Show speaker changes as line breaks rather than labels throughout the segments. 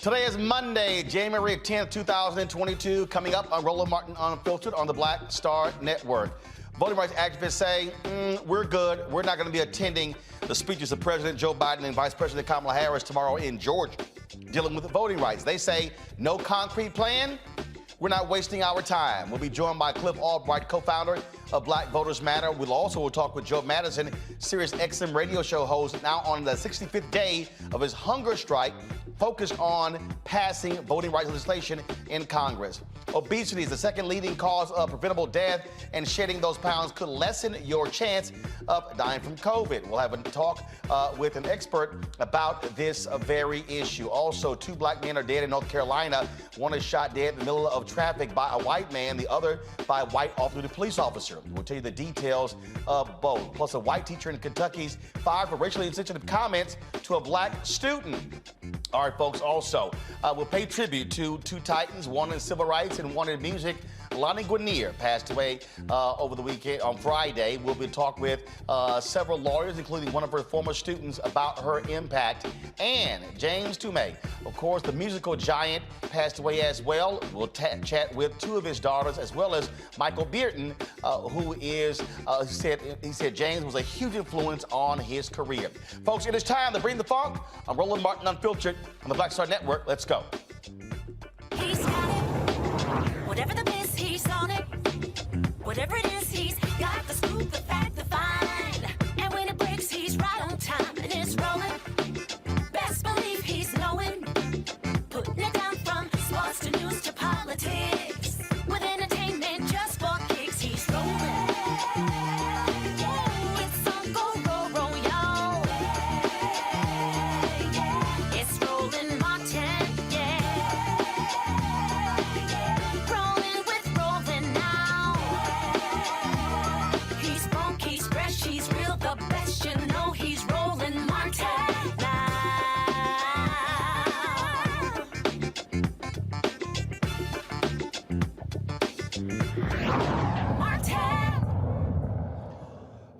Today is Monday, January 10th, 2022. Coming up on Roland Martin Unfiltered on the Black Star Network. Voting rights activists say, we're good. We're not going to be attending the speeches of President Joe Biden and Vice President Kamala Harris tomorrow in Georgia, dealing with voting rights. They say, no concrete plan. We're not wasting our time. We'll be joined by Cliff Albright, co-founder of Black Voters Matter. We'll talk with Joe Madison, Sirius XM radio show host, now on the 65th day of his hunger strike, focused on passing voting rights legislation in Congress. Obesity is the second leading cause of preventable death, and shedding those pounds could lessen your chance of dying from COVID. We'll have a talk with an expert about this very issue. Also, 2 black men are dead in North Carolina. One is shot dead in the middle of traffic by a white man, the other by a white off-duty police officer. We'll tell you the details of both. Plus, a white teacher in Kentucky's fired for racially insensitive comments to a black student. All right, folks, also, we'll pay tribute to 2 titans, one in civil rights and one in music. Lonnie Guinier passed away over the weekend on Friday. We'll be talking with several lawyers, including one of her former students, about her impact. And James Mtume, of course, the musical giant, passed away as well. We'll chat with 2 of his daughters, as well as Michael Bearden, who is, he said James was a huge influence on his career. Folks, it is time to bring the funk. I'm Roland Martin Unfiltered on the Black Star Network. Let's go.
He's got it. Whatever the biz, he's on it. Whatever it is, he's got the scoop, the fact, the find. And when it breaks, he's right on time and it's rolling. Best believe he's knowing. Putting it down from sports to news to politics. With entertainment just for kicks, he's rolling. It's on go, roll, y'all. It's Roland Martin, rolling with Roland now. He's funk, he's fresh, he's real, the best, you know he's Roland Martin now.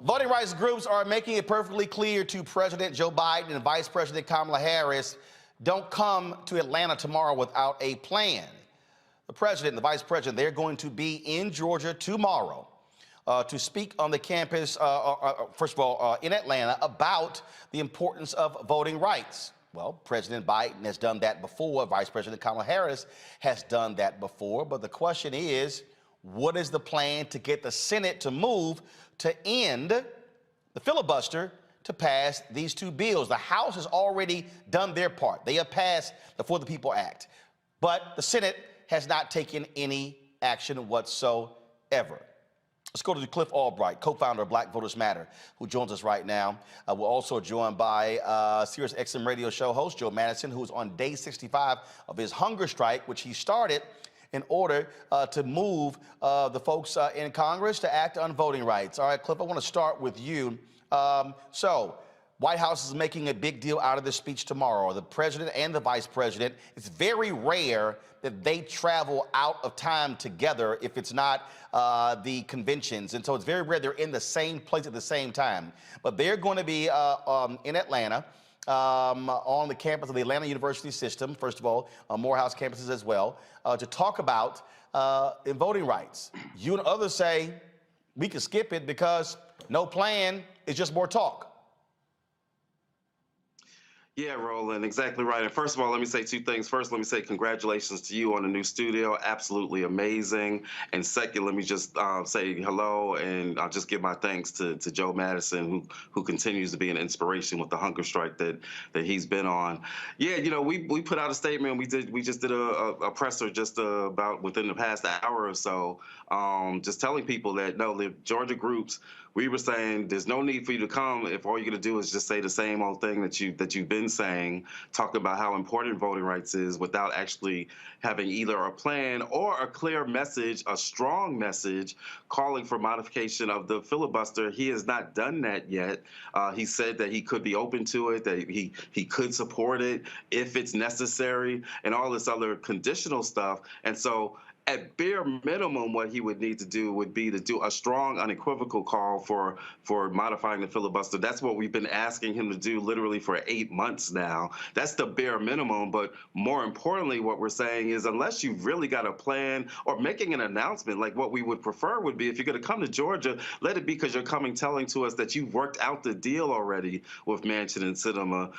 Voting rights groups are making it perfectly clear to President Joe Biden and Vice President Kamala Harris, don't come to Atlanta tomorrow without a plan. The president and the vice president, they're going to be in Georgia tomorrow to speak on the campus, first of all, in Atlanta, about the importance of voting rights. Well, President Biden has done that before. Vice President Kamala Harris has done that before. But the question is, what is the plan to get the Senate to move to end the filibuster to pass these 2 bills? The House has already done their part. They have passed the For the People Act. But the Senate has not taken any action whatsoever. Let's go to Cliff Albright, co-founder of Black Voters Matter, who joins us right now. We're also joined by Sirius XM radio show host Joe Madison, who is on day 65 of his hunger strike, which he started in order to move the folks in Congress to act on voting rights. All right, Cliff, I want to start with you. So, White House is making a big deal out of this speech tomorrow. The president and the vice president, it's very rare that they travel out of time together if it's not the conventions. And so it's very rare they're in the same place at the same time. But they're going to be in Atlanta on the campus of the Atlanta University system, first of all, Morehouse campuses as well, to talk about in voting rights. You and others say we can skip it because no plan is just more talk.
Yeah, Roland, exactly right. And first of all, let me say two things. First, let me say congratulations to you on the new studio. Absolutely amazing. And second, let me just say hello and I'll just give my thanks to Joe Madison, who continues to be an inspiration with the hunger strike that he's been on. Yeah, we put out a statement. We just did a presser just about within the past hour or so, just telling people that no, the Georgia groups. We were saying there's no need for you to come if all you're going to do is just say the same old thing that you've been saying, talk about how important voting rights is without actually having either a plan or a clear message, a strong message calling for modification of the filibuster. He has not done that yet. He said that he could be open to it, that he could support it if it's necessary, and all this other conditional stuff. And so at bare minimum, what he would need to do would be to do a strong, unequivocal call for modifying the filibuster. That's what we've been asking him to do literally for 8 months now. That's the bare minimum. But more importantly, what we're saying is unless you've really got a plan or making an announcement, like what we would prefer would be if you're going to come to Georgia, let it be because you're coming telling to us that you've worked out the deal already with Manchin and Sinema.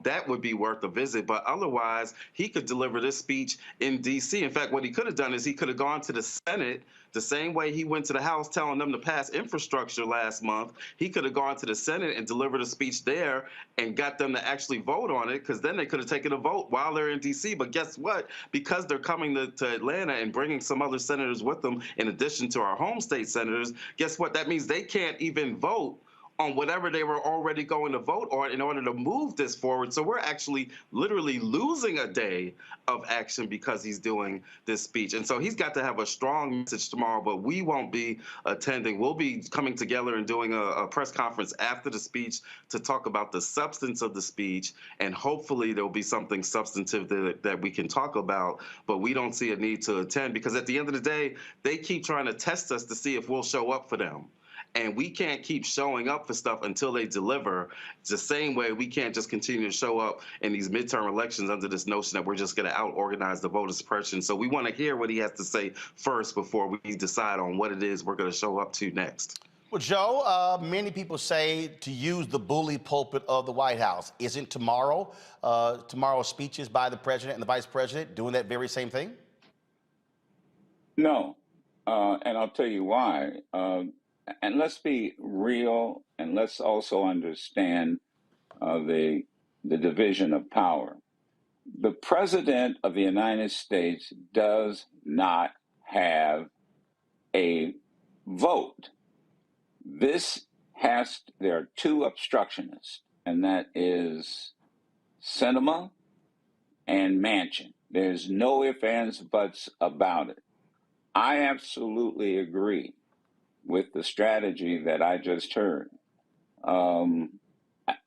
That would be worth a visit. But otherwise, he could deliver this speech in D.C. In fact, what he could have done is he could have gone to the Senate the same way he went to the House telling them to pass infrastructure last month. He could have gone to the Senate and delivered a speech there and got them to actually vote on it, because then they could have taken a vote while they're in D.C. But guess what? Because they're coming to Atlanta and bringing some other senators with them in addition to our home state senators, guess what? That means they can't even vote on whatever they were already going to vote on in order to move this forward. So we're actually literally losing a day of action because he's doing this speech. And so he's got to have a strong message tomorrow, but we won't be attending. We'll be coming together and doing a press conference after the speech to talk about the substance of the speech, and hopefully there'll be something substantive that we can talk about, but we don't see a need to attend because at the end of the day, they keep trying to test us to see if we'll show up for them. And we can't keep showing up for stuff until they deliver. It's the same way we can't just continue to show up in these midterm elections under this notion that we're just going to out-organize the voter suppression. So we want to hear what he has to say first before we decide on what it is we're going to show up to next.
Well, Joe, many people say to use the bully pulpit of the White House. Isn't tomorrow's speeches by the president and the vice president doing that very same thing?
No, and I'll tell you why. And let's be real, and let's also understand the division of power. The President of the United States does not have a vote. There are two obstructionists, and that is Sinema and Manchin. There's no ifs, ands, buts about it. I absolutely agree with the strategy that I just heard. I'm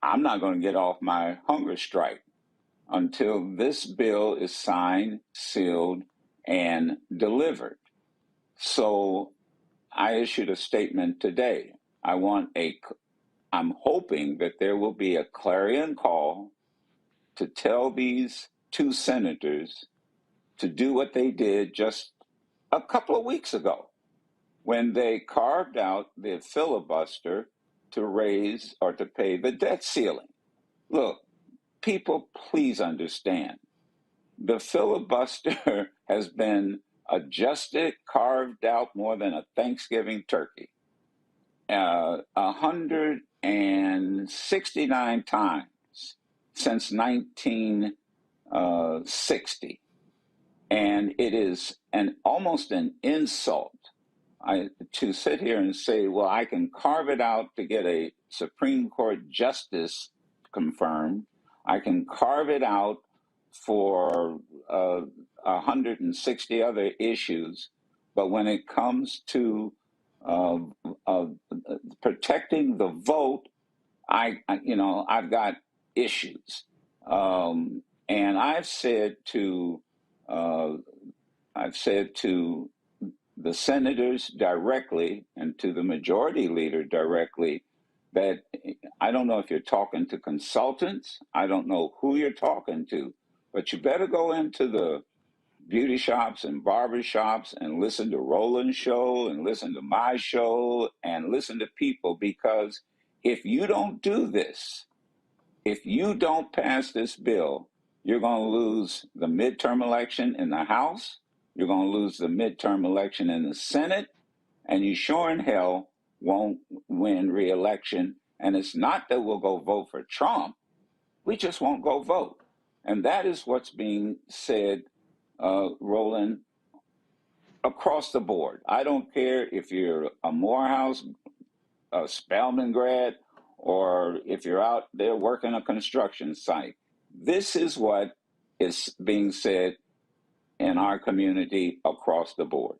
not going to get off my hunger strike until this bill is signed, sealed, and delivered. So I issued a statement today. I'm hoping that there will be a clarion call to tell these two senators to do what they did just a couple of weeks ago when they carved out the filibuster to raise or to pay the debt ceiling. Look, people, please understand. The filibuster has been adjusted, carved out more than a Thanksgiving turkey. 169 times since 1960. And it is almost an insult to sit here and say, well, I can carve it out to get a Supreme Court justice confirmed. I can carve it out for 160 other issues. But when it comes to protecting the vote, I've got issues. And I've said to the senators directly and to the majority leader directly that I don't know if you're talking to consultants, I don't know who you're talking to, but you better go into the beauty shops and barber shops and listen to Roland's show and listen to my show and listen to people, because if you don't do this, if you don't pass this bill, you're going to lose the midterm election in the House, you're going to lose the midterm election in the Senate, and you sure in hell won't win re-election. And it's not that we'll go vote for Trump, we just won't go vote. And that is what's being said, Roland, across the board. I don't care if you're a Morehouse, a Spelman grad, or if you're out there working a construction site. This is what is being said in our community across the board.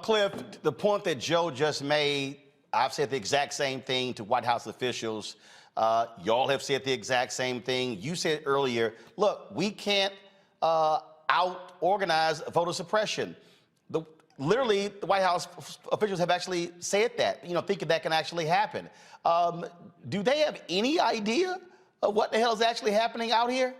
Cliff, the point that Joe just made, I've said the exact same thing to White House officials. Y'all have said the exact same thing. You said earlier, look, we can't out-organize voter suppression. Literally, the White House officials have actually said that, thinking that can actually happen. Do they have any idea of what the hell is actually happening out here?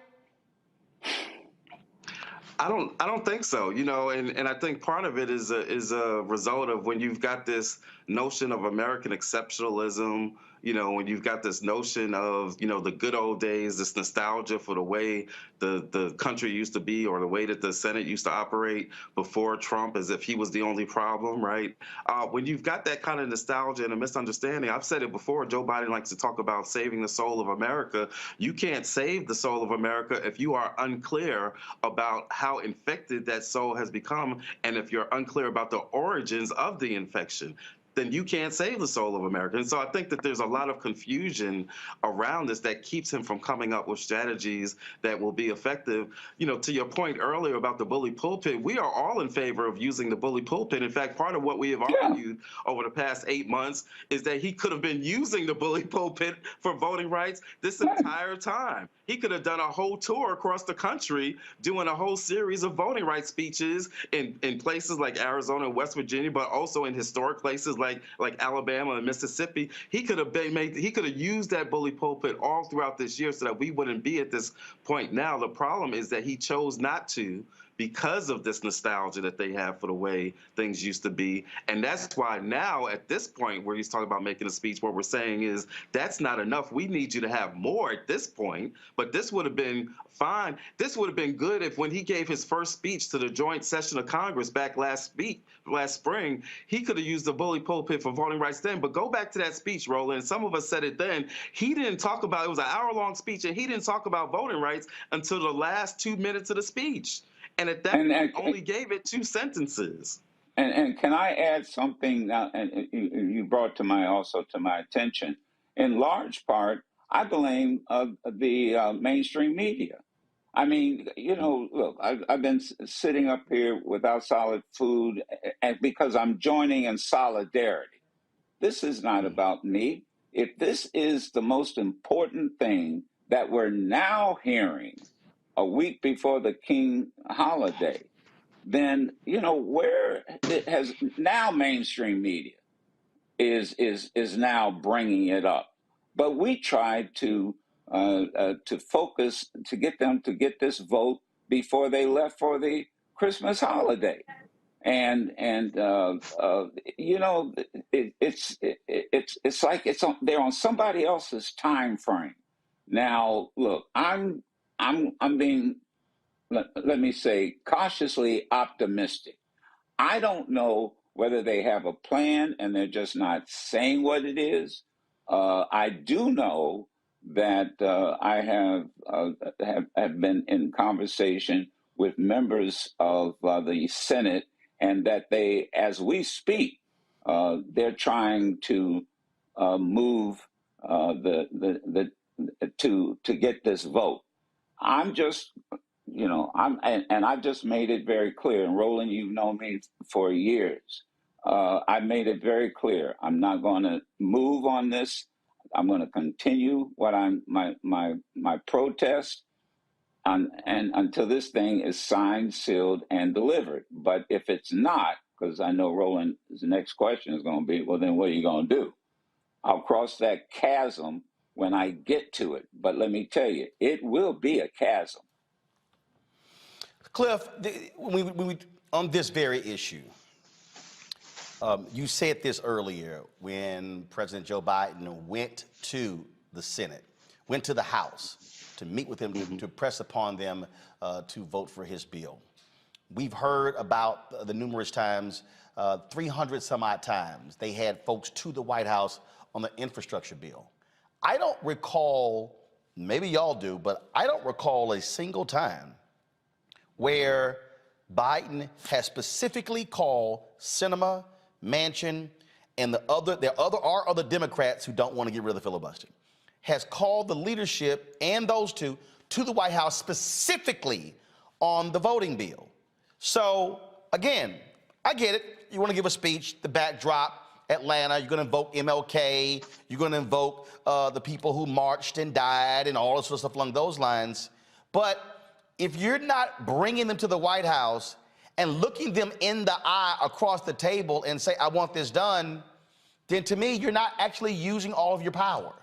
I don't think so, and I think part of it is a result of when you've got this notion of American exceptionalism, when you've got this notion of, the good old days, this nostalgia for the way the country used to be, or the way that the Senate used to operate before Trump, as if he was the only problem, right? When you've got that kind of nostalgia and a misunderstanding, I've said it before, Joe Biden likes to talk about saving the soul of America. You can't save the soul of America if you are unclear about how infected that soul has become, and if you're unclear about the origins of the infection, then you can't save the soul of America. And so I think that there's a lot of confusion around this that keeps him from coming up with strategies that will be effective. To your point earlier about the bully pulpit, we are all in favor of using the bully pulpit. In fact, part of what we have argued over the past 8 months is that he could have been using the bully pulpit for voting rights this entire time. He could have done a whole tour across the country doing a whole series of voting rights speeches in places like Arizona and West Virginia, but also in historic places like Alabama and Mississippi. He could have used that bully pulpit all throughout this year so that we wouldn't be at this point now. The problem is that he chose not to, because of this nostalgia that they have for the way things used to be. And that's why now, at this point where he's talking about making a speech, what we're saying is that's not enough. We need you to have more at this point. But this would have been fine. This would have been good if when he gave his first speech to the joint session of Congress back last spring, he could have used the bully pulpit for voting rights then. But go back to that speech, Roland. Some of us said it then. He didn't talk about, it was an hour-long speech, and he didn't talk about voting rights until the last 2 minutes of the speech. And at that point, only gave it 2 sentences.
And can I add something now? And you brought to my attention. In large part, I blame the mainstream media. I mean, look, I've been sitting up here without solid food, and because I'm joining in solidarity. This is not about me. If this is the most important thing that we're now hearing a week before the King holiday, then where it has now mainstream media is now bringing it up. But we tried to focus to get them to get this vote before they left for the Christmas holiday, and it's like they're on somebody else's time frame. Now, look, I'm being, let me say, cautiously optimistic. I don't know whether they have a plan and they're just not saying what it is. I do know that I have been in conversation with members of the Senate, and that they, as we speak, they're trying to move to get this vote. I'm just, I've just made it very clear. And Roland, you've known me for years. I made it very clear. I'm not going to move on this. I'm going to continue my protest, and until this thing is signed, sealed, and delivered. But if it's not, because I know Roland's next question is going to be, well, then what are you going to do? I'll cross that chasm when I get to it. But let me tell you, it will be a chasm.
Cliff, on this very issue, you said this earlier when President Joe Biden went to the Senate, went to the House to meet with him to press upon them to vote for his bill. We've heard about the numerous times, 300 some odd times, they had folks to the White House on the infrastructure bill. I don't recall, maybe y'all do, but I don't recall a single time where Biden has specifically called Sinema, Manchin, and there are other Democrats who don't want to get rid of the filibuster, has called the leadership and those two to the White House specifically on the voting bill. So again, I get it. You want to give a speech, the backdrop, Atlanta, you're going to invoke MLK, you're going to invoke the people who marched and died and all this sort of stuff along those lines. But if you're not bringing them to the White House and looking them in the eye across the table and say, I want this done, then to me, you're not actually using all of your power.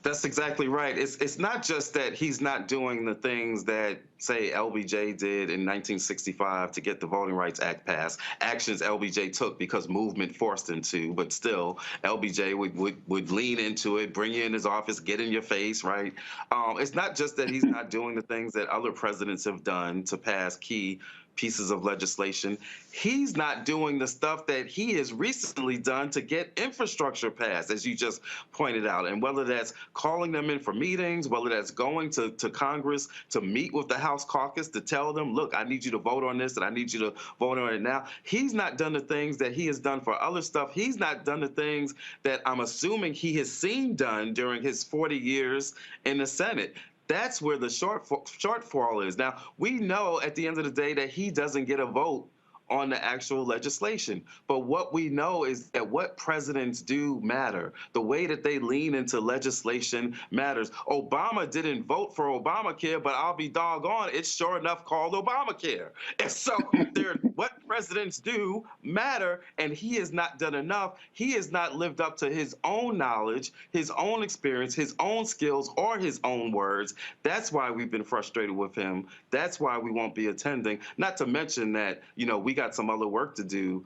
That's exactly right. It's not just that he's not doing the things that, say, LBJ did in 1965 to get the Voting Rights Act passed. Actions LBJ took because movement forced him to, but still, LBJ would lean into it, bring you in his office, get in your face, right? It's not just that he's not doing the things that other presidents have done to pass key pieces of legislation. He's not doing the stuff that he has recently done to get infrastructure passed, as you just pointed out. And whether that's calling them in for meetings, whether that's going to Congress to meet with the House caucus to tell them, look, I need you to vote on this and I need you to vote on it now. He's not done the things that he has done for other stuff. He's not done the things that I'm assuming he has seen done during his 40 years in the Senate. That's where the shortfall is. Now, we know at the end of the day that he doesn't get a vote on the actual legislation. But what we know is that what presidents do matter. The way that they lean into legislation matters. Obama didn't vote for Obamacare, but I'll be doggone, it's sure enough called Obamacare. And so what presidents do matter, and he has not done enough. He has not lived up to his own knowledge, his own experience, his own skills, or his own words. That's why we've been frustrated with him. That's why we won't be attending. Not to mention that, you know, we got some other work to do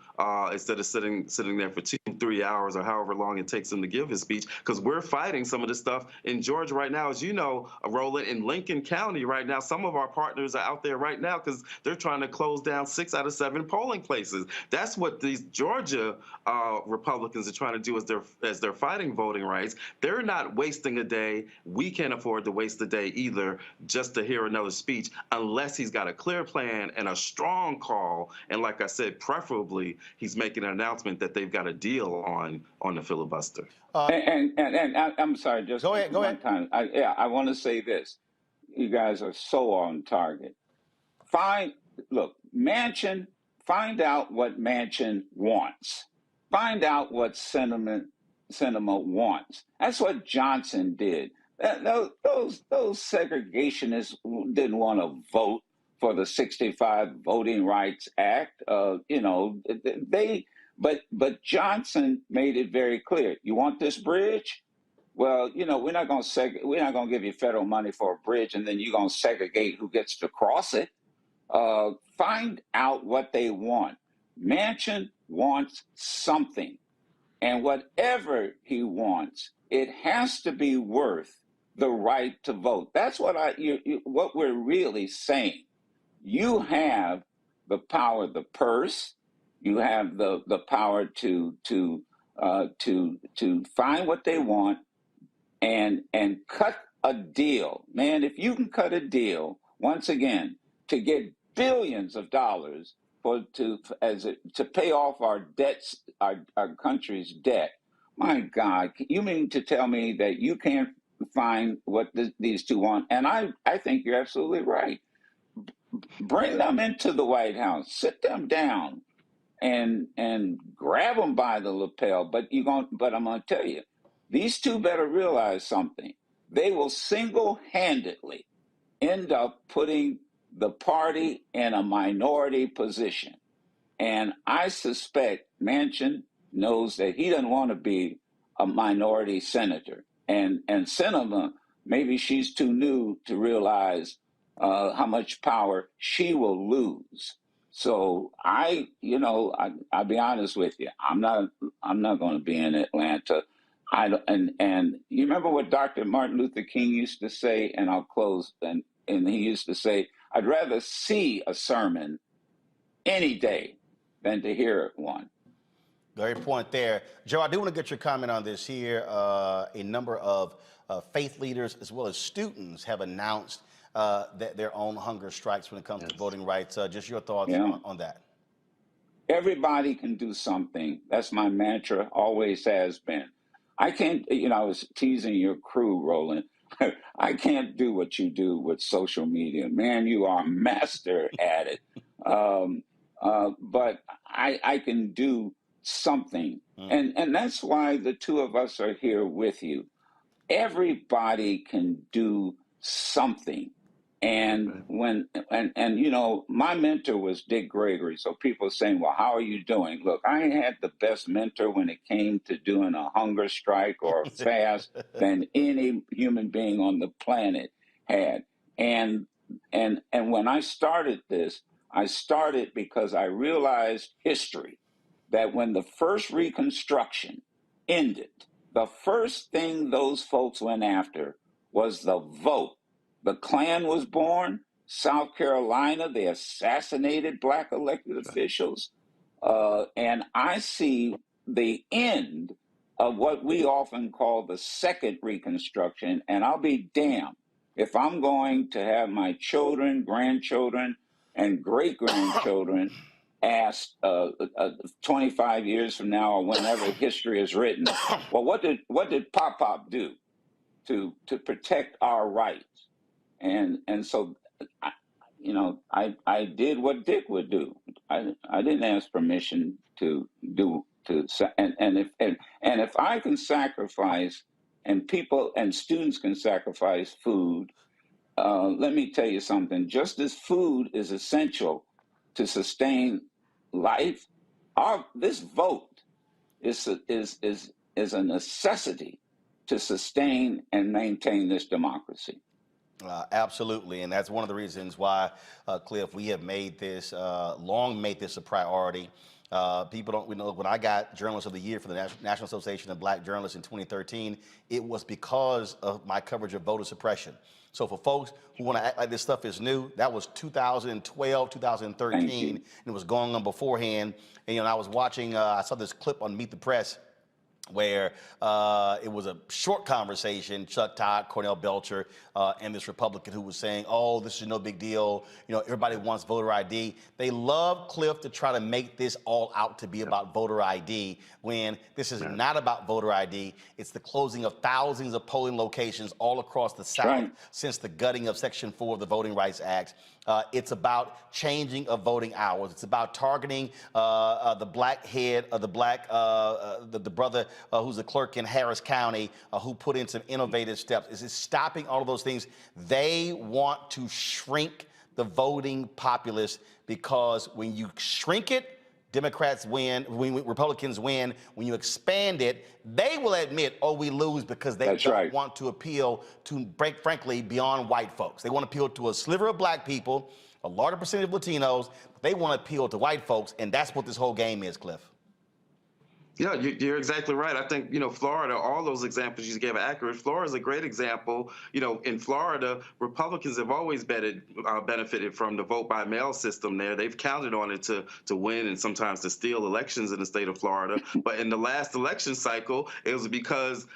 instead of sitting there for 2-3 hours or however long it takes him to give his speech, because we're fighting some of this stuff in Georgia right now. As you know, Roland, in Lincoln County right now, some of our partners are out there right now because they're trying to close down 6 out of 7 polling places. That's what these Georgia Republicans are trying to do as they're fighting voting rights. They're not wasting a day. We can't afford to waste a day either just to hear another speech unless he's got a clear plan and a strong call. And like I said, preferably he's making an announcement that they've got a deal on the filibuster.
And I'm sorry, just
Go ahead.
time. I want to say this. You guys are so on target. Manchin, find out what Manchin wants. Find out what Sinema wants. That's what Johnson did. Those segregationists didn't want to vote for the 65 Voting Rights Act. But Johnson made it very clear. You want this bridge? Well, we're not going to give you federal money for a bridge, and then you're going to segregate who gets to cross it. Find out what they want. Manchin wants something, and whatever he wants, it has to be worth the right to vote. That's what what we're really saying. You have the power of the purse. You have the power to find what they want and cut a deal. Man, if you can cut a deal, once again, to get billions of dollars to pay off our debts, our country's debt. My God, you mean to tell me that you can't find what these two want? And I think you're absolutely right. Bring them into the White House, sit them down, and grab them by the lapel. But I'm going to tell you, these two better realize something. They will single-handedly end up putting the party in a minority position. And I suspect Manchin knows that he doesn't want to be a minority senator. And Sinema, maybe she's too new to realize how much power she will lose. So I'll be honest with you. I'm not going to be in Atlanta And you remember what Dr. Martin Luther King used to say, and I'll close, and he used to say, I'd rather see a sermon any day than to hear one.
Great point there. Joe, I do want to get your comment on this here. A number of faith leaders as well as students have announced that their own hunger strikes when it comes to voting rights. Just your thoughts on that.
Everybody can do something. That's my mantra, always has been. I can't, I was teasing your crew, Roland. I can't do what you do with social media. Man, you are a master at it. But I can do something. And that's why the two of us are here with you. Everybody can do something. And my mentor was Dick Gregory. So people are saying, well, how are you doing? Look, I had the best mentor when it came to doing a hunger strike or a fast than any human being on the planet had. And when I started this, I started because I realized history, that when the first Reconstruction ended, the first thing those folks went after was the vote. The Klan was born. South Carolina, they assassinated black elected officials. And I see the end of what we often call the second Reconstruction. And I'll be damned if I'm going to have my children, grandchildren, and great-grandchildren asked 25 years from now or whenever history is written, well, what did Pop do to protect our rights? And so, I did what Dick would do. I didn't ask permission to do and if I can sacrifice, and people and students can sacrifice food, let me tell you something. Just as food is essential to sustain life, this vote is a necessity to sustain and maintain this democracy.
Absolutely, and that's one of the reasons why, Cliff, we have long made this a priority. People don't know, when I got Journalist of the Year for the National Association of Black Journalists in 2013, it was because of my coverage of voter suppression. So for folks who want to act like this stuff is new, that was 2012, 2013, and it was going on beforehand. And I was watching, I saw this clip on Meet the Press where it was a short conversation, Chuck Todd, Cornell Belcher, and this Republican who was saying, oh, this is no big deal. Everybody wants voter ID. They love, Cliff, to try to make this all out to be about voter ID when this is not about voter ID. It's the closing of thousands of polling locations all across the South since the gutting of Section 4 of the Voting Rights Act. It's about changing of voting hours. It's about targeting the black head of the brother who's a clerk in Harris County who put in some innovative steps. It's stopping all of those things. They want to shrink the voting populace because when you shrink it, Democrats win, when Republicans win. When you expand it, they will admit, oh, we lose because they don't want to appeal to, frankly, beyond white folks. They want to appeal to a sliver of black people, a larger percentage of Latinos. But they want to appeal to white folks, and that's what this whole game is, Cliff.
Yeah, you're exactly right. I think, Florida, all those examples you gave are accurate. Florida is a great example. In Florida, Republicans have always benefited from the vote by mail system there. They've counted on it to win and sometimes to steal elections in the state of Florida. But in the last election cycle, it was because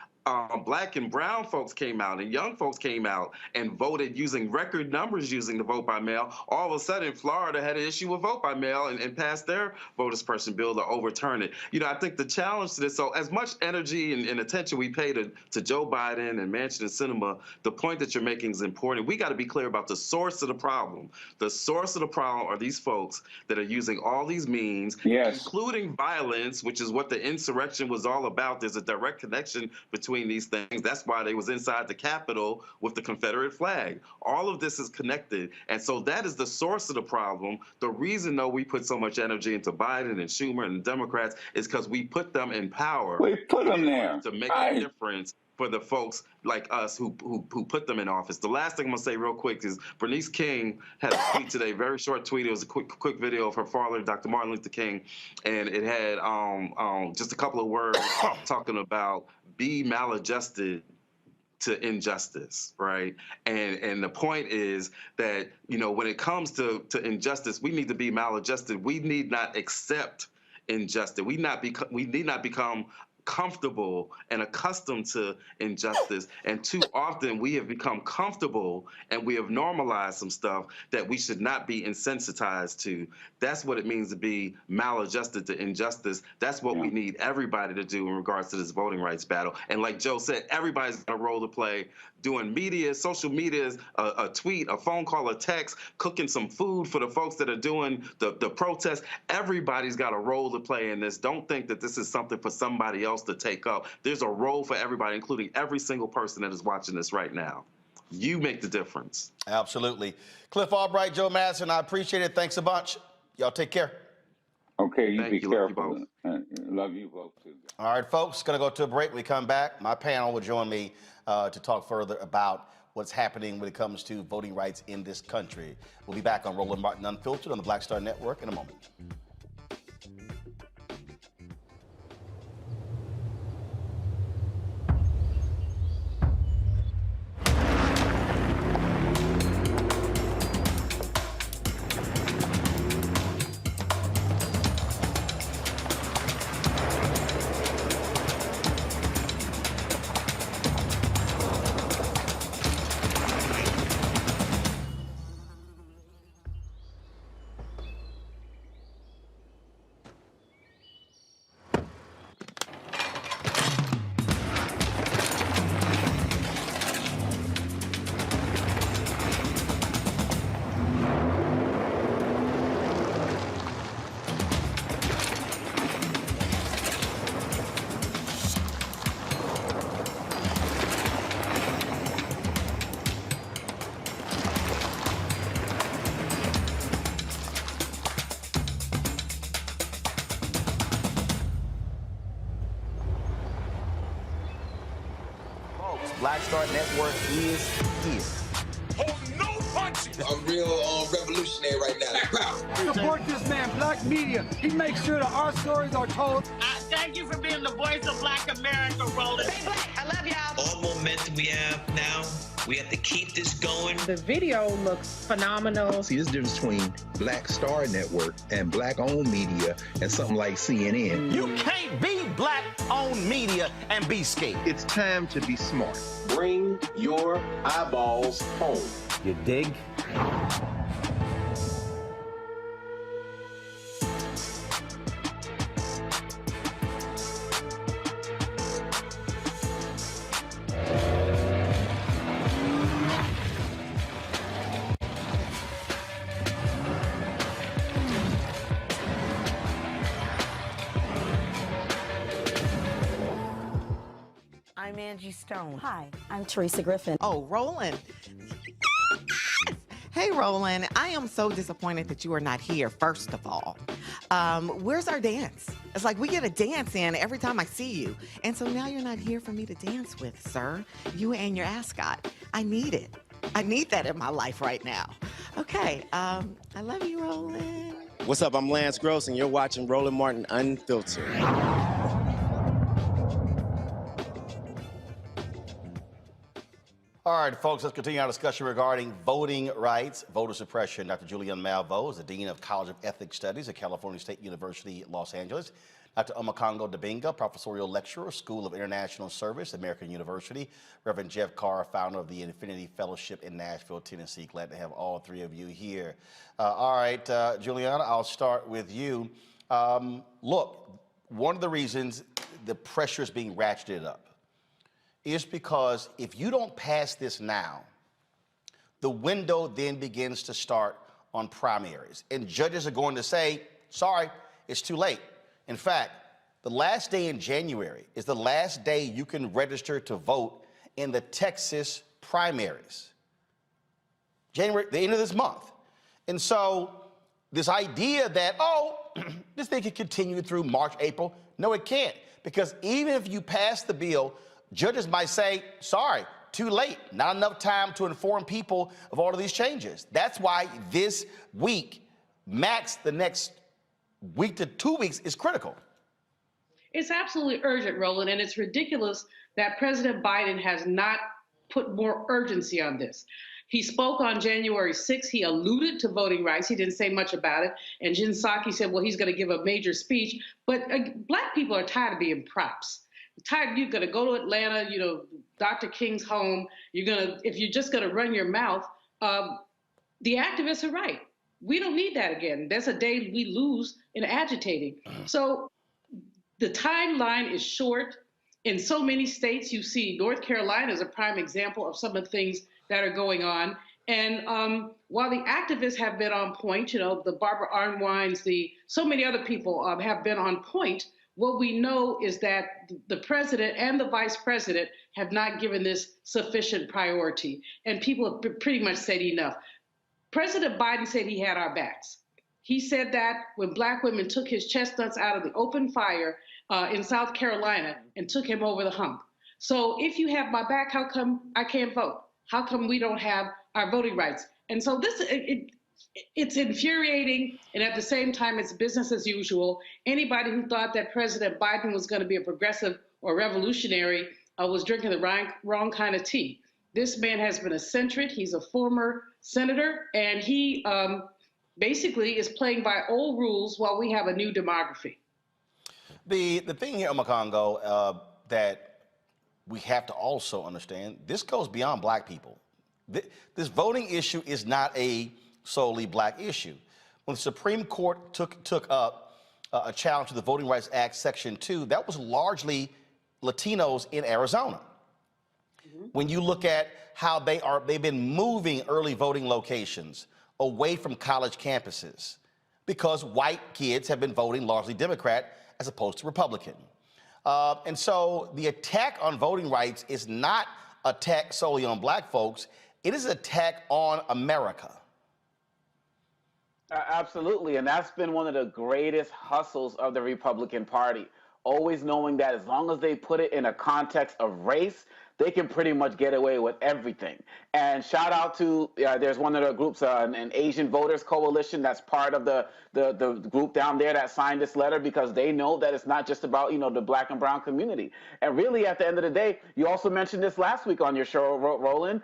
black and brown folks came out and young folks came out and voted using record numbers using the vote by mail. All of a sudden, Florida had an issue with vote by mail and passed their voter suppression bill to overturn it. I think the challenge to this, so as much energy and attention we pay to Joe Biden and Manchin and Sinema, the point that you're making is important. We got to be clear about the source of the problem. The source of the problem are these folks that are using all these means, including violence, which is what the insurrection was all about. There's a direct connection between these things. That's why they was inside the Capitol with the Confederate flag. All of this is connected. And so that is the source of the problem. The reason, though, we put so much energy into Biden and Schumer and the Democrats is because we put them in power.
We put them there
to make a difference for the folks like us who put them in office. The last thing I'm gonna say real quick is Bernice King had a tweet today, very short tweet. It was a quick video of her father, Dr. Martin Luther King, and it had just a couple of words talking about be maladjusted to injustice, right? And the point is that, you know, when it comes to injustice, we need to be maladjusted. We need not accept injustice. We need not become comfortable and accustomed to injustice. And too often we have become comfortable and we have normalized some stuff that we should not be insensitized to. That's what it means to be maladjusted to injustice. That's what we need everybody to do in regards to this voting rights battle. And like Joe said, everybody's got a role to play. Doing media, social media, a tweet, a phone call, a text, cooking some food for the folks that are doing the protests. Everybody's got a role to play in this. Don't think that this is something for somebody else to take up. There's a role for everybody, including every single person that is watching this right now. You make the difference.
Absolutely. Cliff Albright, Joe Madison, I appreciate it. Thanks a bunch. Y'all take care.
Okay, you
Thank
be
you. Love you
careful. Love you both too.
All right, folks, going to go to a break. When we come back, my panel will join me to talk further about what's happening when it comes to voting rights in this country. We'll be back on Roland Martin Unfiltered on the Black Star Network in a moment. Black Star Network is here.
Oh, no punches!
I'm real revolutionary right now.
Support this man, Black Media. He makes sure that our stories are told.
Thank you for being the voice of Black America, Roland.
Stay black. I love y'all.
All momentum we have now, we have to keep this going.
The video looks phenomenal.
See, there's a difference between Black Star Network and Black-owned media and something like CNN.
You can't be Black-owned media and be scared.
It's time to be smart.
Bring your eyeballs home.
You dig?
I'm Angie Stone.
Hi, I'm Teresa Griffin.
Oh, Roland. Hey, Roland, I am so disappointed that you are not here, first of all. Where's our dance? It's like we get a dance in every time I see you. And so now you're not here for me to dance with, sir. You and your ascot. I need it. I need that in my life right now. Okay, I love you, Roland.
What's up? I'm Lance Gross, and you're watching Roland Martin Unfiltered.
All right, folks, let's continue our discussion regarding voting rights, voter suppression. Dr. Julian Malvo is the Dean of College of Ethics Studies at California State University, Los Angeles. Dr. Omokongo Dabinga, Professorial Lecturer, School of International Service, American University. Reverend Jeff Carr, founder of the Infinity Fellowship in Nashville, Tennessee. Glad to have all three of you here. All right, Juliana, I'll start with you. Look, one of the reasons the pressure is being ratcheted up is because if you don't pass this now, the window then begins to start on primaries. And judges are going to say, sorry, it's too late. In fact, the last day in January is the last day you can register to vote in the Texas primaries. January, the end of this month. And so this idea that, oh, this thing can continue through March, April, no, it can't. Because even if you pass the bill judges might say, sorry, too late, not enough time to inform people of all of these changes. That's why this week, max the next week to 2 weeks, is critical.
It's absolutely urgent, Roland, and it's ridiculous that President Biden has not put more urgency on this. He spoke on January 6th. He alluded to voting rights. He didn't say much about it. And Jen Psaki said, well, he's going to give a major speech. But Black people are tired of being props. Tired, you're going to go to Atlanta, Dr. King's home. If you're just going to run your mouth, the activists are right. We don't need that again. That's a day we lose in agitating. So the timeline is short. In so many states, you see North Carolina is a prime example of some of the things that are going on. And while the activists have been on point, the Barbara Arnwines, so many other people have been on point, what we know is that the president and the vice president have not given this sufficient priority. And people have pretty much said enough. President Biden said he had our backs. He said that when Black women took his chestnuts out of the open fire in South Carolina and took him over the hump. So if you have my back, how come I can't vote? How come we don't have our voting rights? And so it's infuriating, and at the same time, it's business as usual. Anybody who thought that President Biden was going to be a progressive or revolutionary was drinking the wrong kind of tea. This man has been a centrist. He's a former senator, and he basically is playing by old rules while we have a new demography.
The thing here, Omakongo, that we have to also understand, this goes beyond Black people. This voting issue is not a solely Black issue. When the Supreme Court took up a challenge to the Voting Rights Act, Section 2, that was largely Latinos in Arizona. When you look at how they've been moving early voting locations away from college campuses because white kids have been voting largely Democrat as opposed to Republican. And so the attack on voting rights is not an attack solely on Black folks. It is an attack on America.
Absolutely, and that's been one of the greatest hustles of the Republican Party. Always knowing that as long as they put it in a context of race, they can pretty much get away with everything. And shout out to, there's one of the groups, an Asian Voters Coalition that's part of the group down there that signed this letter, because they know that it's not just about, the Black and brown community. And really, at the end of the day, you also mentioned this last week on your show, Roland,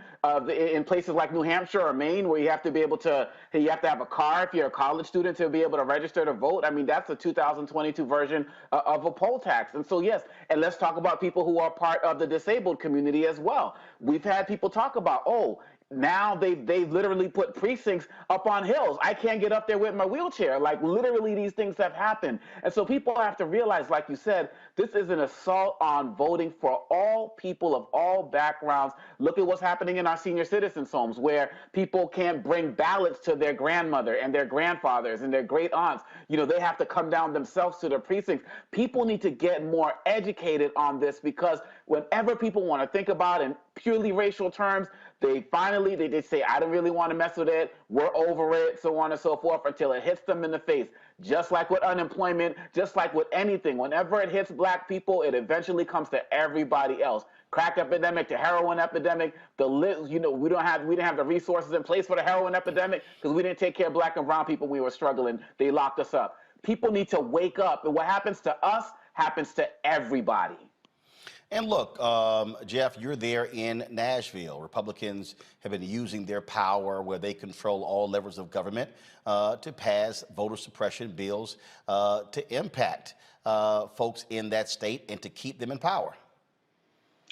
in places like New Hampshire or Maine, where you have to have a car if you're a college student to be able to register to vote. I mean, that's the 2022 version of a poll tax. And so, yes, and let's talk about people who are part of the disabled community as well. We've had people talk about, now they've literally put precincts up on hills. I can't get up there with my wheelchair. Like, literally, these things have happened. And so people have to realize, like you said, this is an assault on voting for all people of all backgrounds. Look at what's happening in our senior citizens' homes, where people can't bring ballots to their grandmother and their grandfathers and their great aunts. They have to come down themselves to the precincts. People need to get more educated on this, because whenever people want to think about it in purely racial terms, they say, I don't really want to mess with it, we're over it, so on and so forth, until it hits them in the face. Just like with unemployment, just like with anything, whenever it hits Black people, it eventually comes to everybody else. Crack epidemic to heroin epidemic, we didn't have the resources in place for the heroin epidemic because we didn't take care of Black and brown people when we were struggling. They locked us up. People need to wake up, and what happens to us happens to everybody.
And look, Jeff, you're there in Nashville. Republicans have been using their power where they control all levers of government to pass voter suppression bills to impact folks in that state and to keep them in power.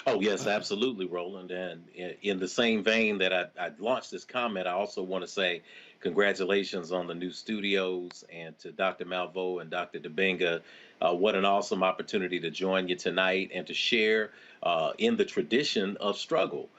Oh, yes, absolutely, Roland. And in the same vein that I launched this comment, I also want to say congratulations on the new studios, and to Dr. Malveaux and Dr. Debenga. What an awesome opportunity to join you tonight and to share in the tradition of struggle.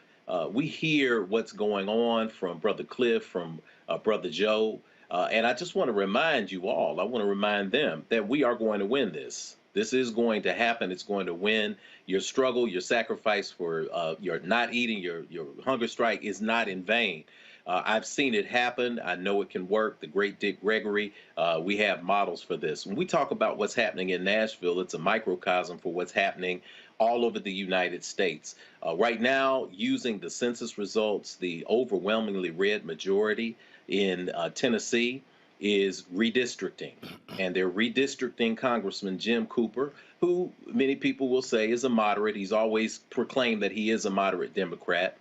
We hear what's going on from Brother Cliff, from Brother Joe, and I just want to remind you all, I want to remind them that we are going to win this. This is going to happen. It's going to win. Your struggle, your sacrifice for your not eating, your hunger strike is not in vain. I've seen it happen. I know it can work. The great Dick Gregory, we have models for this. When we talk about what's happening in Nashville, it's a microcosm for what's happening all over the United States. Right now, using the census results, the overwhelmingly red majority in Tennessee is redistricting. And they're redistricting Congressman Jim Cooper, who many people will say is a moderate. He's always proclaimed that he is a moderate Democrat.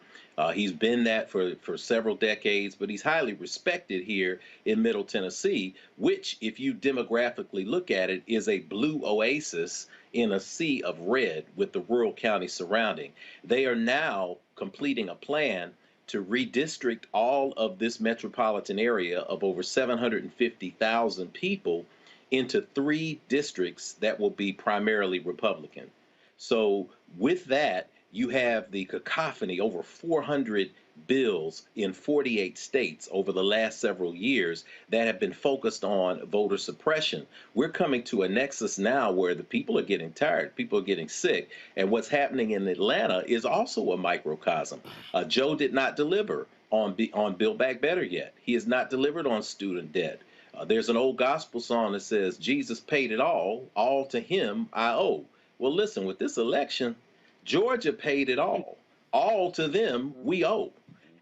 He's been that for several decades, but he's highly respected here in Middle Tennessee, which, if you demographically look at it, is a blue oasis in a sea of red with the rural counties surrounding. They are now completing a plan to redistrict all of this metropolitan area of over 750,000 people into 3 districts that will be primarily Republican. So with that, you have the cacophony, over 400 bills in 48 states over the last several years that have been focused on voter suppression. We're coming to a nexus now where the people are getting tired, people are getting sick, and what's happening in Atlanta is also a microcosm. Joe did not deliver on Build Back Better yet. He has not delivered on student debt. There's an old gospel song that says, Jesus paid it all to him I owe. Well, listen, with this election, Georgia paid it all to them we owe.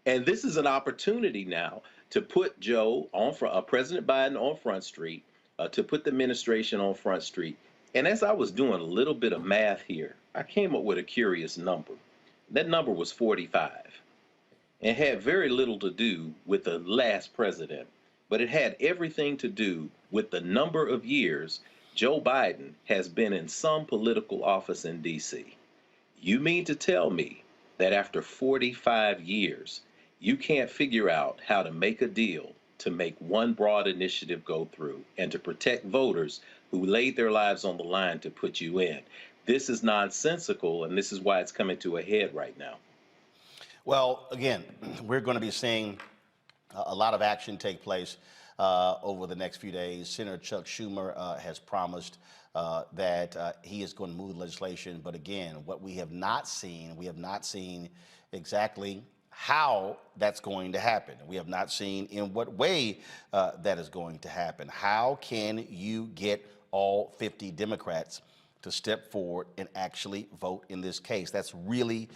And this is an opportunity now to put Joe on President Biden on Front Street, to put the administration on Front Street. And as I was doing a little bit of math here, I came up with a curious number. That number was 45 and had very little to do with the last president, but it had everything to do with the number of years Joe Biden has been in some political office in D.C. You mean to tell me that after 45 years, you can't figure out how to make a deal to make one broad initiative go through and to protect voters who laid their lives on the line to put you in? This is nonsensical, and this is why it's coming to a head right now.
Well, again, we're going to be seeing a lot of action take place over the next few days. Senator Chuck Schumer has promised that he is going to move legislation. But again, what we have not seen exactly how that's going to happen. We have not seen in what way that is going to happen. How can you get all 50 Democrats to step forward and actually vote in this case? That's really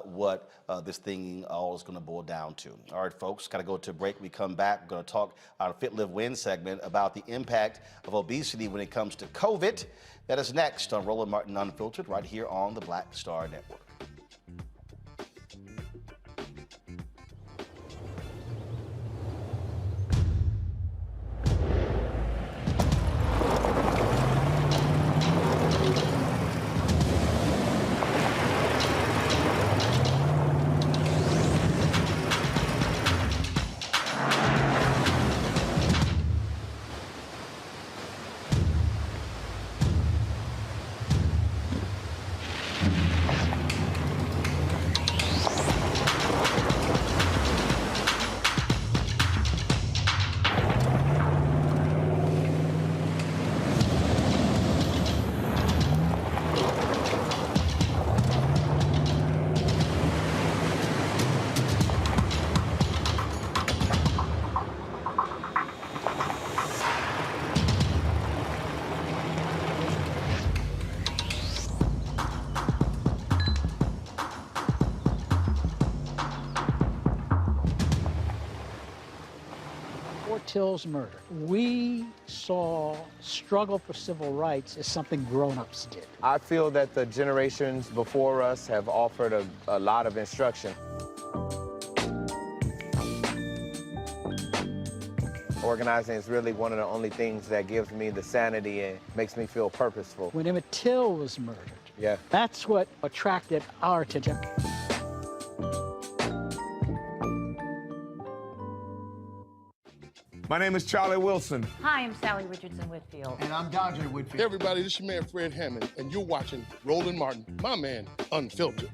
what this thing all is going to boil down to. All right, folks, got to go to a break. We come back, we're going to talk our Fit, Live, Win segment about the impact of obesity when it comes to COVID. That is next on Roland Martin Unfiltered, right here on the Black Star Network.
Till's murder, we saw struggle for civil rights as something grown-ups did.
I feel that the generations before us have offered a lot of instruction. Organizing is really one of the only things that gives me the sanity and makes me feel purposeful.
When Emmett Till was murdered, that's what attracted our attention.
My name is Charlie Wilson.
Hi, I'm Sally Richardson Whitfield.
And I'm Dodger Whitfield.
Hey everybody, this is your man Fred Hammond, and you're watching Roland Martin, my man, Unfiltered.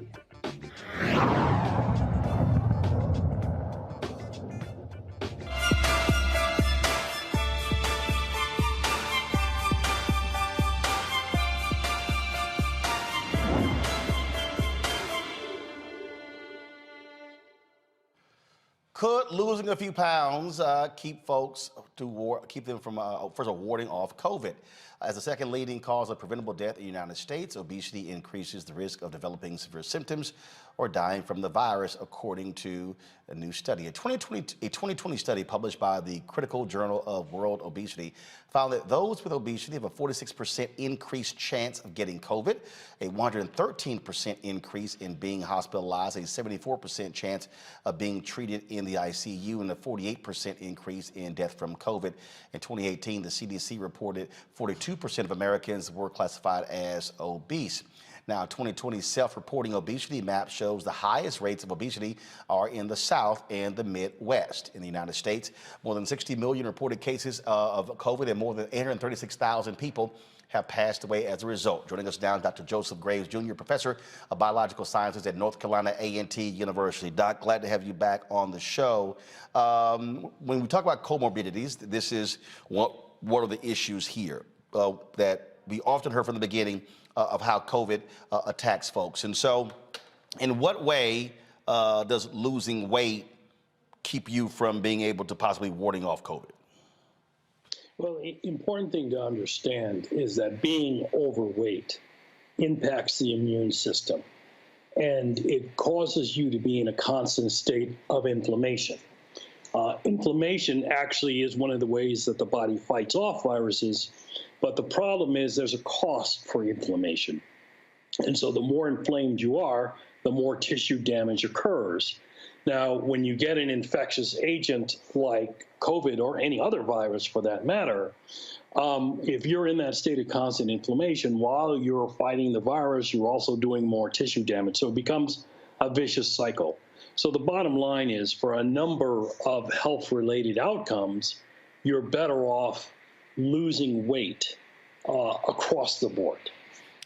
Could losing a few pounds keep them from first of all, warding off COVID? As the second leading cause of preventable death in the United States, obesity increases the risk of developing severe symptoms or dying from the virus, according to a new study. A 2020 study published by the Critical Journal of World Obesity found that those with obesity have a 46% increased chance of getting COVID, a 113% increase in being hospitalized, a 74% chance of being treated in the ICU, and a 48% increase in death from COVID. In 2018, the CDC reported 42% of Americans were classified as obese. Now, 2020 self-reporting obesity map shows the highest rates of obesity are in the South and the Midwest. In the United States, more than 60 million reported cases of COVID and more than 836,000 people have passed away as a result. Joining us now, Dr. Joseph Graves, Jr., professor of biological sciences at North Carolina A&T University. Doc, glad to have you back on the show. When we talk about comorbidities, this is one of the issues here that we often heard from the beginning of how COVID attacks folks. And so in what way does losing weight keep you from being able to possibly warding off COVID?
Well, the important thing to understand is that being overweight impacts the immune system, and it causes you to be in a constant state of inflammation. Inflammation actually is one of the ways that the body fights off viruses, but the problem is there's a cost for inflammation. And so the more inflamed you are, the more tissue damage occurs. Now, when you get an infectious agent like COVID or any other virus for that matter, if you're in that state of constant inflammation, while you're fighting the virus, you're also doing more tissue damage. So it becomes a vicious cycle. So the bottom line is, for a number of health-related outcomes, you're better off losing weight across the board.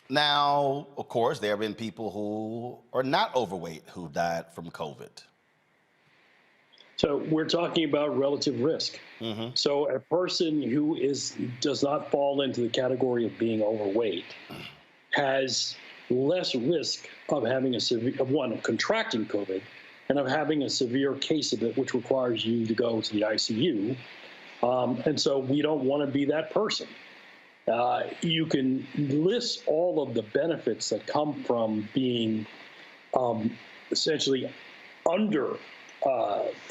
Now, of course, there have been people who are not overweight who died from COVID.
So we're talking about relative risk. So a person who does not fall into the category of being overweight has less risk of having of contracting COVID and of having a severe case of it, which requires you to go to the ICU. And so we don't want to be that person. You can list all of the benefits that come from being essentially under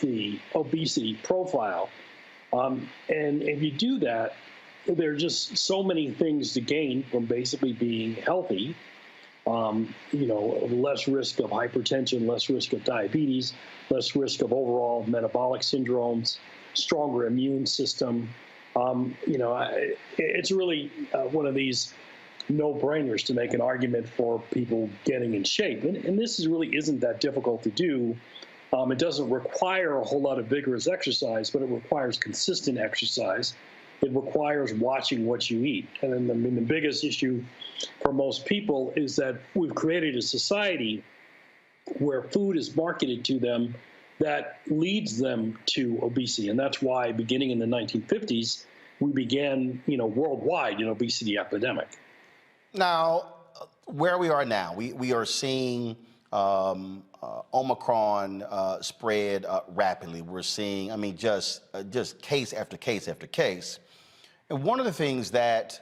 the obesity profile. And if you do that, there are just so many things to gain from basically being healthy. Less risk of hypertension, less risk of diabetes, less risk of overall metabolic syndromes, stronger immune system. It's really one of these no-brainers to make an argument for people getting in shape. And this really isn't that difficult to do. It doesn't require a whole lot of vigorous exercise, but it requires consistent exercise. It requires watching what you eat. And then the biggest issue for most people is that we've created a society where food is marketed to them that leads them to obesity. And that's why, beginning in the 1950s, we began, worldwide an obesity epidemic.
Now, where we are now, we are seeing Omicron spread rapidly. We're seeing, just case after case after case. And one of the things that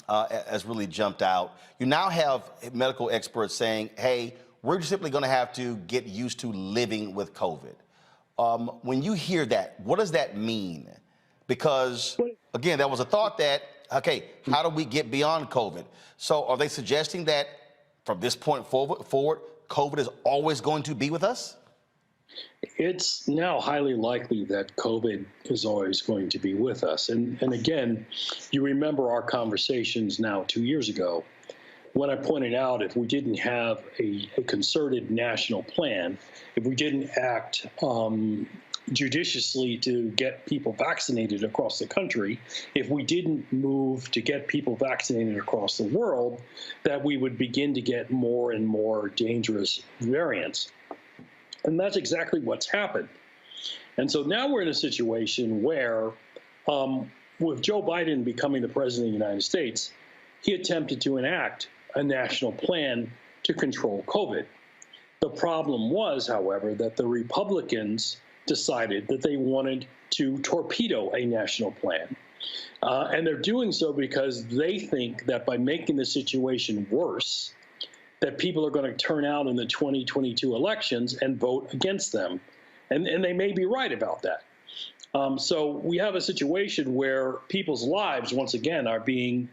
has really jumped out, you now have medical experts saying, hey, we're just simply going to have to get used to living with COVID. When you hear that, what does that mean? Because, again, there was a thought that, okay, how do we get beyond COVID? So are they suggesting that from this point forward, COVID is always going to be with us?
It's now highly likely that COVID is always going to be with us. And again, you remember our conversations now 2 years ago when I pointed out if we didn't have a concerted national plan, if we didn't act judiciously to get people vaccinated across the country, if we didn't move to get people vaccinated across the world, that we would begin to get more and more dangerous variants. And that's exactly what's happened. And so now we're in a situation where, with Joe Biden becoming the president of the United States, he attempted to enact a national plan to control COVID. The problem was, however, that the Republicans decided that they wanted to torpedo a national plan. And they're doing so because they think that by making the situation worse, that people are going to turn out in the 2022 elections and vote against them. And they may be right about that. So we have a situation where people's lives, once again, are being,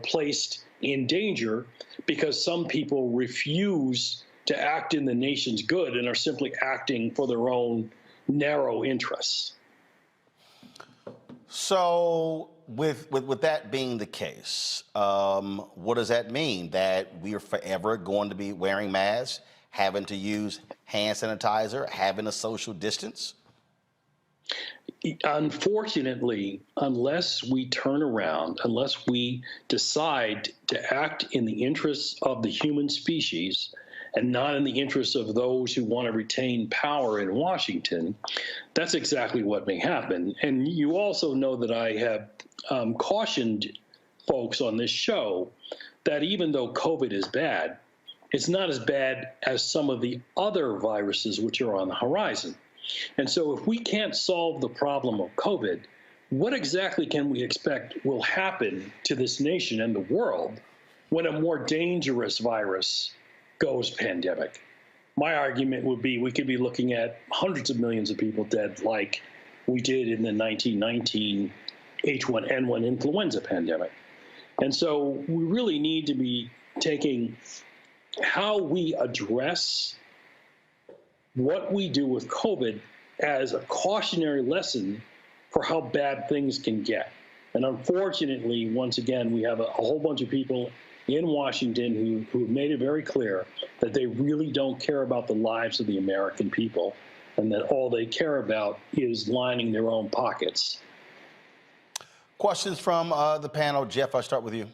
placed in danger because some people refuse to act in the nation's good and are simply acting for their own narrow interests.
So with that being the case, what does that mean? That we are forever going to be wearing masks, having to use hand sanitizer, having a social distance?
Unfortunately, unless we turn around, unless we decide to act in the interests of the human species and not in the interests of those who want to retain power in Washington, that's exactly what may happen. And you also know that I have cautioned folks on this show that even though COVID is bad, it's not as bad as some of the other viruses which are on the horizon. And so if we can't solve the problem of COVID, what exactly can we expect will happen to this nation and the world when a more dangerous virus goes pandemic? My argument would be we could be looking at hundreds of millions of people dead like we did in the 1919 H1N1 influenza pandemic. And so we really need to be taking how we address what we do with COVID as a cautionary lesson for how bad things can get. And unfortunately, once again, we have a whole bunch of people in Washington who have made it very clear that they really don't care about the lives of the American people and that all they care about is lining their own pockets.
Questions from the panel. Jeff, I'll start with you.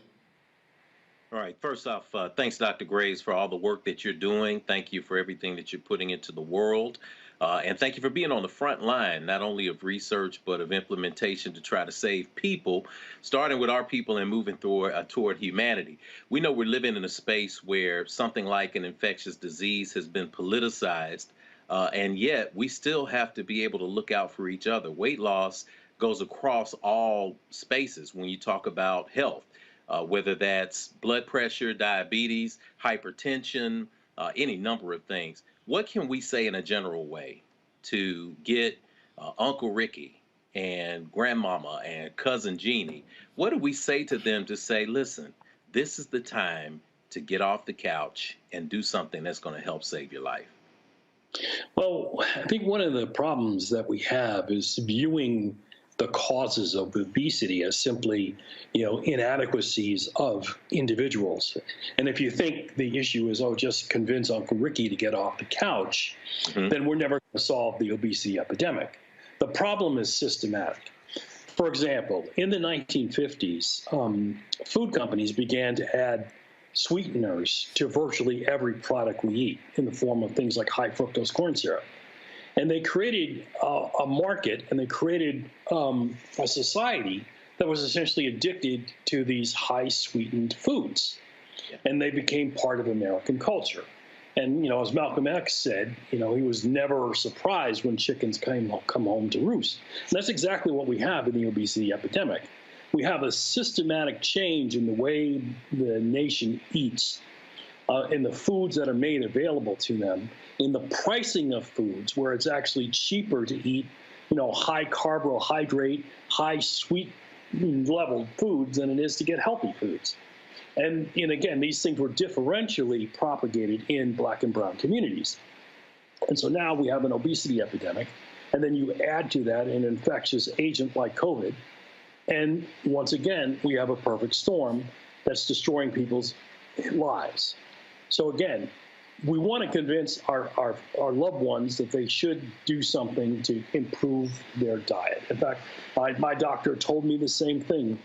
All right. First off, thanks, Dr. Graves, for all the work that you're doing. Thank you for everything that you're putting into the world. And thank you for being on the front line, not only of research, but of implementation to try to save people, starting with our people and moving toward humanity. We know we're living in a space where something like an infectious disease has been politicized, and yet we still have to be able to look out for each other. Weight loss goes across all spaces when you talk about health. Whether that's blood pressure, diabetes, hypertension, any number of things. What can we say in a general way to get Uncle Ricky and Grandmama and Cousin Jeannie? What do we say to them to say, listen, this is the time to get off the couch and do something that's going to help save your life?
Well, I think one of the problems that we have is viewing the causes of obesity as simply, inadequacies of individuals. And if you think the issue is, just convince Uncle Ricky to get off the couch, then we're never going to solve the obesity epidemic. The problem is systematic. For example, in the 1950s, food companies began to add sweeteners to virtually every product we eat in the form of things like high fructose corn syrup. And they created a market, and they created a society that was essentially addicted to these high-sweetened foods. And they became part of American culture. And, as Malcolm X said, he was never surprised when chickens come home to roost. And that's exactly what we have in the obesity epidemic. We have a systematic change in the way the nation eats, in the foods that are made available to them, in the pricing of foods, where it's actually cheaper to eat, high carbohydrate, high sweet level foods than it is to get healthy foods. And again, these things were differentially propagated in Black and brown communities. And so now we have an obesity epidemic, and then you add to that an infectious agent like COVID. And once again, we have a perfect storm that's destroying people's lives. So again, we want to convince our loved ones that they should do something to improve their diet. In fact, my doctor told me the same thing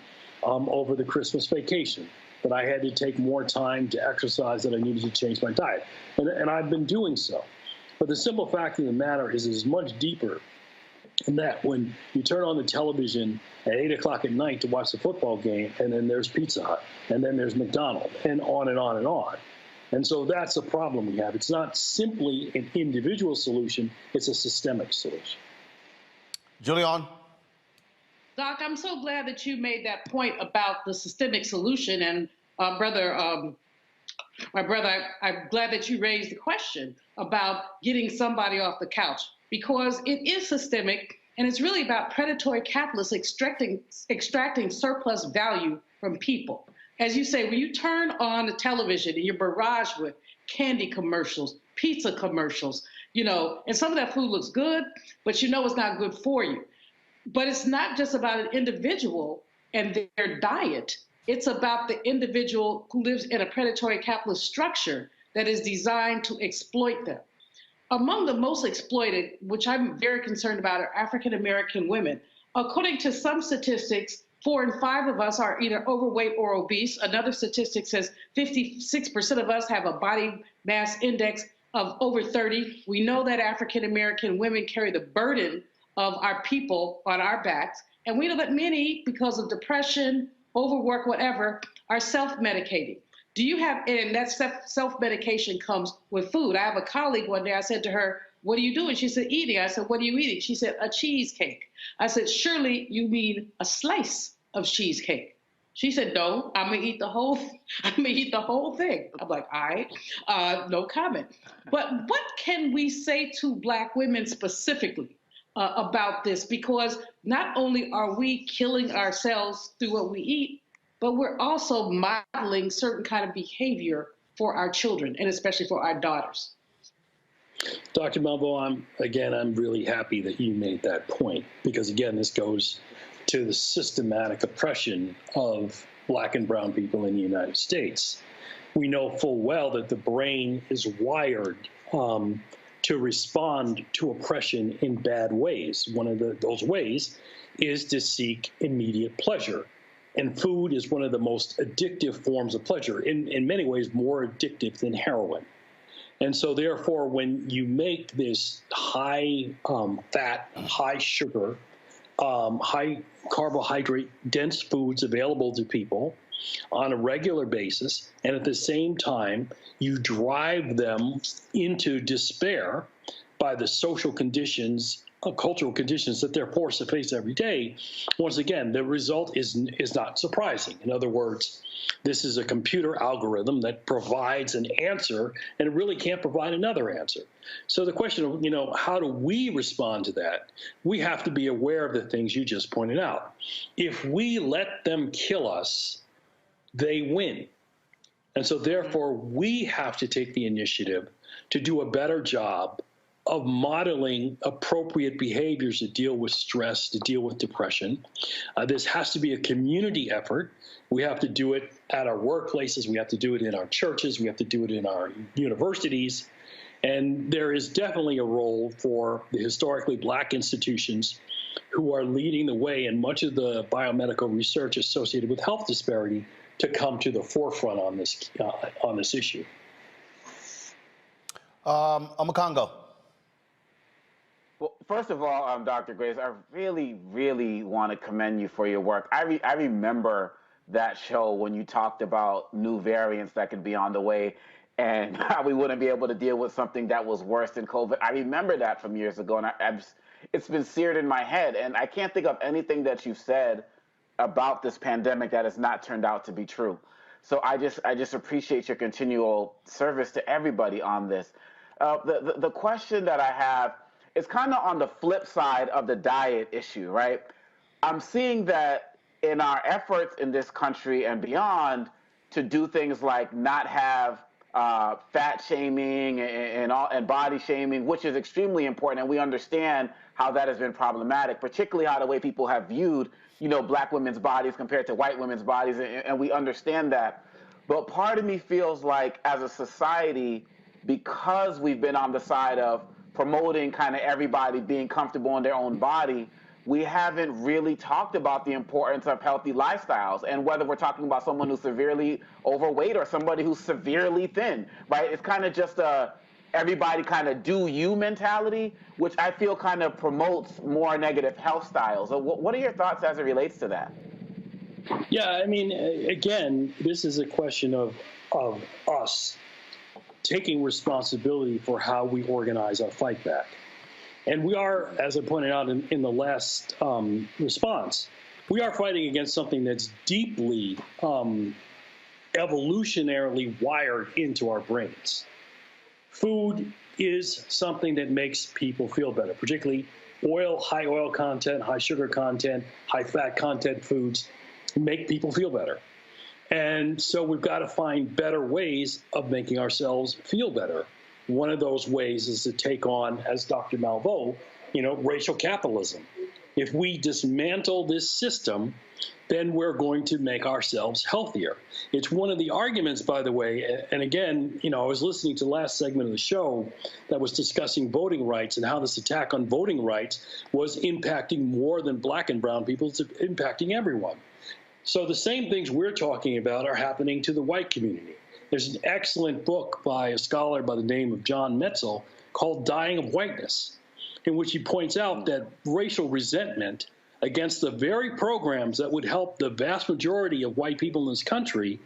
over the Christmas vacation, that I had to take more time to exercise, that I needed to change my diet. And I've been doing so. But the simple fact of the matter is much deeper than that. When you turn on the television at 8 o'clock at night to watch the football game, and then there's Pizza Hut, and then there's McDonald's, and on and on and on. And so that's the problem we have. It's not simply an individual solution, it's a systemic solution.
Julian?
Doc, I'm so glad that you made that point about the systemic solution. And my brother, I'm glad that you raised the question about getting somebody off the couch, because it is systemic, and it's really about predatory capitalists extracting surplus value from people. As you say, when you turn on the television and you're barraged with candy commercials, pizza commercials, and some of that food looks good, but it's not good for you. But it's not just about an individual and their diet. It's about the individual who lives in a predatory capitalist structure that is designed to exploit them. Among the most exploited, which I'm very concerned about, are African American women. According to some statistics, 4 in 5 of us are either overweight or obese. Another statistic says 56% of us have a body mass index of over 30. We know that African American women carry the burden of our people on our backs. And we know that many, because of depression, overwork, whatever, are self-medicating. Do you have, and that self-medication comes with food. I have a colleague one day, I said to her, "What are you doing?" She said, "Eating." I said, "What are you eating?" She said, "A cheesecake." I said, "Surely you mean a slice of cheesecake." She said, "No, I'm gonna eat the whole thing." I'm like, all right, no comment. But what can we say to Black women specifically about this? Because not only are we killing ourselves through what we eat, but we're also modeling certain kind of behavior for our children, and especially for our daughters.
Dr. Malvo, I'm really happy that you made that point, because again, this goes to the systematic oppression of Black and brown people in the United States. We know full well that the brain is wired to respond to oppression in bad ways. One of those ways is to seek immediate pleasure. And food is one of the most addictive forms of pleasure, in many ways more addictive than heroin. And so therefore, when you make this high fat, high sugar, high carbohydrate dense foods available to people on a regular basis, and at the same time, you drive them into despair by the social conditions, cultural conditions that they're forced to face every day, once again, the result is not surprising. In other words, this is a computer algorithm that provides an answer, and it really can't provide another answer. So the question of, how do we respond to that? We have to be aware of the things you just pointed out. If we let them kill us, they win. And so therefore, we have to take the initiative to do a better job of modeling appropriate behaviors to deal with stress, to deal with depression. This has to be a community effort. We have to do it at our workplaces. We have to do it in our churches. We have to do it in our universities. And there is definitely a role for the historically Black institutions who are leading the way in much of the biomedical research associated with health disparity to come to the forefront on this issue.
Omokongo.
Well, first of all, Dr. Grace, I really, really want to commend you for your work. I remember that show when you talked about new variants that could be on the way and how we wouldn't be able to deal with something that was worse than COVID. I remember that from years ago, and it's been seared in my head. And I can't think of anything that you've said about this pandemic that has not turned out to be true. So I just appreciate your continual service to everybody on this. The question that I have is kind of on the flip side of the diet issue, right? I'm seeing that in our efforts in this country and beyond to do things like not have fat shaming and body shaming, which is extremely important, and we understand how that has been problematic, particularly how the way people have viewed, Black women's bodies compared to white women's bodies, and we understand that. But part of me feels like, as a society, because we've been on the side of promoting kind of everybody being comfortable in their own body, we haven't really talked about the importance of healthy lifestyles, and whether we're talking about someone who's severely overweight or somebody who's severely thin, right? It's kind of just a everybody kind of do you mentality, which I feel kind of promotes more negative health styles. So what are your thoughts as it relates to that?
Yeah, I mean, again, this is a question of us taking responsibility for how we organize our fight back. And we are, as I pointed out in the last response, we are fighting against something that's deeply evolutionarily wired into our brains. Food is something that makes people feel better, particularly high oil content, high sugar content, high fat content foods make people feel better. And so we've got to find better ways of making ourselves feel better. One of those ways is to take on, as Dr. Malveaux, racial capitalism. If we dismantle this system, then we're going to make ourselves healthier. It's one of the arguments, by the way, and again, I was listening to the last segment of the show that was discussing voting rights and how this attack on voting rights was impacting more than black and brown people. It's impacting everyone. So the same things we're talking about are happening to the white community. There's an excellent book by a scholar by the name of John Metzl called Dying of Whiteness, in which he points out that racial resentment against the very programs that would help the vast majority of white people in this country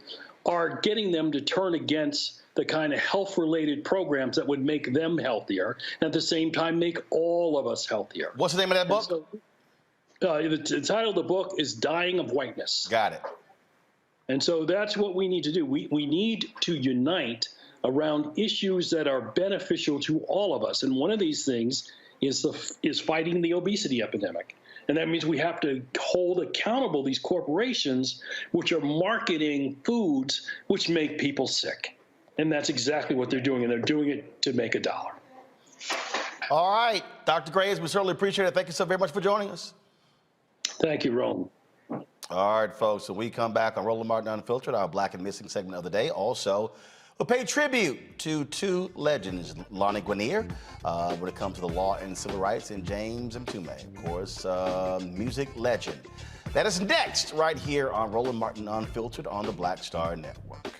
are getting them to turn against the kind of health-related programs that would make them healthier and at the same time make all of us healthier.
What's the name of that book?
The title of the book is Dying of Whiteness.
Got it.
And so that's what we need to do. We need to unite around issues that are beneficial to all of us. And one of these things is fighting the obesity epidemic. And that means we have to hold accountable these corporations which are marketing foods which make people sick. And that's exactly what they're doing, and they're doing it to make a dollar.
All right, Dr. Graves, we certainly appreciate it. Thank you so very much for joining us.
Thank you, Roland.
All right, folks, when we come back on Roland Martin Unfiltered, our Black and Missing segment of the day, also, we'll pay tribute to two legends, Lonnie Guinier, when it comes to the law and civil rights, and James Mtume, of course, music legend. That is next, right here on Roland Martin Unfiltered on the Black Star Network.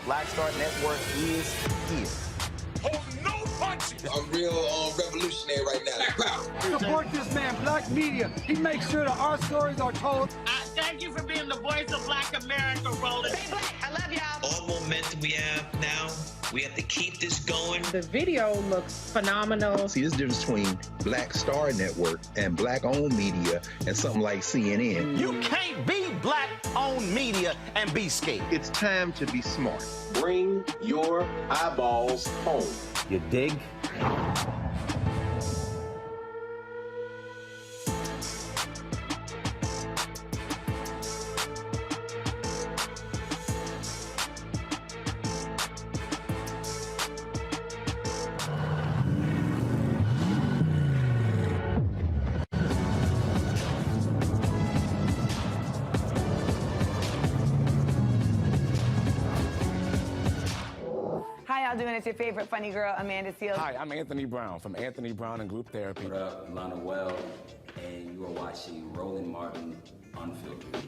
Black Star Network is here.
Oh, no punching!
I'm real revolutionary right now.
Support this man, Black Media. He makes sure that our stories are told.
Thank you for being the voice of Black America, Roland.
Stay black. I love y'all.
All momentum we have now, we have to keep this going.
The video looks phenomenal.
See, there's a difference between Black Star Network and black-owned media and something like CNN.
You can't be black-owned media and be scared.
It's time to be smart.
Bring your eyeballs home.
You dig?
How y'all doing? It's your favorite funny girl, Amanda Seals.
Hi, I'm Anthony Brown from Anthony Brown and Group Therapy.
What up, Lana Well, and you are watching Roland Martin Unfiltered.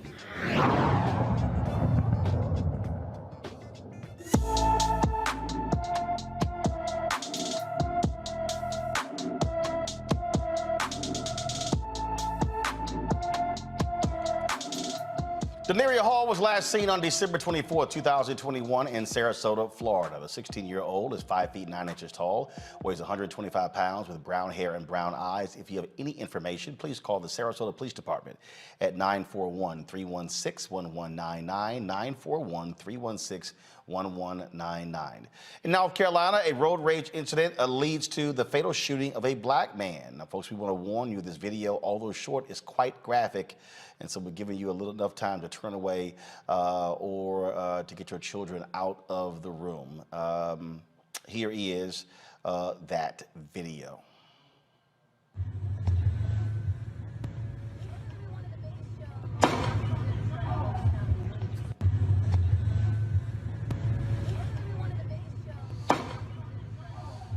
Guinier Hall was last seen on December 24, 2021 in Sarasota, Florida. The 16-year-old is 5 feet 9 inches tall, weighs 125 pounds with brown hair and brown eyes. If you have any information, please call the Sarasota Police Department at 941-316-1199, 941-316-1199. In North Carolina, a road rage incident leads to the fatal shooting of a black man. Now, folks, we want to warn you, this video, although short, is quite graphic, and so we're giving you a little enough time to turn away or to get your children out of the room. Here is that video.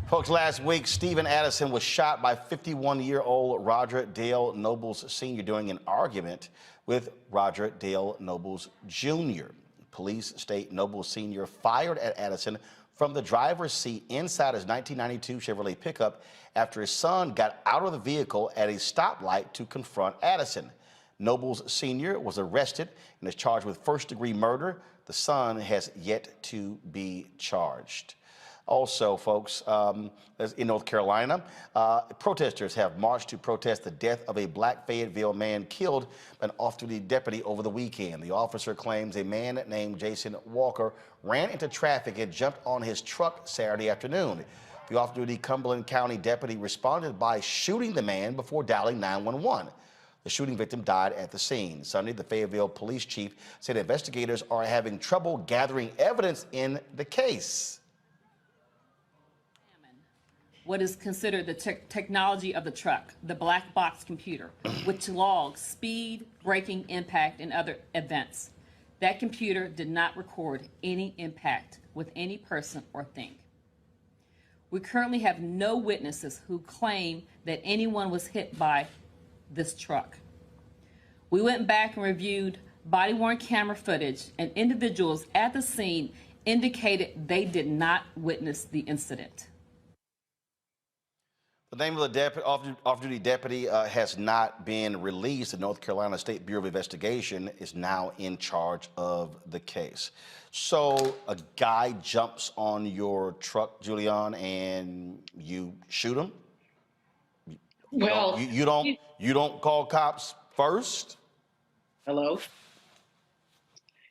Folks, last week, Stephen Addison was shot by 51-year-old Roger Dale Nobles Sr. during an argument with Roger Dale Nobles Jr. Police state Nobles Sr. fired at Addison from the driver's seat inside his 1992 Chevrolet pickup after his son got out of the vehicle at a stoplight to confront Addison. Nobles Sr. was arrested and is charged with first-degree murder. The son has yet to be charged. Also, folks, in North Carolina, protesters have marched to protest the death of a black Fayetteville man killed by an off-duty deputy over the weekend. The officer claims a man named Jason Walker ran into traffic and jumped on his truck Saturday afternoon. The off-duty Cumberland County deputy responded by shooting the man before dialing 911. The shooting victim died at the scene. Sunday, the Fayetteville police chief said investigators are having trouble gathering evidence in the case.
What is considered the technology of the truck, the black box computer, which logs speed, braking, impact, and other events. That computer did not record any impact with any person or thing. We currently have no witnesses who claim that anyone was hit by this truck. We went back and reviewed body-worn camera footage, and individuals at the scene indicated they did not witness the incident.
The name of the off-duty deputy has not been released. The North Carolina State Bureau of Investigation is now in charge of the case. So a guy jumps on your truck, Julian, and you shoot him?
Well,
you don't call cops first?
Hello?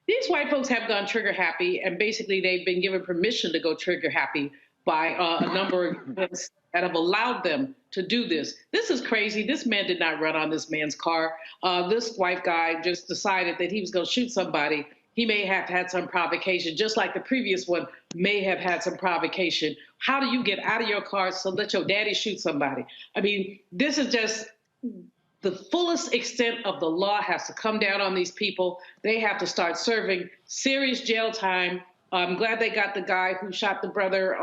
These white folks have gone trigger happy, and basically they've been given permission to go trigger happy by a number of events that have allowed them to do this. This is crazy. This man did not run on this man's car. This white guy just decided that he was going to shoot somebody. He may have had some provocation, just like the previous one may have had some provocation. How do you get out of your car so let your daddy shoot somebody? I mean, this is just the fullest extent of the law has to come down on these people. They have to start serving serious jail time. I'm glad they got the guy who shot the brother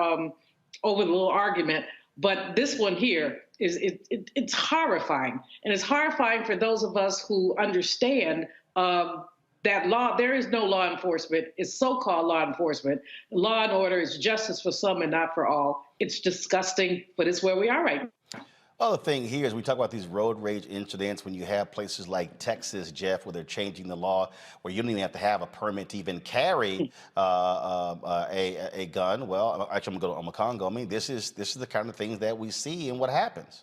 over the little argument. But this one here it's horrifying. And it's horrifying for those of us who understand that law, there is no law enforcement. It's so-called law enforcement. Law and order is justice for some and not for all. It's disgusting, but it's where we are right now.
Other thing here is we talk about these road rage incidents when you have places like Texas, Jeff, where they're changing the law, where you don't even have to have a permit to even carry a gun. Well, actually, I'm going to go to Congo. I mean, this is the kind of things that we see and what happens.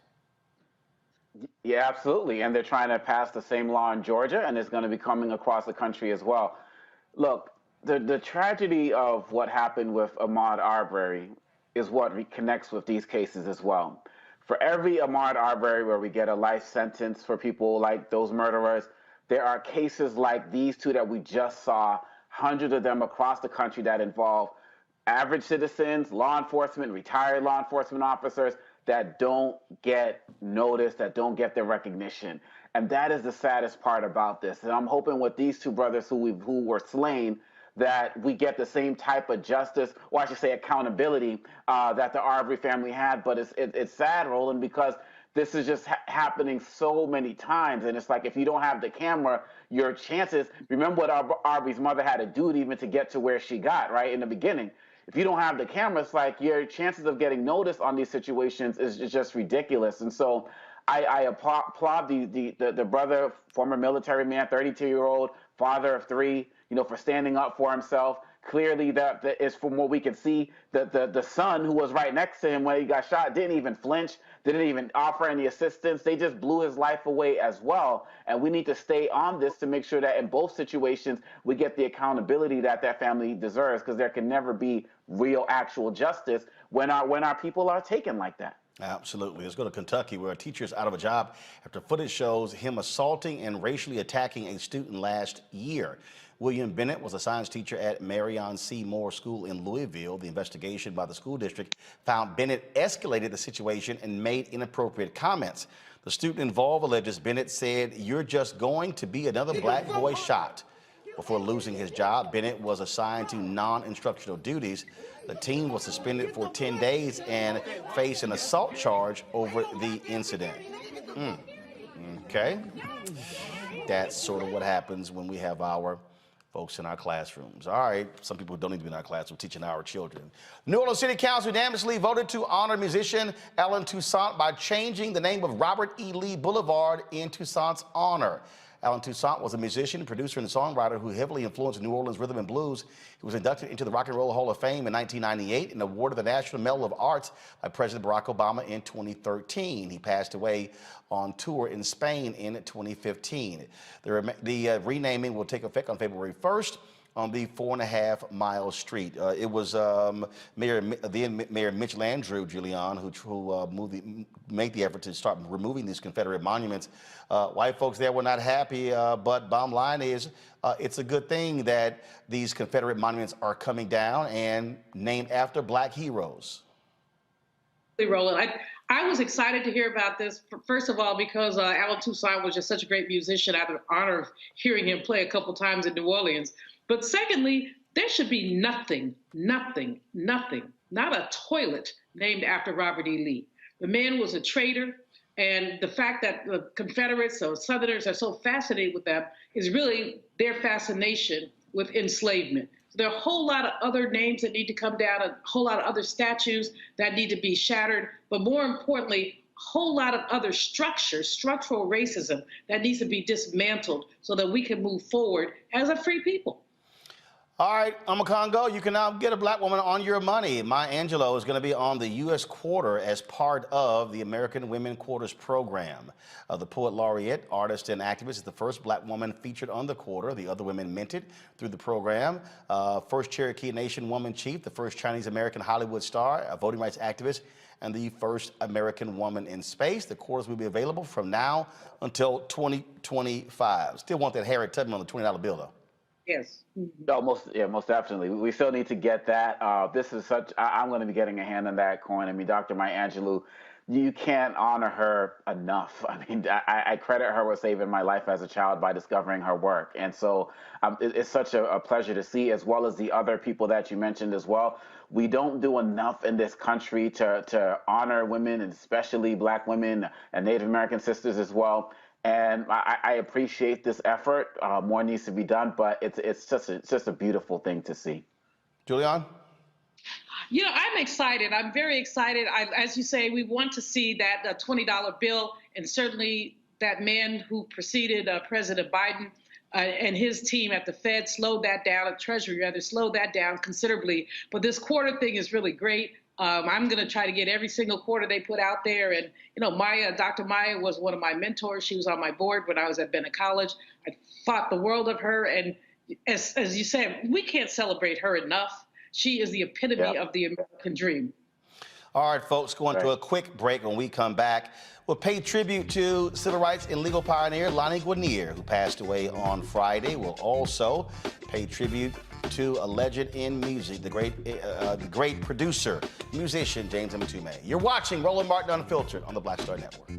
Yeah, absolutely. And they're trying to pass the same law in Georgia, and it's going to be coming across the country as well. Look, the tragedy of what happened with Ahmaud Arbery is what connects with these cases as well. For every Ahmaud Arbery where we get a life sentence for people like those murderers, there are cases like these two that we just saw, hundreds of them across the country that involve average citizens, law enforcement, retired law enforcement officers that don't get noticed, that don't get their recognition. And that is the saddest part about this. And I'm hoping with these two brothers who were slain, that we get the same type of justice, or I should say accountability, that the Arbery family had. But it's sad, Roland, because this is just happening so many times. And it's like, if you don't have the camera, your chances, remember what Arbery's mother had to do even to get to where she got, right, in the beginning. If you don't have the camera, it's like your chances of getting noticed on these situations is just ridiculous. And so I applaud the brother, former military man, 32-year-old, father of 3, for standing up for himself. Clearly, that is from what we can see. The son who was right next to him when he got shot didn't even flinch, didn't even offer any assistance. They just blew his life away as well. And we need to stay on this to make sure that in both situations we get the accountability that family deserves, because there can never be real, actual justice when our people are taken like that.
Absolutely. Let's go to Kentucky, where a teacher is out of a job after footage shows him assaulting and racially attacking a student last year. William Bennett was a science teacher at Marion C. Moore School in Louisville. The investigation by the school district found Bennett escalated the situation and made inappropriate comments. The student involved alleges Bennett said, "You're just going to be another black boy shot." Before losing his job, Bennett was assigned to non-instructional duties. The teen was suspended for 10 days and faced an assault charge over the incident. Okay. That's sort of what happens when we have our folks in our classrooms. All right, some people don't need to be in our classroom teaching our children. New Orleans City Council unanimously voted to honor musician Alan Toussaint by changing the name of Robert E. Lee Boulevard in Toussaint's honor. Alan Toussaint was a musician, producer, and songwriter who heavily influenced New Orleans rhythm and blues. He was inducted into the Rock and Roll Hall of Fame in 1998 and awarded the National Medal of Arts by President Barack Obama in 2013. He passed away on tour in Spain in 2015. The renaming will take effect on February 1st on the 4.5-mile street. It was then Mayor Mitch Landrieu, Julian, who made the effort to start removing these Confederate monuments. White folks there were not happy, but bottom line is it's a good thing that these Confederate monuments are coming down and named after black heroes.
Roland, I was excited to hear about this, first of all, because Alan Toussaint was just such a great musician. I had the honor of hearing him play a couple times in New Orleans. But secondly, there should be nothing, not a toilet named after Robert E. Lee. The man was a traitor, and the fact that the Confederates or Southerners are so fascinated with them is really their fascination with enslavement. There are a whole lot of other names that need to come down, a whole lot of other statues that need to be shattered, but more importantly, a whole lot of other structural racism that needs to be dismantled so that we can move forward as a free people.
All right, Congo, you can now get a black woman on your money. Maya Angelou is going to be on the U.S. Quarter as part of the American Women Quarters program. The poet laureate, artist, and activist is the first black woman featured on the quarter. The other women minted through the program. First Cherokee Nation woman chief, the first Chinese-American Hollywood star, a voting rights activist, and the first American woman in space. The quarters will be available from now until 2025. Still want that Harriet Tubman on the $20 bill, though.
Yes.
No, most definitely. We still need to get that. This is I'm going to be getting a hand on that coin. I mean, Dr. Maya Angelou, you can't honor her enough. I mean, I credit her with saving my life as a child by discovering her work. And so it's such a pleasure to see, as well as the other people that you mentioned as well. We don't do enough in this country to honor women, and especially black women and Native American sisters as well. And I appreciate this effort. More needs to be done, but it's just a beautiful thing to see.
Julian?
You know, I'm excited. I'm very excited. As you say, we want to see that $20 bill, and certainly that man who preceded President Biden and his team at the Fed slowed that down, at Treasury rather, slowed that down considerably. But this quarter thing is really great. I'm going to try to get every single quarter they put out there. And, you know, Dr. Maya was one of my mentors. She was on my board when I was at Bennett College. I thought the world of her. And as you said, we can't celebrate her enough. She is the epitome of the American dream.
All right, folks, going to a quick break. When we come back, we'll pay tribute to civil rights and legal pioneer Lonnie Guinier, who passed away on Friday. We'll also pay tribute to a legend in music, the great producer, musician, James Mtume. You're watching Roland Martin Unfiltered on the Black Star Network.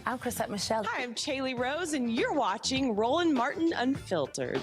I'm Chrisette Michelle.
Hi, I'm Chaley Rose, and you're watching Roland Martin Unfiltered.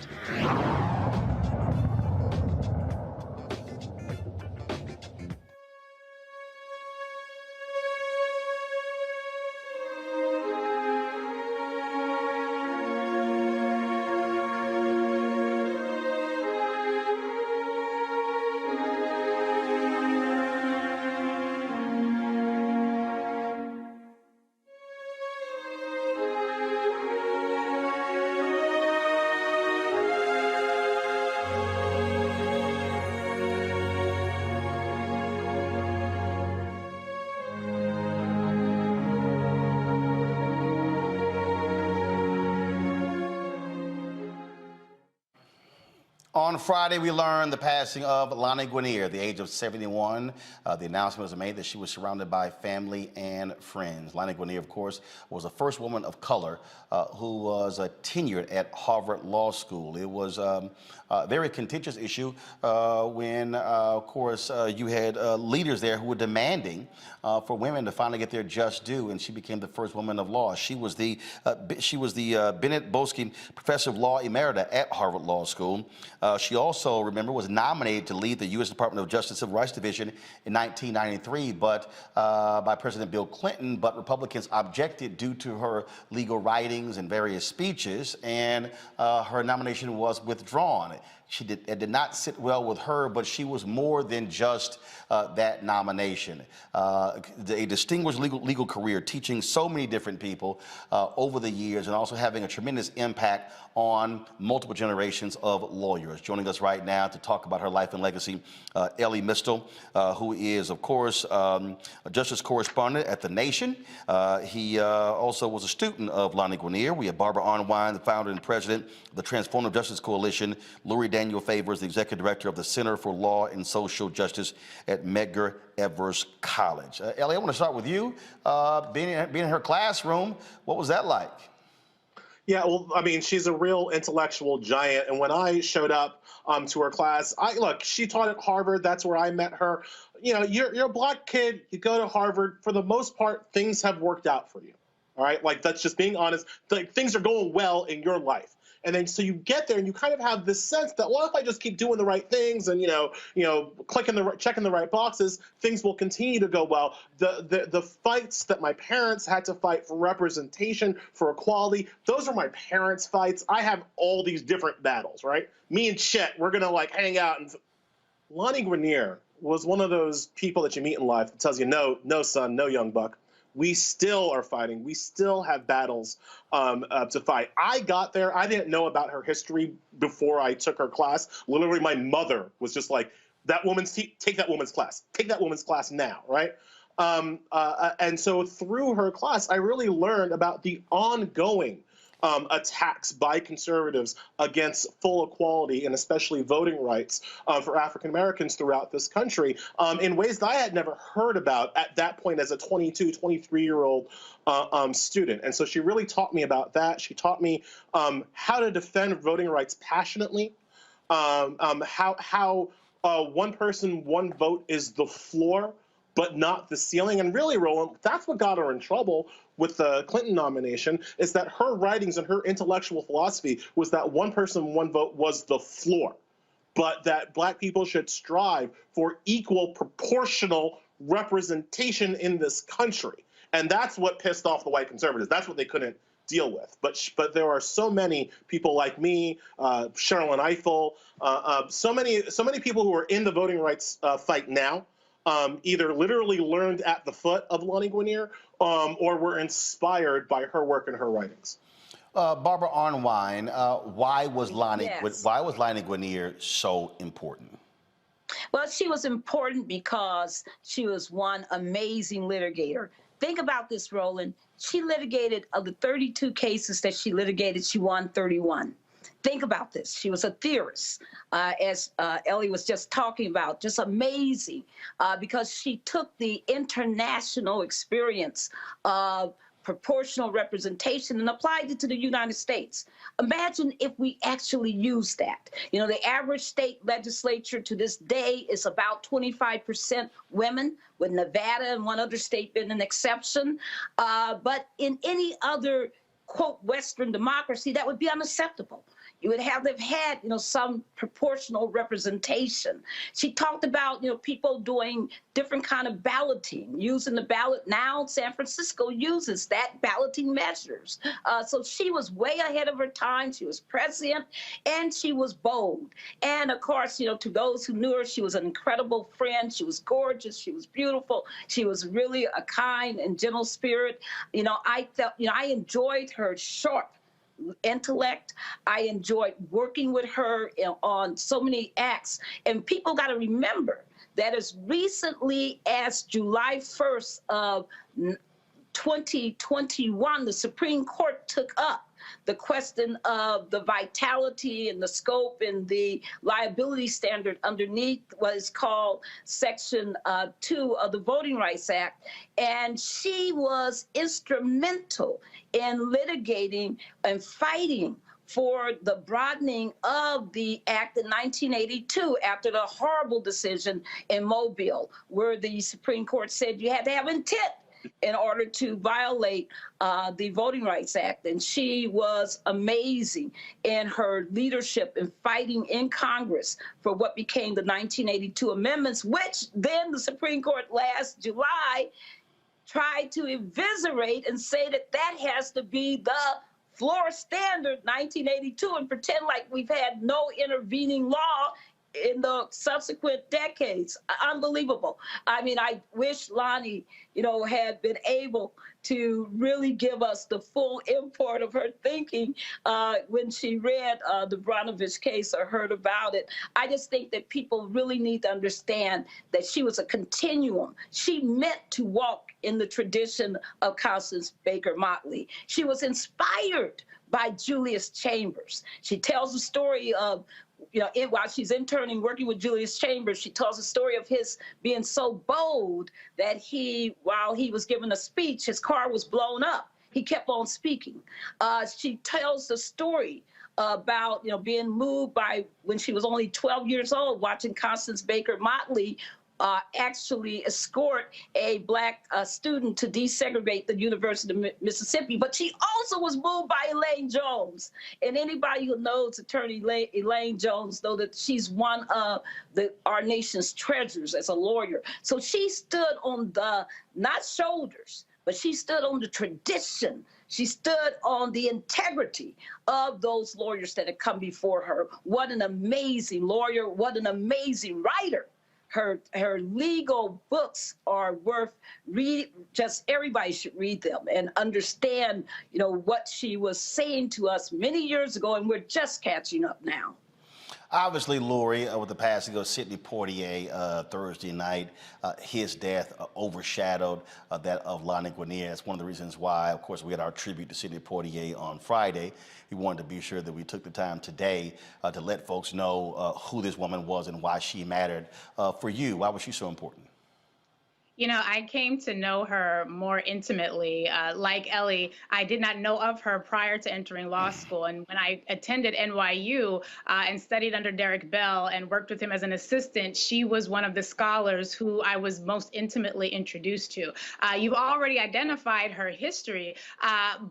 On Friday, we learned the passing of Lonnie Guinier at the age of 71. The announcement was made that she was surrounded by family and friends. Lonnie Guinier, of course, was the first woman of color who was tenured at Harvard Law School. It was a very contentious issue when, of course, you had leaders there who were demanding for women to finally get their just due, and she became the first woman of law. She was the Bennett Bosky Professor of Law Emerita at Harvard Law School. She also, remember, was nominated to lead the U.S. Department of Justice Civil Rights Division in 1993, but by President Bill Clinton. But Republicans objected due to her legal writings and various speeches, and her nomination was withdrawn. It did not sit well with her, but she was more than just that nomination. A distinguished legal career, teaching so many different people over the years, and also having a tremendous impact on multiple generations of lawyers. Joining us right now to talk about her life and legacy, Elie Mystal, who is, of course, a justice correspondent at The Nation. He also was a student of Lonnie Guinier. We have Barbara Arnwine, the founder and president of the Transformative Justice Coalition. Lori Daniel Favors, the executive director of the Center for Law and Social Justice at Medgar Evers College. Elie, I want to start with you. Being in her classroom, what was that like?
Yeah, well, I mean, she's a real intellectual giant. And when I showed up to her class, look, she taught at Harvard. That's where I met her. You know, you're a black kid. You go to Harvard. For the most part, things have worked out for you. All right, like that's just being honest. Like, things are going well in your life. And then so you get there and you kind of have this sense that, well, if I just keep doing the right things and checking the right boxes, things will continue to go well. The fights that my parents had to fight for representation, for equality, those are my parents' fights. I have all these different battles, right? Me and Chet, we're gonna like hang out. And Lonnie Guinier was one of those people that you meet in life that tells you, no, son, no, young buck. We still are fighting. We still have battles to fight. I got there. I didn't know about her history before I took her class. Literally, my mother was just like, take that woman's class. Take that woman's class now, right? And so through her class, I really learned about the ongoing attacks by conservatives against full equality and especially voting rights for African Americans throughout this country in ways that I had never heard about at that point as a 22, 23-year-old student. And so she really taught me about that. She taught me how to defend voting rights passionately, how one person, one vote is the floor, but not the ceiling. And really, Roland, that's what got her in trouble with the Clinton nomination, is that her writings and her intellectual philosophy was that one person, one vote was the floor, but that black people should strive for equal proportional representation in this country. And that's what pissed off the white conservatives. That's what they couldn't deal with. But there are so many people like me, Sherrilyn Ifill, so many people who are in the voting rights fight now, either literally learned at the foot of Lonnie Guinier or were inspired by her work and her writings.
Barbara Arnwine, why was Lonnie Guinier so important?
Well, she was important because she was one amazing litigator. Think about this, Roland. She litigated, of the 32 cases that she litigated, she won 31. Think about this. She was a theorist, as Elie was just talking about, just amazing, because she took the international experience of proportional representation and applied it to the United States. Imagine if we actually used that. You know, the average state legislature to this day is about 25% women, with Nevada and one other state being an exception. But in any other, quote, Western democracy, that would be unacceptable. You would have to have had, you know, some proportional representation. She talked about, you know, people doing different kind of balloting, using the ballot. Now San Francisco uses that balloting measures. So she was way ahead of her time. She was prescient, and she was bold. And of course, you know, to those who knew her, she was an incredible friend. She was gorgeous. She was beautiful. She was really a kind and gentle spirit. You know, I felt, you know, I enjoyed her sharp intellect. I enjoyed working with her on so many acts. And people got to remember that as recently as July 1st of 2021, the Supreme Court took up the question of the vitality and the scope and the liability standard underneath what is called Section 2 of the Voting Rights Act. And she was instrumental in litigating and fighting for the broadening of the act in 1982 after the horrible decision in Mobile, where the Supreme Court said you had to have intent in order to violate the Voting Rights Act. And she was amazing in her leadership in fighting in Congress for what became the 1982 amendments, which then the Supreme Court last July tried to eviscerate and say that that has to be the floor standard 1982 and pretend like we've had no intervening law in the subsequent decades. Unbelievable. I mean, I wish Lonnie, you know, had been able to really give us the full import of her thinking when she read the Brnovich case or heard about it. I just think that people really need to understand that she was a continuum. She meant to walk in the tradition of Constance Baker Motley. She was inspired by Julius Chambers. She tells the story of, you know, while she's interning, working with Julius Chambers, she tells the story of his being so bold that while he was giving a speech, his car was blown up. He kept on speaking. She tells the story about, you know, being moved by, when she was only 12 years old, watching Constance Baker Motley actually escort a black student to desegregate the University of Mississippi. But she also was moved by Elaine Jones. And anybody who knows Attorney Elaine Jones knows that she's one of our nation's treasures as a lawyer. So she stood on the, not shoulders, but she stood on the tradition. She stood on the integrity of those lawyers that had come before her. What an amazing lawyer, what an amazing writer. Her legal books are worth reading. Just everybody should read them and understand, you know, what she was saying to us many years ago, and we're just catching up now.
Obviously, Lori, with the passing of Sidney Poitier Thursday night, his death overshadowed that of Lonnie Guinier. That's one of the reasons why, of course, we had our tribute to Sidney Poitier on Friday. We wanted to be sure that we took the time today to let folks know who this woman was and why she mattered. For you, why was she so important?
You know, I came to know her more intimately. Like Ellie, I did not know of her prior to entering law school. And when I attended NYU and studied under Derek Bell and worked with him as an assistant, she was one of the scholars who I was most intimately introduced to. You've already identified her history,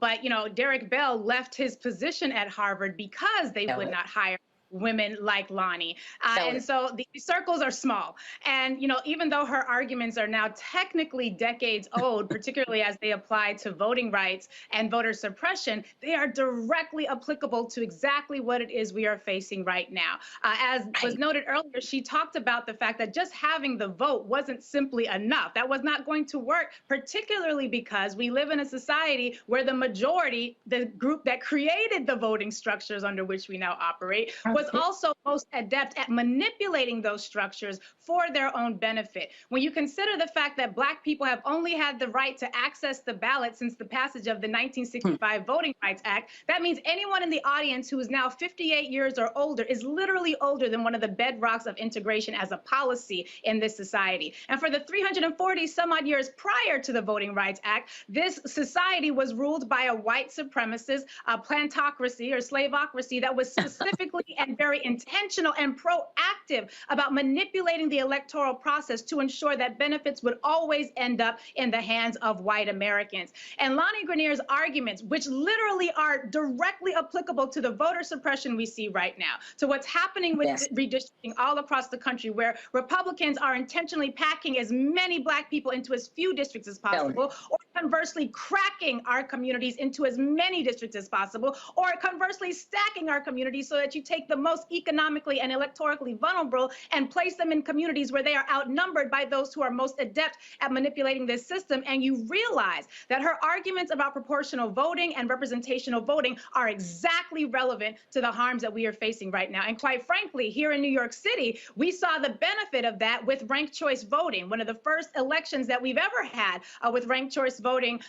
but, you know, Derek Bell left his position at Harvard because they would not hire women like Lonnie. And so the circles are small. And, you know, even though her arguments are now technically decades old, particularly as they apply to voting rights and voter suppression, they are directly applicable to exactly what it is we are facing right now. As was noted earlier, she talked about the fact that just having the vote wasn't simply enough. That was not going to work, particularly because we live in a society where the majority, the group that created the voting structures under which we now operate, was was also most adept at manipulating those structures for their own benefit. When you consider the fact that Black people have only had the right to access the ballot since the passage of the 1965 Voting Rights Act, that means anyone in the audience who is now 58 years or older is literally older than one of the bedrocks of integration as a policy in this society. And for the 340 some odd years prior to the Voting Rights Act, this society was ruled by a white supremacist plantocracy or slaveocracy that was specifically and very intentional and proactive about manipulating the electoral process to ensure that benefits would always end up in the hands of white Americans. And Lonnie Guinier's arguments, which literally are directly applicable to the voter suppression we see right now, to what's happening with redistricting all across the country, where Republicans are intentionally packing as many Black people into as few districts as possible, or conversely cracking our communities into as many districts as possible, or conversely stacking our communities so that you take the most economically and electorally vulnerable and place them in communities where they are outnumbered by those who are most adept at manipulating this system. And you realize that her arguments about proportional voting and representational voting are exactly relevant to the harms that we are facing right now. And quite frankly, here in New York City, we saw the benefit of that with ranked choice voting, one of the first elections that we've ever had with ranked choice voting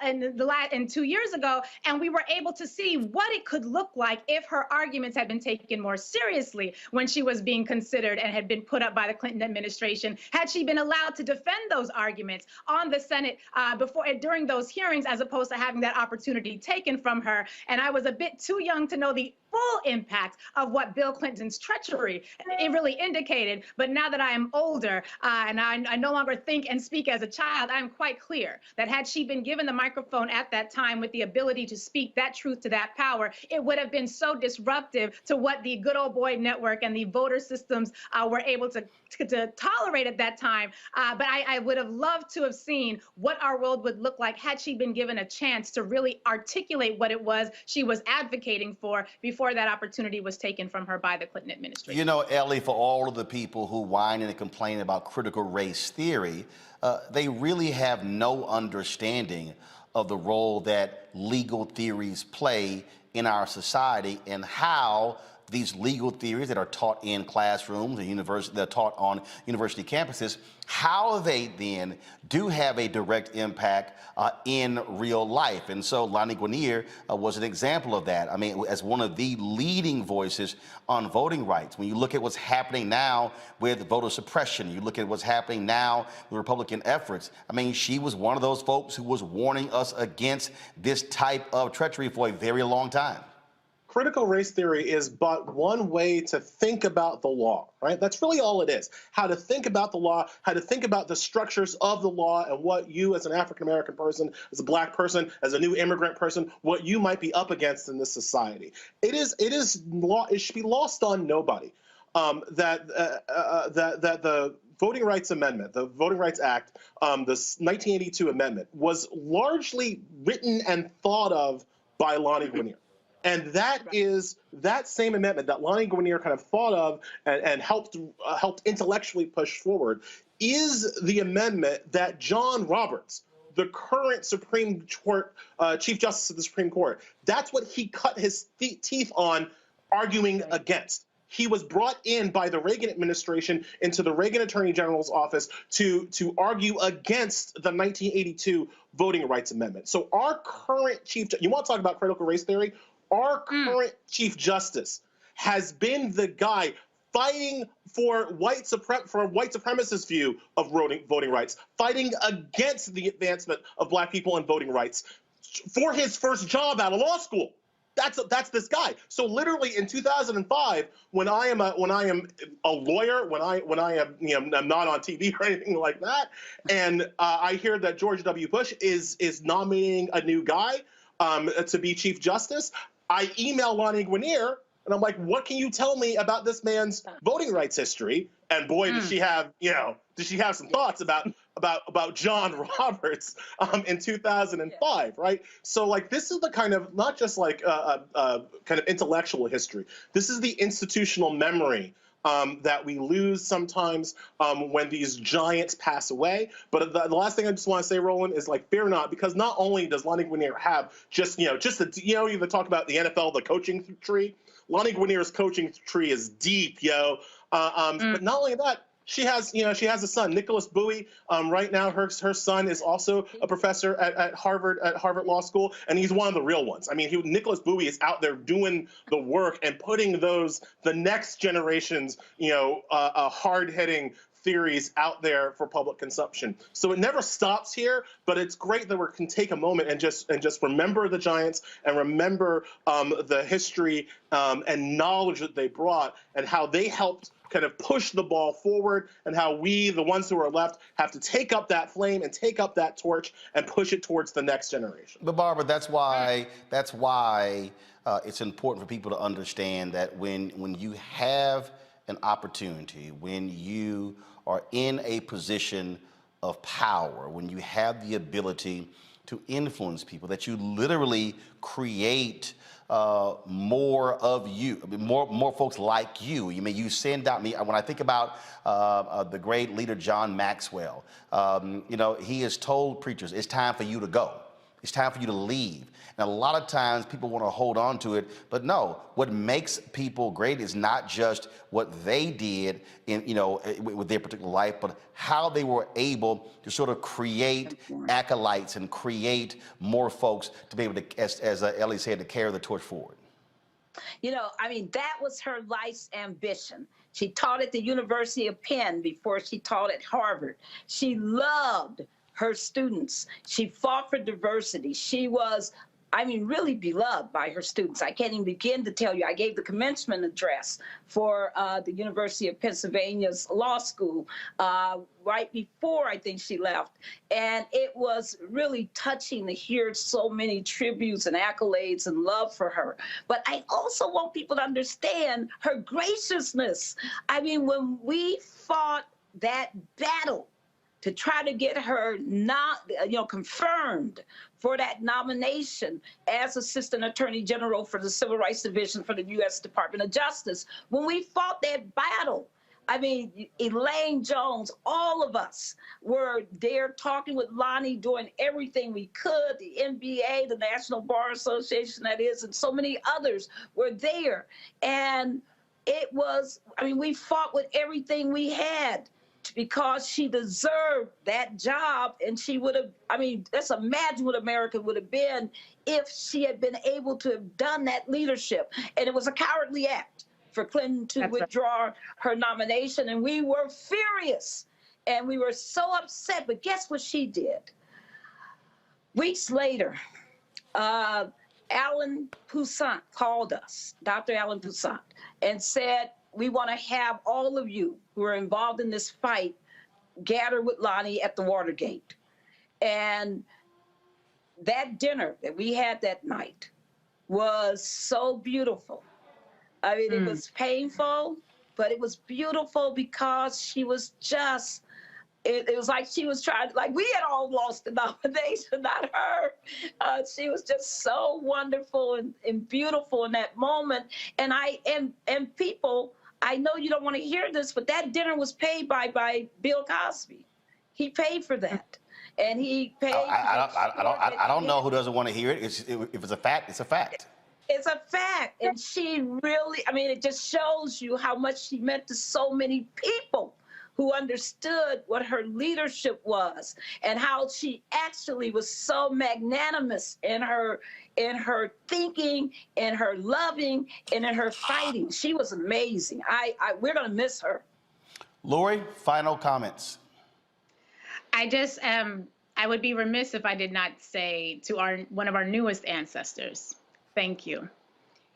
in 2 years ago. And we were able to see what it could look like if her arguments had been taken more seriously when she was being considered and had been put up by the Clinton administration, had she been allowed to defend those arguments on the Senate during those hearings, as opposed to having that opportunity taken from her. And I was a bit too young to know the full impact of what Bill Clinton's treachery it really indicated. But now that I am older and I no longer think and speak as a child, I'm quite clear that had she been given the microphone at that time with the ability to speak that truth to that power, it would have been so disruptive to what the good old boy network and the voter systems were able to tolerate at that time. But I would have loved to have seen what our world would look like had she been given a chance to really articulate what it was she was advocating for before that opportunity was taken from her by the Clinton administration.
You know, Ellie, for all of the people who whine and complain about critical race theory, they really have no understanding of the role that legal theories play in our society and how these legal theories that are taught in classrooms and that are taught on university campuses, how they then do have a direct impact in real life. And so Lonnie Guinier was an example of that. I mean, as one of the leading voices on voting rights. When you look at what's happening now with voter suppression, you look at what's happening now with Republican efforts. I mean, she was one of those folks who was warning us against this type of treachery for a very long time.
Critical race theory is but one way to think about the law, right? That's really all it is. How to think about the law, how to think about the structures of the law and what you as an African-American person, as a Black person, as a new immigrant person, what you might be up against in this society. It should be lost on nobody that the Voting Rights Amendment, the Voting Rights Act, the 1982 amendment was largely written and thought of by Lonnie Guinier. And that is that same amendment that Lonnie Guinier kind of thought of and helped intellectually push forward is the amendment that John Roberts, the current Supreme Court Chief Justice of the Supreme Court, that's what he cut his teeth on arguing against. He was brought in by the Reagan administration into the Reagan Attorney General's office to argue against the 1982 Voting Rights Amendment. So our current you want to talk about critical race theory? Our current Chief Justice has been the guy fighting for white supremacist view of voting rights, fighting against the advancement of Black people and voting rights for his first job out of law school. That's this guy. So literally in 2005, when I am a lawyer, when I am I'm not on TV or anything like that, and I hear that George W. Bush is nominating a new guy to be Chief Justice, I email Lonnie Guinier and I'm like, what can you tell me about this man's voting rights history? And boy, does she have some thoughts about John Roberts in 2005, right? So like this is the kind of not just like kind of intellectual history. This is the institutional memory that we lose sometimes when these giants pass away. But the last thing I just want to say, Roland, is like fear not, because not only does Lonnie Guinier have just you talk about the NFL, the coaching tree. Lonnie Guinier's coaching tree is deep, yo. But not only that, she has a son, Nicholas Bowie. Right now, her son is also a professor at Harvard Law School, and he's one of the real ones. I mean, Nicholas Bowie is out there doing the work and putting the next generation's, hard-hitting theories out there for public consumption. So it never stops here, but it's great that we can take a moment and just remember the giants and remember the history and knowledge that they brought and how they helped kind of push the ball forward, and how we, the ones who are left, have to take up that flame and take up that torch and push it towards the next generation.
But Barbara, that's why it's important for people to understand that when you have an opportunity, when you are in a position of power, when you have the ability to influence people, that you literally create more of you, more folks like you. You send out me. When I think about the great leader John Maxwell, he has told preachers, it's time for you to go. It's time for you to leave. And a lot of times people want to hold on to it, but no, what makes people great is not just what they did in, with their particular life, but how they were able to sort of create acolytes and create more folks to be able to, as Ellie said, to carry the torch forward.
That was her life's ambition. She taught at the University of Penn before she taught at Harvard. She loved her students. She fought for diversity. She was, really beloved by her students. I can't even begin to tell you. I gave the commencement address for the University of Pennsylvania's law school right before I think she left. And it was really touching to hear so many tributes and accolades and love for her. But I also want people to understand her graciousness. When we fought that battle to try to get her confirmed for that nomination as Assistant Attorney General for the Civil Rights Division for the U.S. Department of Justice. When we fought that battle, Elaine Jones, all of us were there talking with Lonnie, doing everything we could, the NBA, the National Bar Association, that is, and so many others were there. And it was, we fought with everything we had, because she deserved that job, and she would have, let's imagine what America would have been if she had been able to have done that leadership. And it was a cowardly act for Clinton to withdraw her nomination, and we were furious, and we were so upset. But guess what she did? Weeks later, Alan Poussaint called us, Dr. Alan Poussaint, and said, we want to have all of you who are involved in this fight gather with Lonnie at the Watergate. And that dinner that we had that night was so beautiful. It was painful, but it was beautiful because she was just, it was like she was trying, like we had all lost the nomination, not her. She was just so wonderful and beautiful in that moment. And people, I know you don't want to hear this, but that dinner was paid by Bill Cosby. He paid for that, and he paid.
I don't know who doesn't want to hear it. If it's a fact, it's a fact.
It's a fact, and she really. It just shows you how much she meant to so many people who understood what her leadership was, and how she actually was so magnanimous in her thinking, in her loving, and in her fighting. She was amazing. We're going to miss her.
Lori, final comments.
I would be remiss if I did not say to one of our newest ancestors, thank you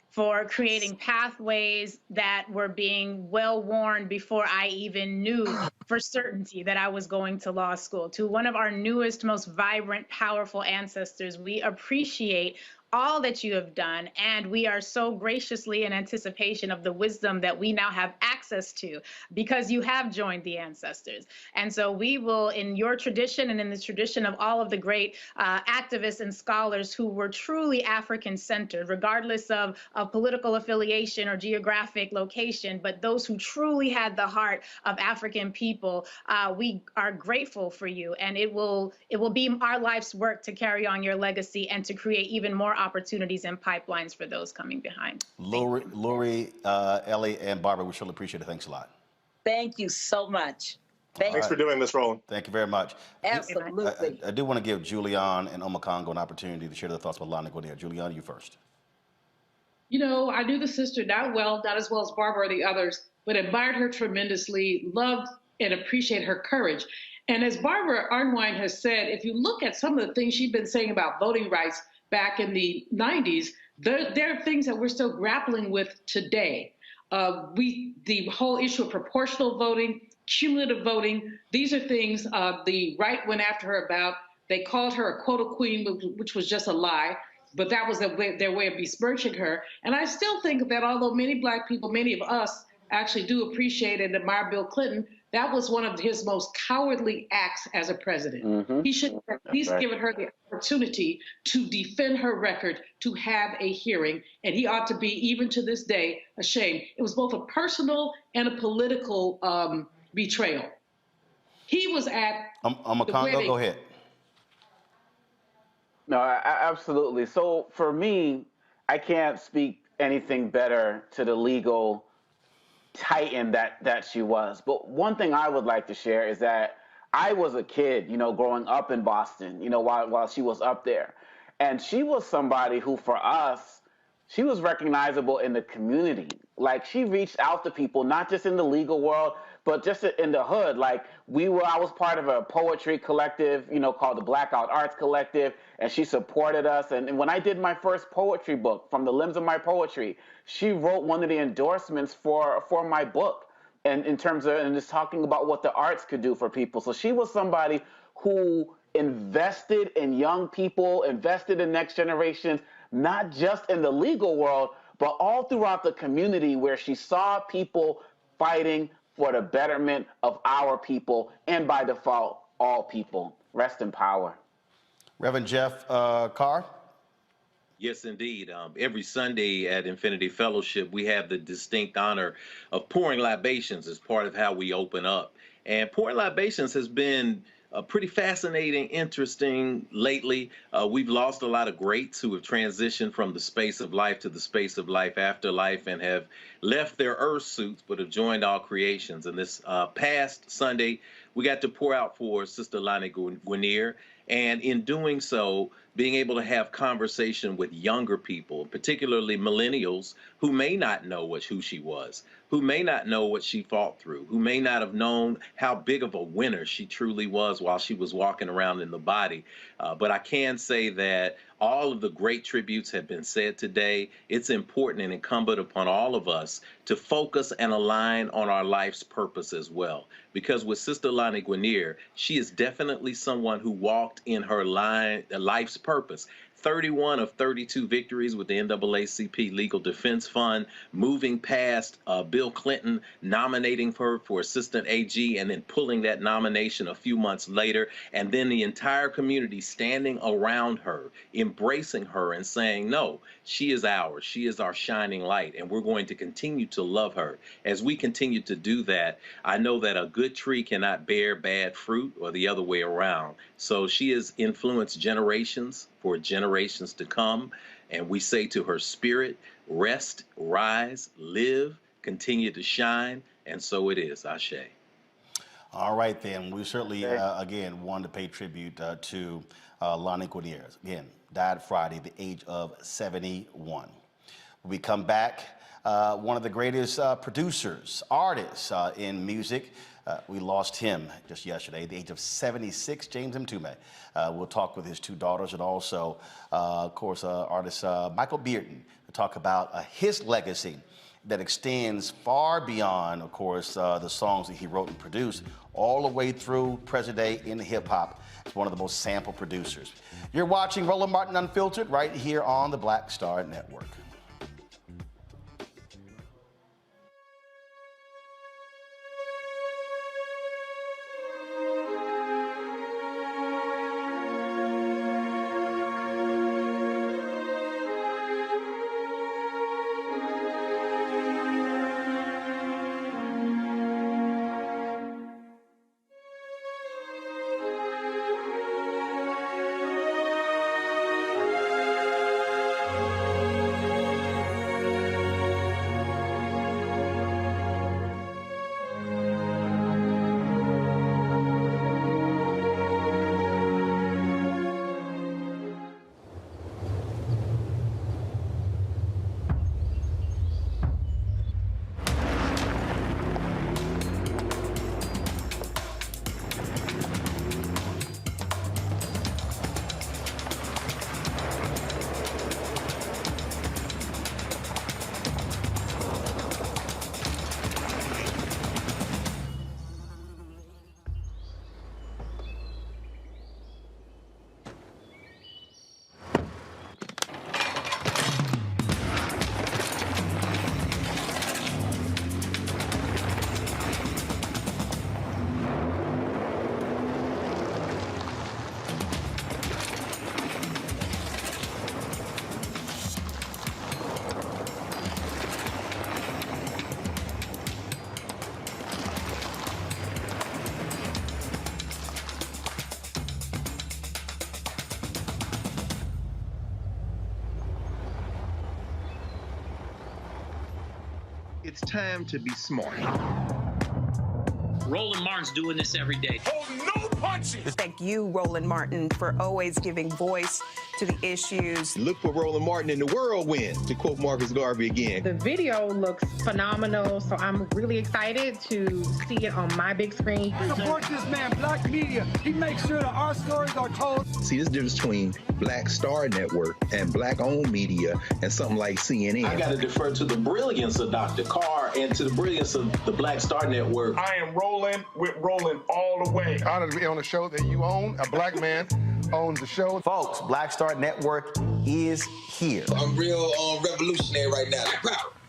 for creating pathways that were being well-worn before I even knew for certainty that I was going to law school. To one of our newest, most vibrant, powerful ancestors, we appreciate all that you have done, and we are so graciously in anticipation of the wisdom that we now have access to because you have joined the ancestors. And so we will, in your tradition and in the tradition of all of the great activists and scholars who were truly African-centered, regardless of political affiliation or geographic location, but those who truly had the heart of African people, we are grateful for you, and it will be our life's work to carry on your legacy and to create even more opportunities and pipelines for those coming behind.
Lori, Ellie, and Barbara, we surely appreciate it. Thanks a lot.
Thank you so much.
Thanks for doing this, Roland.
Thank you very much.
Absolutely.
I do want to give Julian and Omakongo an opportunity to share their thoughts about Lani Guinier. Julian, you first.
You know, I knew the sister not as well as Barbara or the others, but admired her tremendously, loved and appreciate her courage. And as Barbara Arnwine has said, if you look at some of the things she's been saying about voting rights back in the 90s, there are things that we're still grappling with today. The whole issue of proportional voting, cumulative voting, these are things the right went after her about. They called her a quota queen, which was just a lie, but that was their way of besmirching her. And I still think that although many Black people, many of us actually do appreciate and admire Bill Clinton, that was one of his most cowardly acts as a president. He should have at least given her the opportunity to defend her record, to have a hearing, and he ought to be, even to this day, ashamed. It was both a personal and a political betrayal. He was at
Omakongo, go ahead.
No, absolutely. So for me, I can't speak anything better to the legal titan that she was. But one thing I would like to share is that I was a kid, growing up in Boston, while she was up there. And she was somebody who, for us, she was recognizable in the community. Like, she reached out to people, not just in the legal world, but just in the hood. Like, I was part of a poetry collective, called the Blackout Arts Collective, and she supported us. And when I did my first poetry book, From the Limbs of My Poetry, she wrote one of the endorsements for my book, and in terms of, and just talking about what the arts could do for people. So she was somebody who invested in young people, invested in next generations, not just in the legal world, but all throughout the community, where she saw people fighting for the betterment of our people, and by default, all people. Rest in power.
Reverend Jeff Carr?
Yes, indeed. Every Sunday at Infinity Fellowship, we have the distinct honor of pouring libations as part of how we open up. And pouring libations has been pretty fascinating, interesting lately. We've lost a lot of greats who have transitioned from the space of life to the space of life after life, and have left their earth suits but have joined all creations. And this past Sunday, we got to pour out for Sister Lani Guinier. And in doing so, being able to have conversation with younger people, particularly millennials, who may not know who she was, who may not know what she fought through, who may not have known how big of a winner she truly was while she was walking around in the body. But I can say that all of the great tributes have been said today. It's important and incumbent upon all of us to focus and align on our life's purpose as well. Because with Sister Lani Guinier, she is definitely someone who walked in her life's purpose. 31 of 32 victories with the NAACP Legal Defense Fund, moving past Bill Clinton nominating her for Assistant AG and then pulling that nomination a few months later, and then the entire community standing around her, embracing her and saying, no, she is ours, she is our shining light, and we're going to continue to love her. As we continue to do that, I know that a good tree cannot bear bad fruit, or the other way around. So she has influenced generations for generations to come, and we say to her spirit, rest, rise, live, continue to shine, and so it is. Ashe.
All right, then. We certainly, again, want to pay tribute to Lani Guinier. Again, died Friday, the age of 71. When we come back, one of the greatest producers, artists in music, we lost him just yesterday, at the age of 76, James Mtume. We'll talk with his two daughters, and also, of course, artist Michael Bearden, to talk about his legacy that extends far beyond, of course, the songs that he wrote and produced, all the way through present day in hip-hop. He's one of the most sampled producers. You're watching Roland Martin Unfiltered right here on the Black Star Network.
time to be smart.
Roland Martin's doing this every day.
No punches. Thank you, Roland Martin, for always giving voice to the issues.
Look for Roland Martin in the whirlwind, to quote Marcus Garvey again.
The video looks phenomenal, so I'm really excited to see it on my big screen.
Support this man, Black Media. He makes sure that our stories are told.
See, this difference between Black Star Network and Black-owned media and something like CNN.
I got to defer to the brilliance of Dr. Carr and to the brilliance of the Black Star Network.
I am rolling with Roland all the way.
Honored to be on a show that you own. A black man owns the show.
Folks, Black Star Network is here.
I'm real revolutionary right now.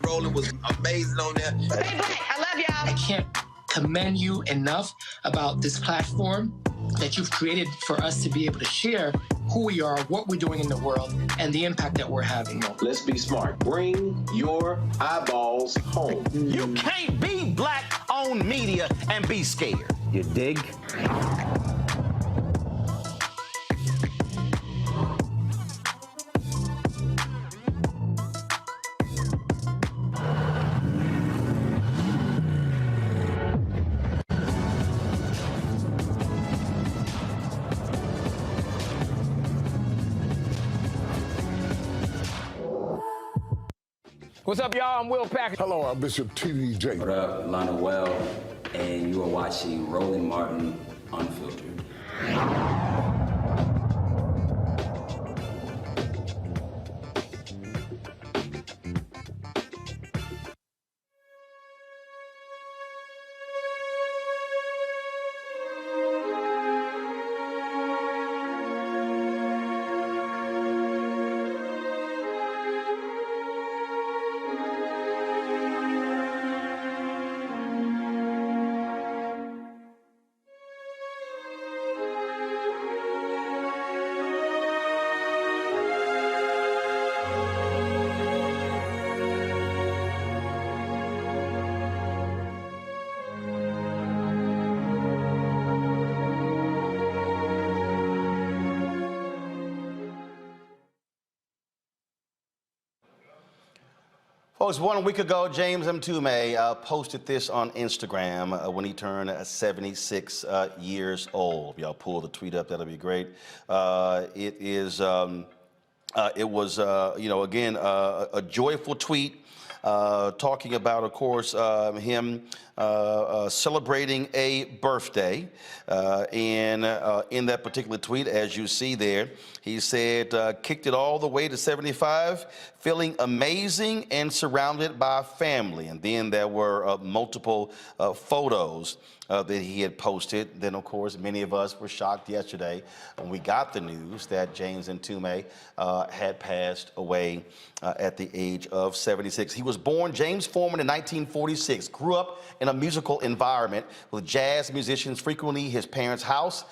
Roland was amazing on there.
Stay black. I love y'all.
I can't commend you enough about this platform that you've created for us to be able to share who we are, what we're doing in the world, and the impact that we're having.
Let's be smart. Bring your eyeballs home.
You can't be Black-owned media and be scared. You dig?
What's up, y'all? I'm Will Packard.
Hello, I'm Bishop T.D.J.
What up, Lana Well, and you are watching Roland Martin Unfiltered.
Folks, 1 week ago, James Mtume posted this on Instagram when he turned 76 years old. Y'all pull the tweet up, that'll be great. It was, again, a joyful tweet talking about, of course, him celebrating a birthday. And in that particular tweet, as you see there, he said, kicked it all the way to 75, feeling amazing and surrounded by family. And then there were multiple photos that he had posted. Then, of course, many of us were shocked yesterday when we got the news that James Mtume had passed away at the age of 76. He was born James Foreman in 1946, grew up in a musical environment with jazz musicians frequently his parents' house.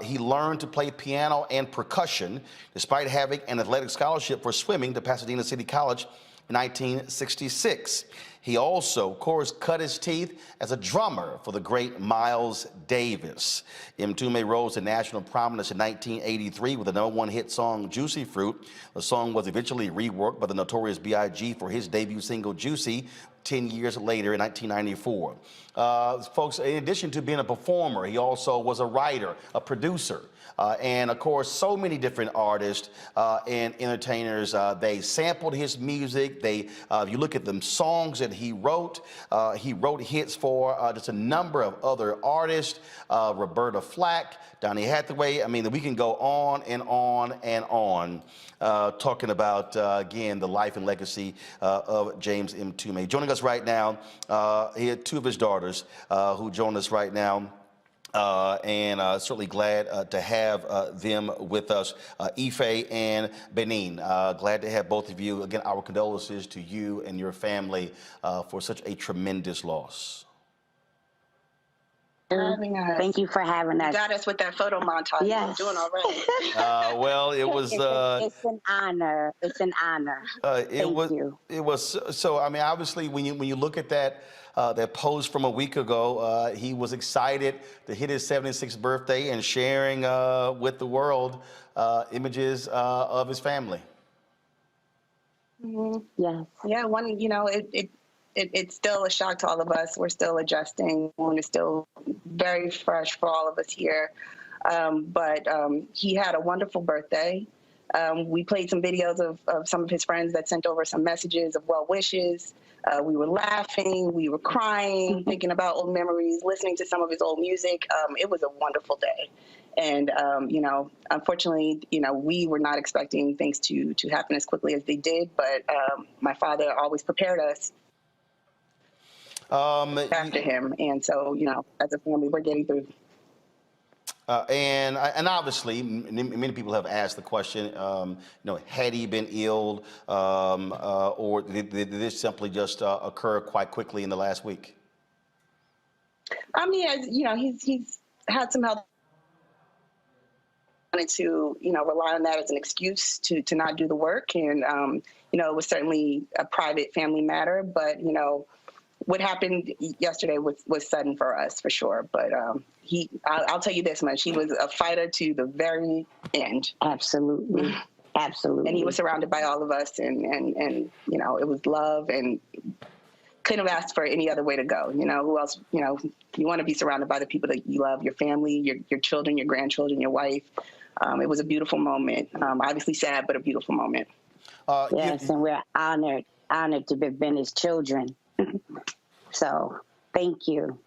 He learned to play piano and percussion despite having an athletic scholarship for swimming to Pasadena City College in 1966. He also, of course, cut his teeth as a drummer for the great Miles Davis. Mtume rose to national prominence in 1983 with the #1 hit song, Juicy Fruit. The song was eventually reworked by the Notorious B.I.G. for his debut single, Juicy, 10 years later in 1994. Folks, in addition to being a performer, he also was a writer, a producer. And of course, so many different artists and entertainers, they sampled his music. If you look at the songs that he wrote hits for just a number of other artists, Roberta Flack, Donny Hathaway. I mean, we can go on and on and on talking about, again, the life and legacy of James Mtume. Joining us right now, he had two of his daughters who join us right now. And certainly glad to have them with us, Ife and Benin. Glad to have both of you. Again, our condolences to you and your family for such a tremendous loss.
Thank you for having us.
You got us with that photo montage.
Yes.
You're doing all right.
Well, it was.
It's an honor. It's an honor.
It was. So I mean, obviously, when you look at that post from a week ago, he was excited to hit his 76th birthday and sharing with the world images of his family.
Mm-hmm. Yes.
Yeah. One. it's still a shock to all of us. We're still adjusting. It's still very fresh for all of us here. But he had a wonderful birthday. We played some videos of some of his friends that sent over some messages of well wishes. We were laughing, we were crying, thinking about old memories, listening to some of his old music. It was a wonderful day. And, you know, unfortunately, you know, we were not expecting things to happen as quickly as they did. But my father always prepared us after him. And so, you know, as a family, we're getting through.
And obviously, many people have asked the question, you know, had he been ill, or did this simply just occur quite quickly in the last week?
I mean, as, you know, he's had some health. Wanted to, you know, rely on that as an excuse to not do the work, and you know, it was certainly a private family matter. But you know, what happened yesterday was sudden for us, for sure. But I'll tell you this much: he was a fighter to the very end.
Absolutely, absolutely.
And he was surrounded by all of us, and you know, it was love, and couldn't have asked for any other way to go. You know, who else? You know, you want to be surrounded by the people that you love, your family, your children, your grandchildren, your wife. It was a beautiful moment. Obviously sad, but a beautiful moment.
Yes, and we're honored to have been his children. So, thank you.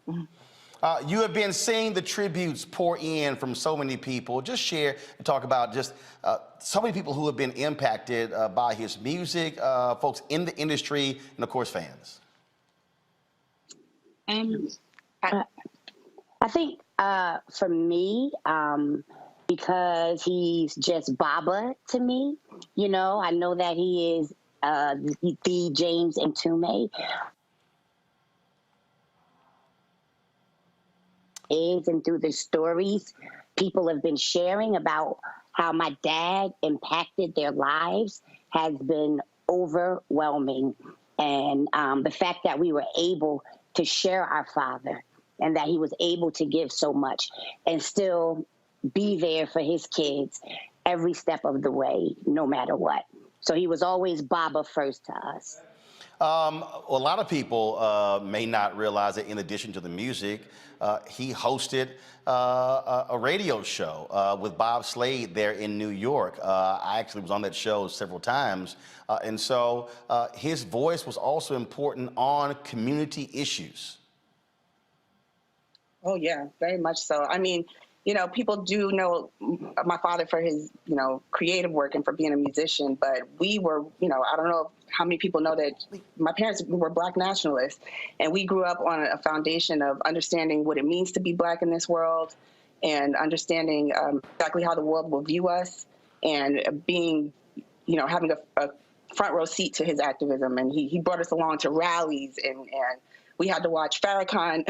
You have been seeing the tributes pour in from so many people. Just share and talk about just so many people who have been impacted by his music, folks in the industry, and of course, fans.
I think for me, because he's just Baba to me, you know, I know that he is the James Mtume. And through the stories people have been sharing about how my dad impacted their lives has been overwhelming. And the fact that we were able to share our father and that he was able to give so much and still be there for his kids every step of the way, no matter what. So he was always Baba first to us.
A lot of people may not realize that in addition to the music, he hosted a radio show with Bob Slade there in New York. I actually was on that show several times. And so his voice was also important on community issues.
Oh, yeah, very much so. I mean, you know, people do know my father for his, you know, creative work and for being a musician, but we were, you know, I don't know how many people know that my parents were Black nationalists, and we grew up on a foundation of understanding what it means to be Black in this world and understanding exactly how the world will view us and being, you know, having a front row seat to his activism. And he brought us along to rallies, and we had to watch Farrakhan.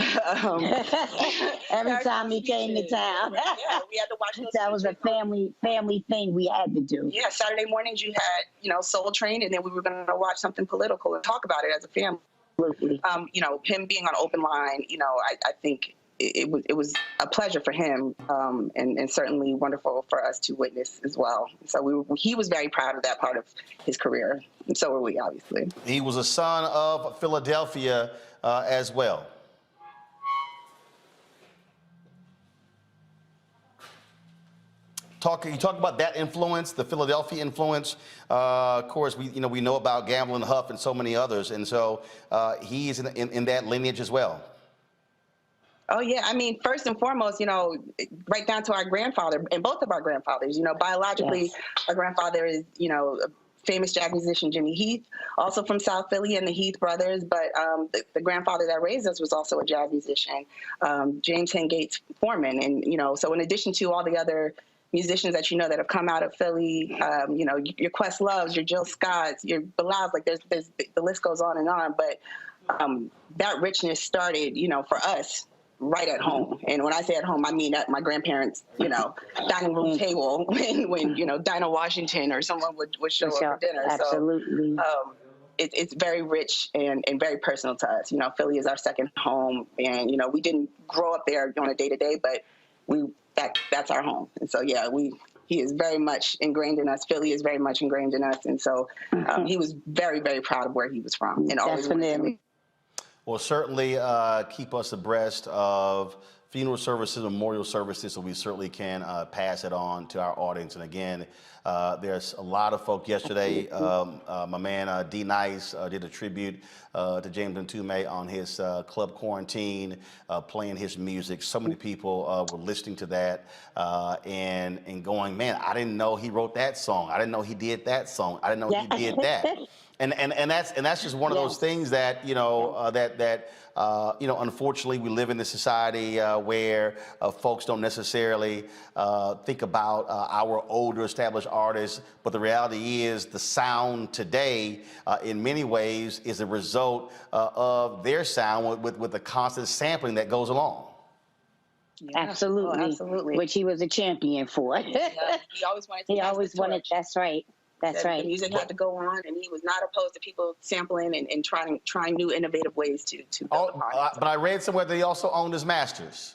Every time he came to town.
Yeah, we had to watch those.
That was a family thing we had to do.
Yeah, Saturday mornings you had, you know, Soul Train, and then we were going to watch something political and talk about it as a family.
Absolutely.
You know, him being on Open Line, you know, I think it was a pleasure for him, and certainly wonderful for us to witness as well. So he was very proud of that part of his career, and so were we, obviously.
He was a son of Philadelphia as well. You talk about that influence, the Philadelphia influence. Of course, we know about Gamble and Huff and so many others, and so he's in that lineage as well.
Oh, yeah. I mean, first and foremost, you know, right down to our grandfather, and both of our grandfathers, you know, biologically, yes. Our grandfather is, you know, a famous jazz musician, Jimmy Heath, also from South Philly and the Heath brothers. But the grandfather that raised us was also a jazz musician, James Hengates Foreman. And, you know, so in addition to all the other musicians that you know that have come out of Philly, you know, your Questloves, your Jill Scotts, your Bilals, like there's the list goes on. But that richness started, you know, for us right at home. And when I say at home, I mean at my grandparents', you know, dining room table when you know, Dinah Washington or someone would show up for dinner.
Absolutely.
So it's very rich and very personal to us. You know, Philly is our second home, and, you know, we didn't grow up there on a day-to-day, but that's our home. And so, yeah, he is very much ingrained in us. Philly is very much ingrained in us. And so he was very, very proud of where he was from and always wanted to
Well, certainly keep us abreast of funeral services, memorial services, so we certainly can pass it on to our audience. And again, there's a lot of folk yesterday. My man D Nice did a tribute to James Mtume on his Club Quarantine, playing his music. So many people were listening to that and going, man, I didn't know he wrote that song. I didn't know he did that song. I didn't know he did that. And that's just one of those things that unfortunately we live in a society where folks don't necessarily think about our older established artists, but the reality is the sound today in many ways is a result of their sound with the constant sampling that goes along.
Yeah. Absolutely.
Oh, absolutely.
Which he was a champion for.
Yeah. He always wanted to
He always wanted, that's right. That's right.
The music had to go on, and he was not opposed to people sampling and trying new innovative ways to build upon it.
But I read somewhere that he also owned his masters.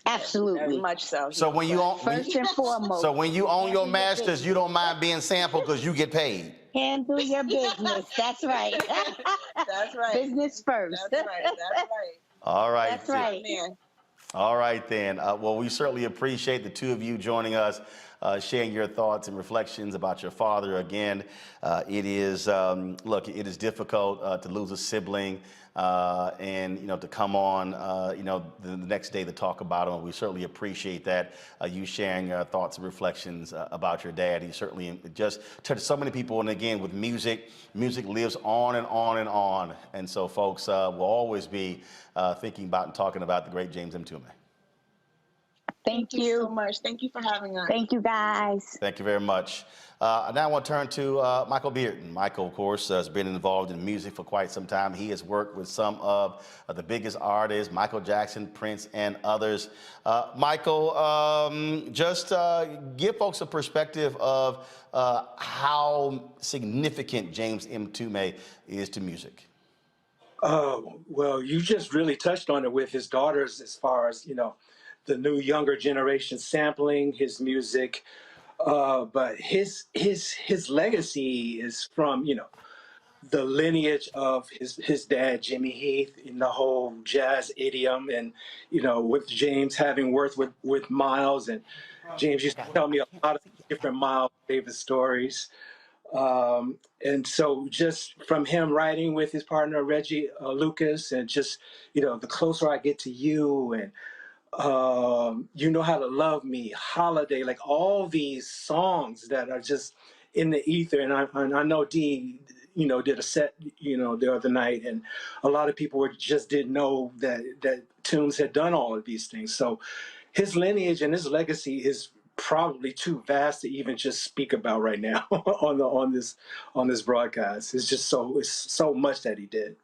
Absolutely.
Very much so.
So when you own,
first and foremost.
So when you own your masters, you don't mind being sampled because you get paid.
Handle your business. That's right.
That's right.
Business first.
That's right. That's right.
All right.
That's right.
All right then. Well, we certainly appreciate the two of you joining us, sharing your thoughts and reflections about your father. Again, it is look, it is difficult to lose a sibling. And to come on the next day to talk about him. We certainly appreciate that, you sharing your thoughts and reflections about your dad. He certainly just touched so many people, and again with music lives on and on and on, and so folks will always be thinking about and talking about the great James Mtume.
Thank you
so much. Thank you for having us.
Thank you, guys.
Thank you very much. Now I want to turn to Michael Bearden. Michael, of course, has been involved in music for quite some time. He has worked with some of the biggest artists, Michael Jackson, Prince, and others. Michael, just give folks a perspective of how significant James Mtume is to music.
Well, you just really touched on it with his daughters as far as, the new younger generation sampling his music. But his legacy is from, the lineage of his dad, Jimmy Heath, in the whole jazz idiom, and, with James having worked with Miles, and James used to tell me a lot of different Miles Davis stories. And so just from him writing with his partner, Reggie Lucas, and just, The Closer I Get to You, and You Know How to Love Me, Holiday, like all these songs that are just in the ether. And I know Dee, did a set, the other night, and a lot of people just didn't know that Tunes had done all of these things. So his lineage and his legacy is probably too vast to even just speak about right now on this broadcast. It's so much that he did.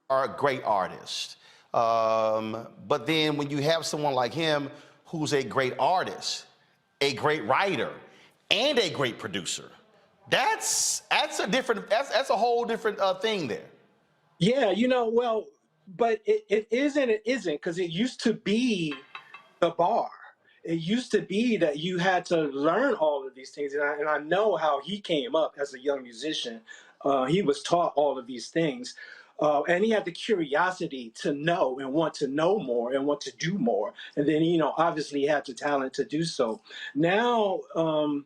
Are a great artist. But then when you have someone like him who's a great artist, a great writer, and a great producer, that's a whole different thing there.
Yeah, well, but it is and it isn't, because it used to be the bar. It used to be that you had to learn all of these things, and I know how he came up as a young musician. He was taught all of these things. And he had the curiosity to know and want to know more and want to do more. And then, obviously he had the talent to do so. Now, I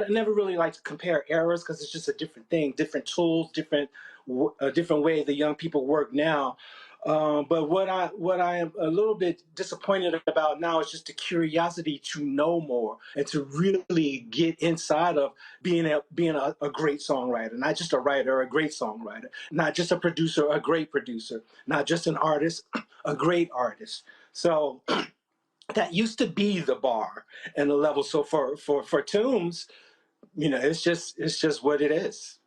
never really like to compare eras, because it's just a different thing, different tools, different way the young people work now. But what I am a little bit disappointed about now is just the curiosity to know more and to really get inside of being a great songwriter, not just a writer, a great songwriter, not just a producer, a great producer, not just an artist, a great artist. So that used to be the bar and the level. So for Tunes, it's just what it is.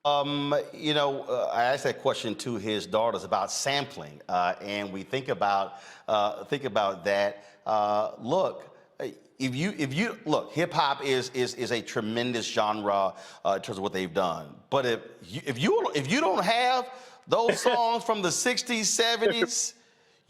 I asked that question to his daughters about sampling, and we think about that. Look, if you look, hip hop is a tremendous genre in terms of what they've done. But if you don't have those songs from the 60s, 70s,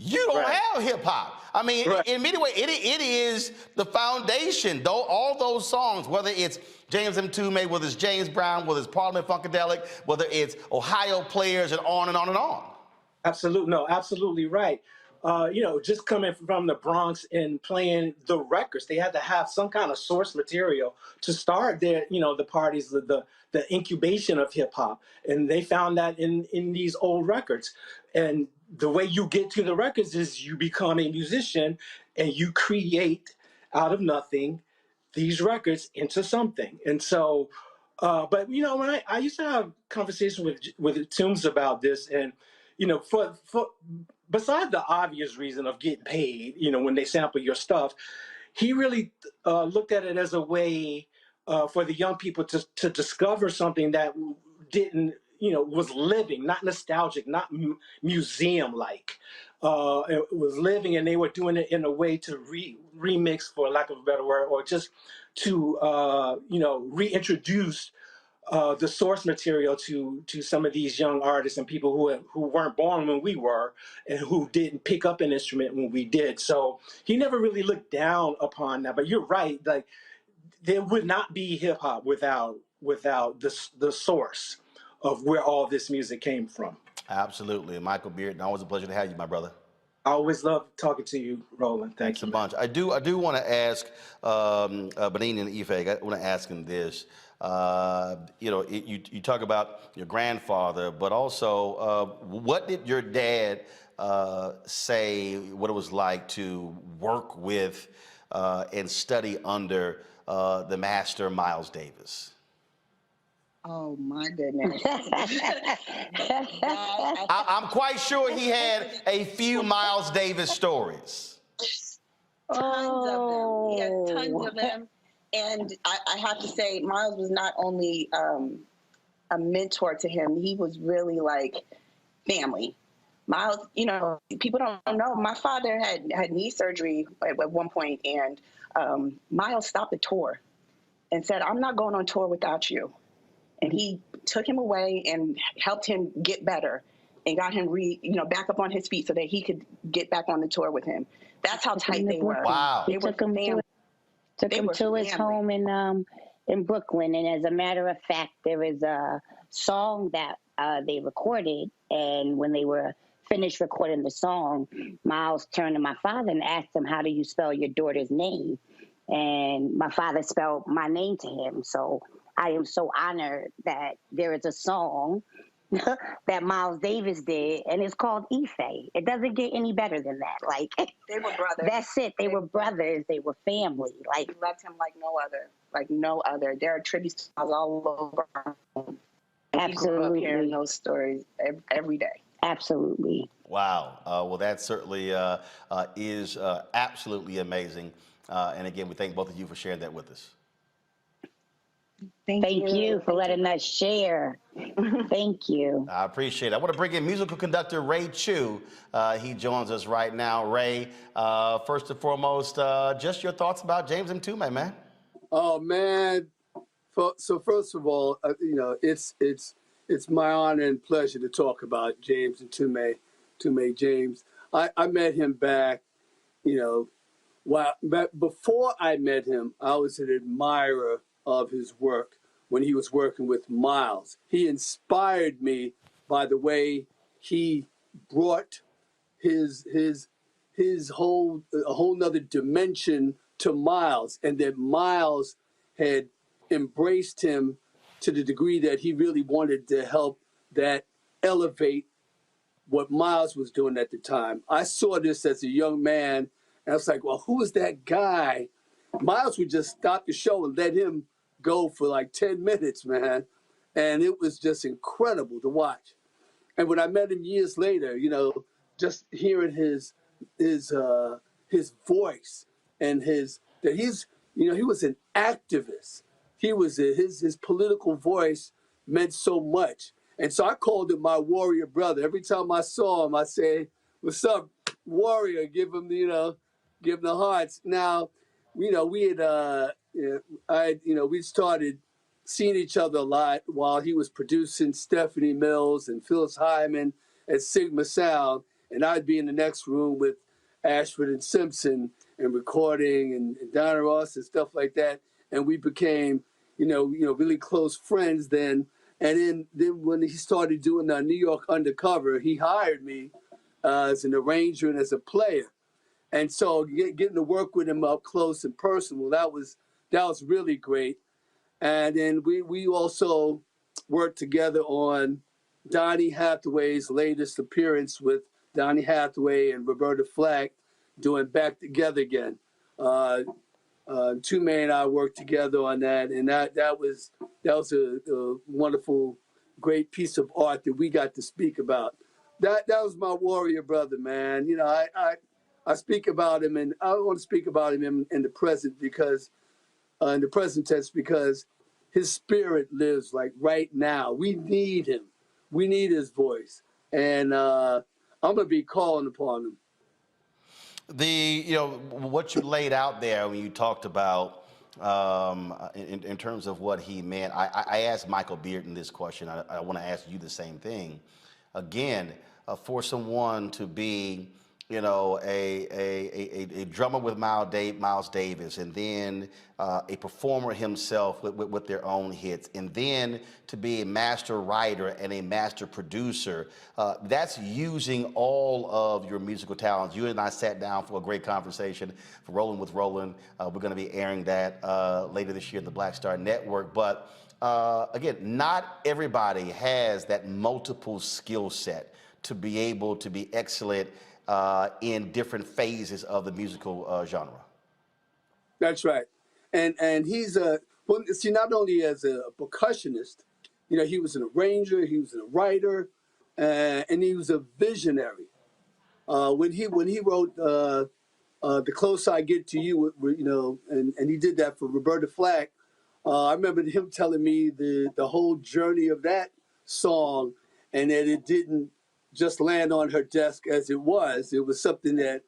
you don't have hip hop. I mean, in many ways, it is the foundation. Though all those songs, whether it's James Mtume, whether it's James Brown, whether it's Parliament Funkadelic, whether it's Ohio Players, and on and on and on.
Absolutely, no, absolutely right. You know, just coming from the Bronx and playing the records, they had to have some kind of source material to start their, you know, the parties, the incubation of hip hop, and they found that in these old records. And the way you get to the records is you become a musician and you create out of nothing these records into something. And so, but you know, when I used to have conversations with Toombs about this, and you know, for besides the obvious reason of getting paid, you know, when they sample your stuff, he really looked at it as a way for the young people to discover something that didn't, you know, was living, not nostalgic, not museum-like. It was living, and they were doing it in a way to remix, for lack of a better word, or just to, you know, reintroduce the source material to some of these young artists and people who weren't born when we were, and who didn't pick up an instrument when we did. So he never really looked down upon that. But you're right, like there would not be hip hop without the source of where all this music came from.
Absolutely. Michael Bearden, always a pleasure to have you, my brother.
I always love talking to you, Roland.
Thanks a bunch. I do want to ask Benin and Ife, I want to ask him this. You know, you talk about your grandfather, but also what did your dad say, what it was like to work with and study under the master Miles Davis?
Oh my goodness.
I'm quite sure he had a few Miles Davis stories.
Tons of them. He had tons of them. And I have to say, Miles was not only a mentor to him, he was really like family. Miles, you know, people don't know, my father had knee surgery at one point, and Miles stopped the tour and said, I'm not going on tour without you. And he took him away and helped him get better and got him back up on his feet so that he could get back on the tour with him. That's how tight they were.
Wow.
He took him to his home in Brooklyn. And as a matter of fact, there is a song that they recorded. And when they were finished recording the song, Miles turned to my father and asked him, how do you spell your daughter's name? And my father spelled my name to him. So I am so honored that there is a song that Miles Davis did, and it's called Ife. It doesn't get any better than that. Like,
they were brothers.
That's it. They were brothers. They were family. Like,
he loved him like no other. Like no other. There are tributes to Miles all over.
Absolutely.
People up hearing those stories every day.
Absolutely.
Wow. Well, that certainly is absolutely amazing. And again, we thank both of you for sharing that with us.
Thank you for letting us share. Thank you.
I appreciate it. I want to bring in musical conductor Ray Chu. He joins us right now. Ray, first and foremost, just your thoughts about James Mtume, man.
Oh man. So first of all, you know, it's my honor and pleasure to talk about James Mtume James. I met him back, you know, before I met him, I was an admirer of his work when he was working with Miles. He inspired me by the way he brought his whole nother dimension to Miles, and that Miles had embraced him to the degree that he really wanted to help that elevate what Miles was doing at the time. I saw this as a young man, and I was like, well, who is that guy? Miles would just stop the show and let him go for like 10 minutes, man. And it was just incredible to watch. And when I met him years later, you know, just hearing his voice and he was an activist. He was his political voice meant so much. And so I called him my warrior brother. Every time I saw him, I say, what's up, warrior? Give him the hearts. Now, you know, we started seeing each other a lot while he was producing Stephanie Mills and Phyllis Hyman at Sigma Sound. and I'd be in the next room with Ashford and Simpson and recording and Donna Ross and stuff like that. And we became, really close friends then. And then when he started doing New York Undercover, he hired me as an arranger and as a player. And so getting to work with him up close and personal, that was really great. And then we also worked together on Donny Hathaway's latest appearance with Donny Hathaway and Roberta Flack doing Back Together Again. Mtume and I worked together on that, and that was a wonderful, great piece of art that we got to speak about. That was my warrior brother, man. I speak about him, and I want to speak about him in the present because, in the present tense, because his spirit lives like right now. We need him. We need his voice, and I'm gonna be calling upon him.
What you laid out there when you talked about in terms of what he meant, I asked Michael Bearden this question. I want to ask you the same thing. Again, for someone to be, a drummer with Miles Davis, and then a performer himself with their own hits, and then to be a master writer and a master producer, that's using all of your musical talents. You and I sat down for a great conversation for Rolling with Roland. We're going to be airing that later this year in the Black Star Network. But again, not everybody has that multiple skill set to be able to be excellent in different phases of the musical genre.
That's right. And he's not only as a percussionist, he was an arranger, he was a writer, and he was a visionary. When he wrote The Closer I Get to You, and he did that for Roberta Flack, I remember him telling me the whole journey of that song, and that it didn't just land on her desk as it was. It was something that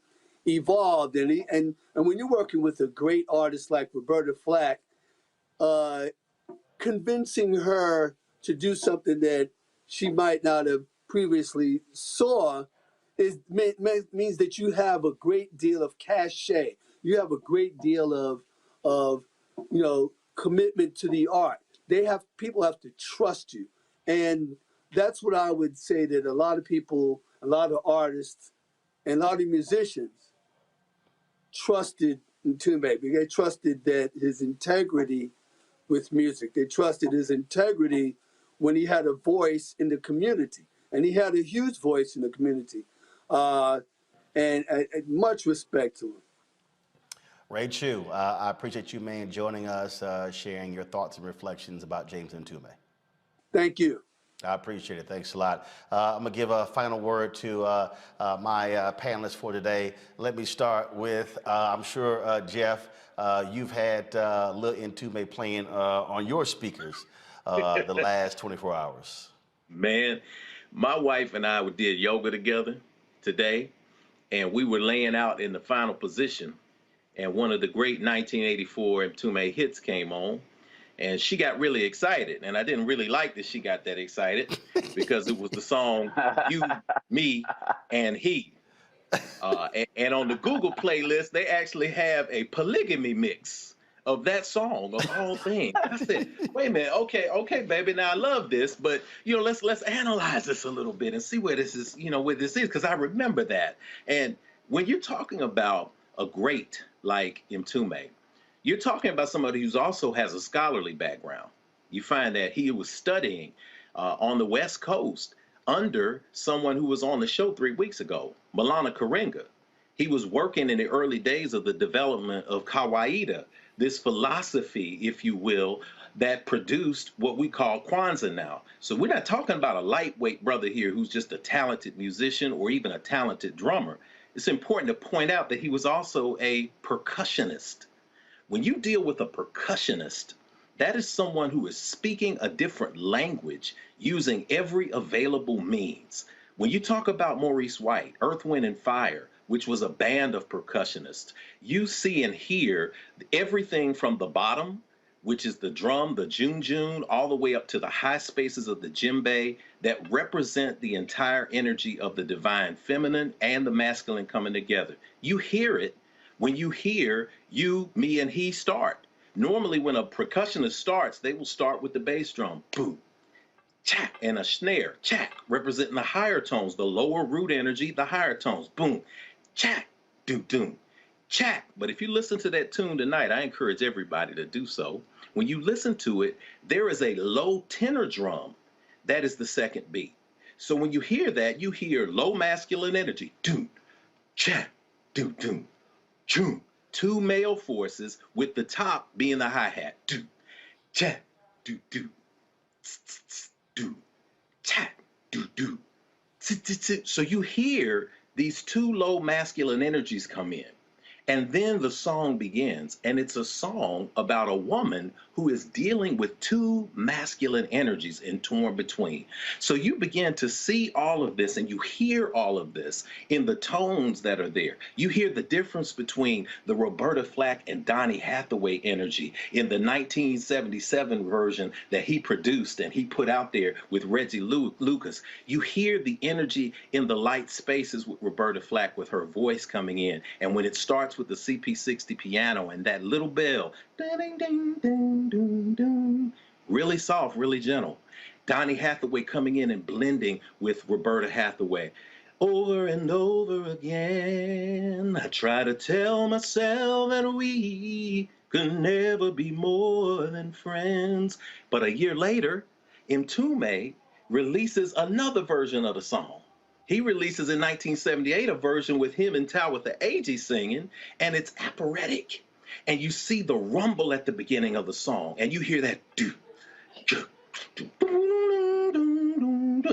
evolved. And when you're working with a great artist like Roberta Flack, convincing her to do something that she might not have previously saw means that you have a great deal of cachet. You have a great deal of commitment to the art. People have to trust you. And that's what I would say, that a lot of people, a lot of artists, and a lot of musicians trusted Mtume. They trusted that his integrity with music. They trusted his integrity when he had a voice in the community. And he had a huge voice in the community. And much respect to him.
Ray Chu, I appreciate you, man, joining us, sharing your thoughts and reflections about James Mtume.
Thank you.
I appreciate it. Thanks a lot. I'm going to give a final word to my panelists for today. Let me start with, I'm sure, Jeff, you've had Lil Mtume playing on your speakers the last 24 hours.
Man, my wife and I did yoga together today, and we were laying out in the final position, and one of the great 1984 Mtume hits came on. And she got really excited, and I didn't really like that she got that excited because it was the song You, Me, and He. And on the Google playlist, they actually have a polygamy mix of that song, of all things. I said, wait a minute, okay, baby, now I love this, but let's analyze this a little bit and see where this is, where this is, because I remember that. And when you're talking about a great like Mtume, you're talking about somebody who also has a scholarly background. You find that he was studying on the West Coast under someone who was on the show 3 weeks ago, Malana Karenga. He was working in the early days of the development of Kawaida, this philosophy, if you will, that produced what we call Kwanzaa now. So we're not talking about a lightweight brother here who's just a talented musician or even a talented drummer. It's important to point out that he was also a percussionist. When you deal with a percussionist, that is someone who is speaking a different language using every available means. When you talk about Maurice White, Earth, Wind, and Fire, which was a band of percussionists, you see and hear everything from the bottom which is the drum, the jun, all the way up to the high spaces of the djembe that represent the entire energy of the divine feminine and the masculine coming together. You hear it when you hear you, me, and he start. Normally, when a percussionist starts, they will start with the bass drum, boom, chak, and a snare, chak, representing the higher tones, the lower root energy, the higher tones, boom, chak, doom, doom, chak. But if you listen to that tune tonight, I encourage everybody to do so. When you listen to it, there is a low tenor drum. That is the second beat. So when you hear that, you hear low masculine energy, doom, chak, doom, doom, doom. Two male forces with the top being the hi-hat, doom, chak, doom, doom, do, tap, do. So you hear these two low masculine energies come in. And then the song begins, and it's a song about a woman who is dealing with two masculine energies and torn between. So you begin to see all of this, and you hear all of this in the tones that are there. You hear the difference between the Roberta Flack and Donny Hathaway energy in the 1977 version that he produced and he put out there with Reggie Lucas. You hear the energy in the light spaces with Roberta Flack with her voice coming in, and when it starts with the CP60 piano and that little bell, ding, ding, ding, ding, ding, really soft, really gentle. Donny Hathaway coming in and blending with Roberta Hathaway. Over and over again, I try to tell myself that we could never be more than friends. But a year later, Mtume releases another version of the song. He releases in 1978 a version with him and Tawatha Agee singing, and it's operatic. And you see the rumble at the beginning of the song, and you hear that do, do, do,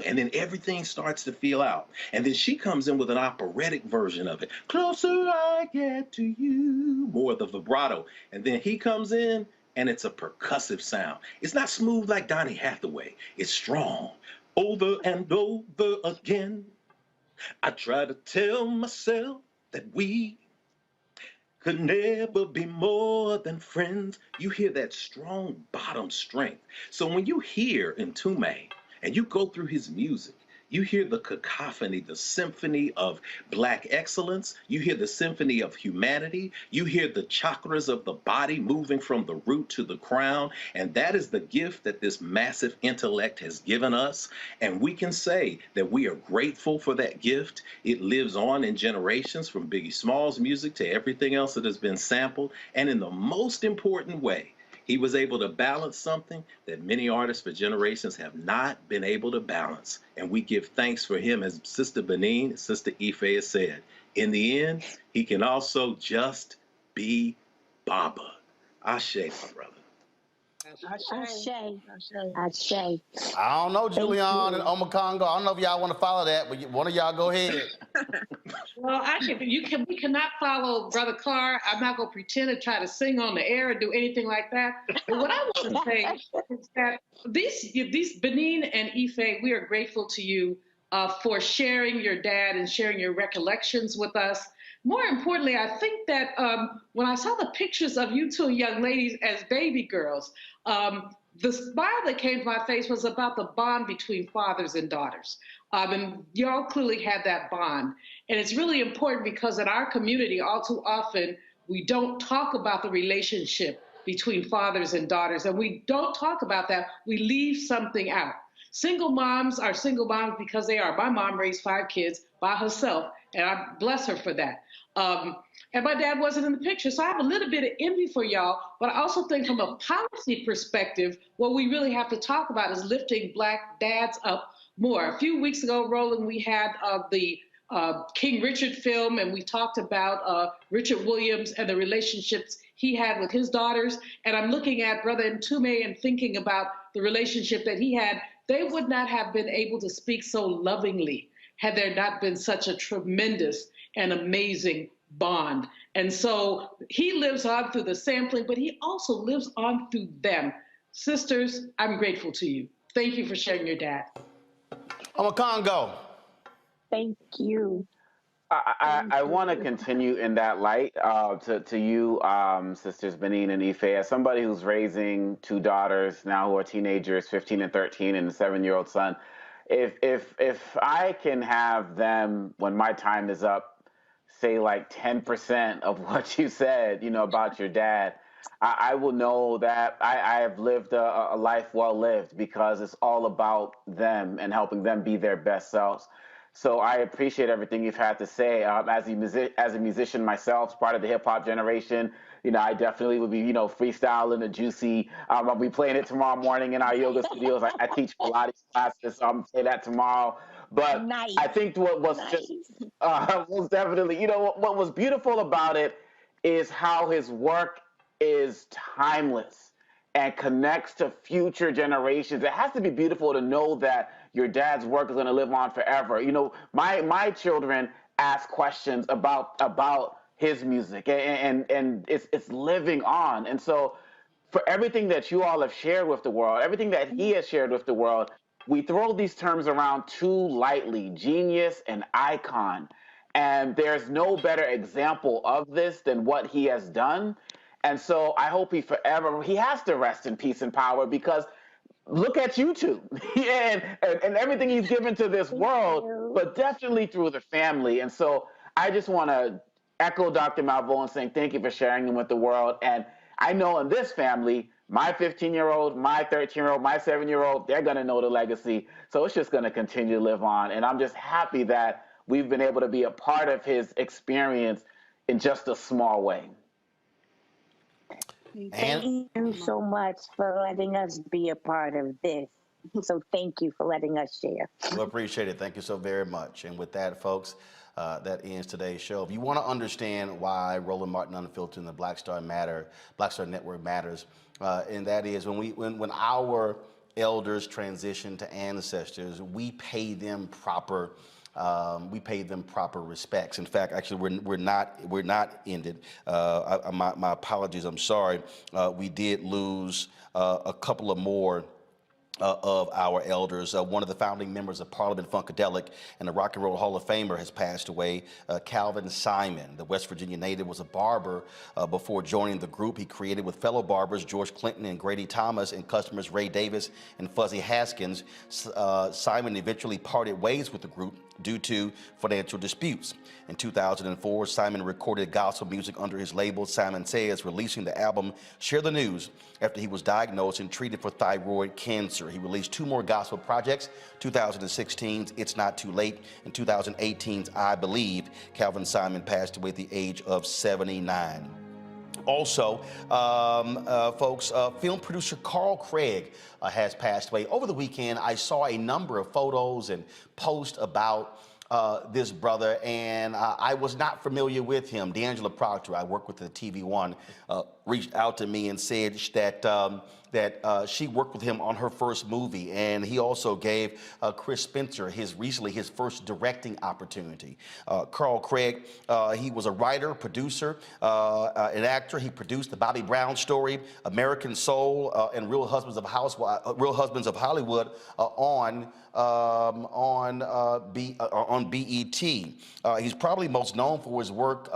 and then everything starts to feel out. And then she comes in with an operatic version of it. Closer I get to you, more of the vibrato. And then he comes in, and it's a percussive sound. It's not smooth like Donny Hathaway. It's strong. Over and over again, I try to tell myself that we could never be more than friends. You hear that strong bottom strength. So when you hear Mtume and you go through his music, you hear the cacophony, the symphony of Black excellence. You hear the symphony of humanity. You hear the chakras of the body moving from the root to the crown. And that is the gift that this massive intellect has given us. And we can say that we are grateful for that gift. It lives on in generations, from Biggie Smalls' music to everything else that has been sampled. And in the most important way, he was able to balance something that many artists for generations have not been able to balance. And we give thanks for him, as Sister Benin, Sister Ife has said. In the end, he can also just be Baba. Ashe, my brother.
Ashe.
I don't know, Julian and Omakongo. I don't know if y'all want to follow that, but one of y'all go ahead.
Well, we cannot follow Brother Carr. I'm not going to pretend to try to sing on the air or do anything like that. But what I want to say is that these Benin and Ife, we are grateful to you for sharing your dad and sharing your recollections with us. More importantly, I think that when I saw the pictures of you two young ladies as baby girls, the smile that came to my face was about the bond between fathers and daughters. And y'all clearly had that bond. And it's really important because in our community, all too often, we don't talk about the relationship between fathers and daughters. And we don't talk about that. We leave something out. Single moms are single moms because they are. My mom raised 5 kids by herself, and I bless her for that. And my dad wasn't in the picture. So I have a little bit of envy for y'all, but I also think from a policy perspective, what we really have to talk about is lifting Black dads up more. A few weeks ago, Roland, we had the King Richard film, and we talked about Richard Williams and the relationships he had with his daughters. And I'm looking at Brother Mtume and thinking about the relationship that he had. They would not have been able to speak so lovingly had there not been such a tremendous and amazing bond. And so he lives on through the sampling, but he also lives on through them. Sisters, I'm grateful to you. Thank you for sharing your dad.
Omakongo.
Thank you.
I want to continue in that light to you, sisters Benin and Ife, as somebody who's raising two daughters now who are teenagers, 15 and 13, and a 7-year-old son. If I can have them when my time is up, say like 10% of what you said, about your dad, I will know that I have lived a life well lived, because it's all about them and helping them be their best selves. So I appreciate everything you've had to say. As a musician myself, part of the hip hop generation, I definitely would be, freestyling the juicy. I'll be playing it tomorrow morning in our yoga studios. I teach Pilates classes, so I'm gonna play that tomorrow. But
Nice.
I think what was just most definitely, what was beautiful about it is how his work is timeless and connects to future generations. It has to be beautiful to know that your dad's work is going to live on forever. My children ask questions about his music, and it's living on. And so, for everything that you all have shared with the world, everything that he has shared with the world, we throw these terms around too lightly: genius and icon. And there's no better example of this than what he has done. And so I hope he has to rest in peace and power, because look at YouTube and everything he's given to this world, but definitely through the family. And so I just want to echo Dr. Malvo and saying thank you for sharing them with the world. And I know in this family, my 15-year-old, my 13-year-old, my 7-year-old, they're going to know the legacy. So it's just going to continue to live on. And I'm just happy that we've been able to be a part of his experience in just a small way.
Thank you so much for letting us be a part of this. So thank you for letting us share.
We appreciate it. Thank you so very much. And with that, folks, that ends today's show. If you want to understand why Roland Martin Unfiltered and the Black Star Network matters, and that is when our elders transition to ancestors, we pay them proper respects. In fact, actually, we're not ended. My apologies. I'm sorry. We did lose a couple of more of our elders. One of the founding members of Parliament Funkadelic and the Rock and Roll Hall of Famer has passed away. Calvin Simon, the West Virginia native, was a barber before joining the group he created with fellow barbers George Clinton and Grady Thomas and customers Ray Davis and Fuzzy Haskins. Simon eventually parted ways with the group due to financial disputes. In 2004, Simon recorded gospel music under his label Simon Says, releasing the album Share the News after he was diagnosed and treated for thyroid cancer. He released 2 more gospel projects, 2016's It's Not Too Late and 2018's I Believe. Calvin Simon passed away at the age of 79. Also, folks, film producer Carl Craig has passed away. Over the weekend, I saw a number of photos and posts about this brother, and I was not familiar with him. D'Angela Proctor, I work with the TV One, reached out to me and said that she worked with him on her first movie, and he also gave Chris Spencer recently his first directing opportunity. Carl Craig, he was a writer, producer, an actor. He produced the Bobby Brown Story, American Soul, and Real Husbands of Hollywood on BET. He's probably most known for his work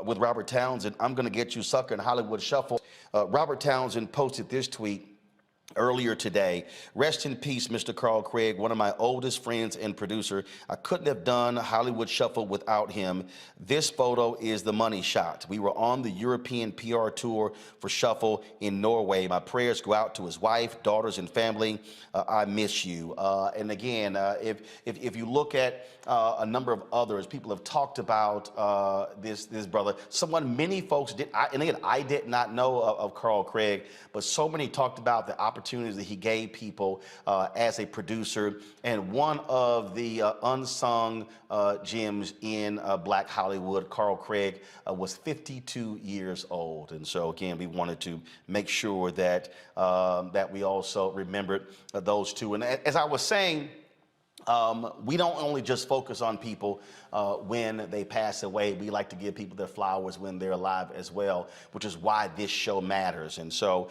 with Robert Townsend, I'm Gonna Get You Sucker, and Hollywood Shuffle. Robert Townsend posted this tweet earlier today: rest in peace, Mr. Carl Craig, one of my oldest friends and producer. I couldn't have done Hollywood Shuffle without him. This photo is the money shot. We were on the European PR tour for Shuffle in Norway. My prayers go out to his wife, daughters, and family. I miss you. And again, if you look at a number of others, people have talked about this brother. Many folks did, and again, I did not know of Carl Craig, but so many talked about the opportunities that he gave people as a producer, and one of the unsung gems in Black Hollywood. Carl Craig was 52 years old, and so again, we wanted to make sure that that we also remembered those two. And as I was saying We don't only just focus on people when they pass away. We like to give people their flowers when they're alive as well, which is why this show matters. And so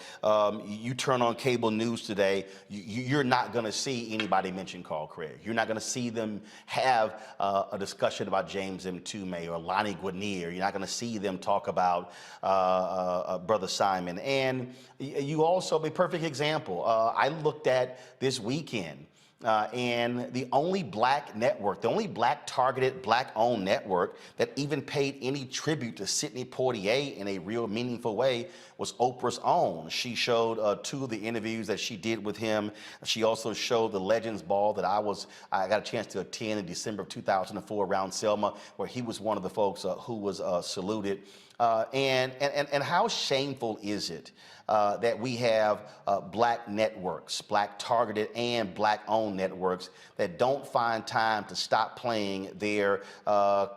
you turn on cable news today, you're not going to see anybody mention Carl Craig. You're not going to see them have a discussion about James Mtume or Lonnie Guinier. You're not going to see them talk about Brother Simon. And you also, a perfect example, I looked at this weekend. And the only black network, the only black targeted, black owned network that even paid any tribute to Sidney Poitier in a real meaningful way was Oprah's own. She showed 2 of the interviews that she did with him. She also showed the Legends Ball that I got a chance to attend in December of 2004 around Selma, where he was one of the folks who was saluted. And how shameful is it that we have black networks, black targeted and black owned networks that don't find time to stop playing their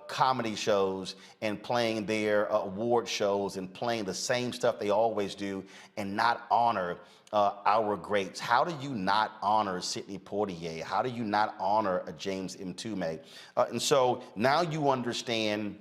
comedy shows and playing their award shows and playing the same stuff they always do and not honor our greats. How do you not honor Sidney Poitier? How do you not honor James Mtume? And so now you understand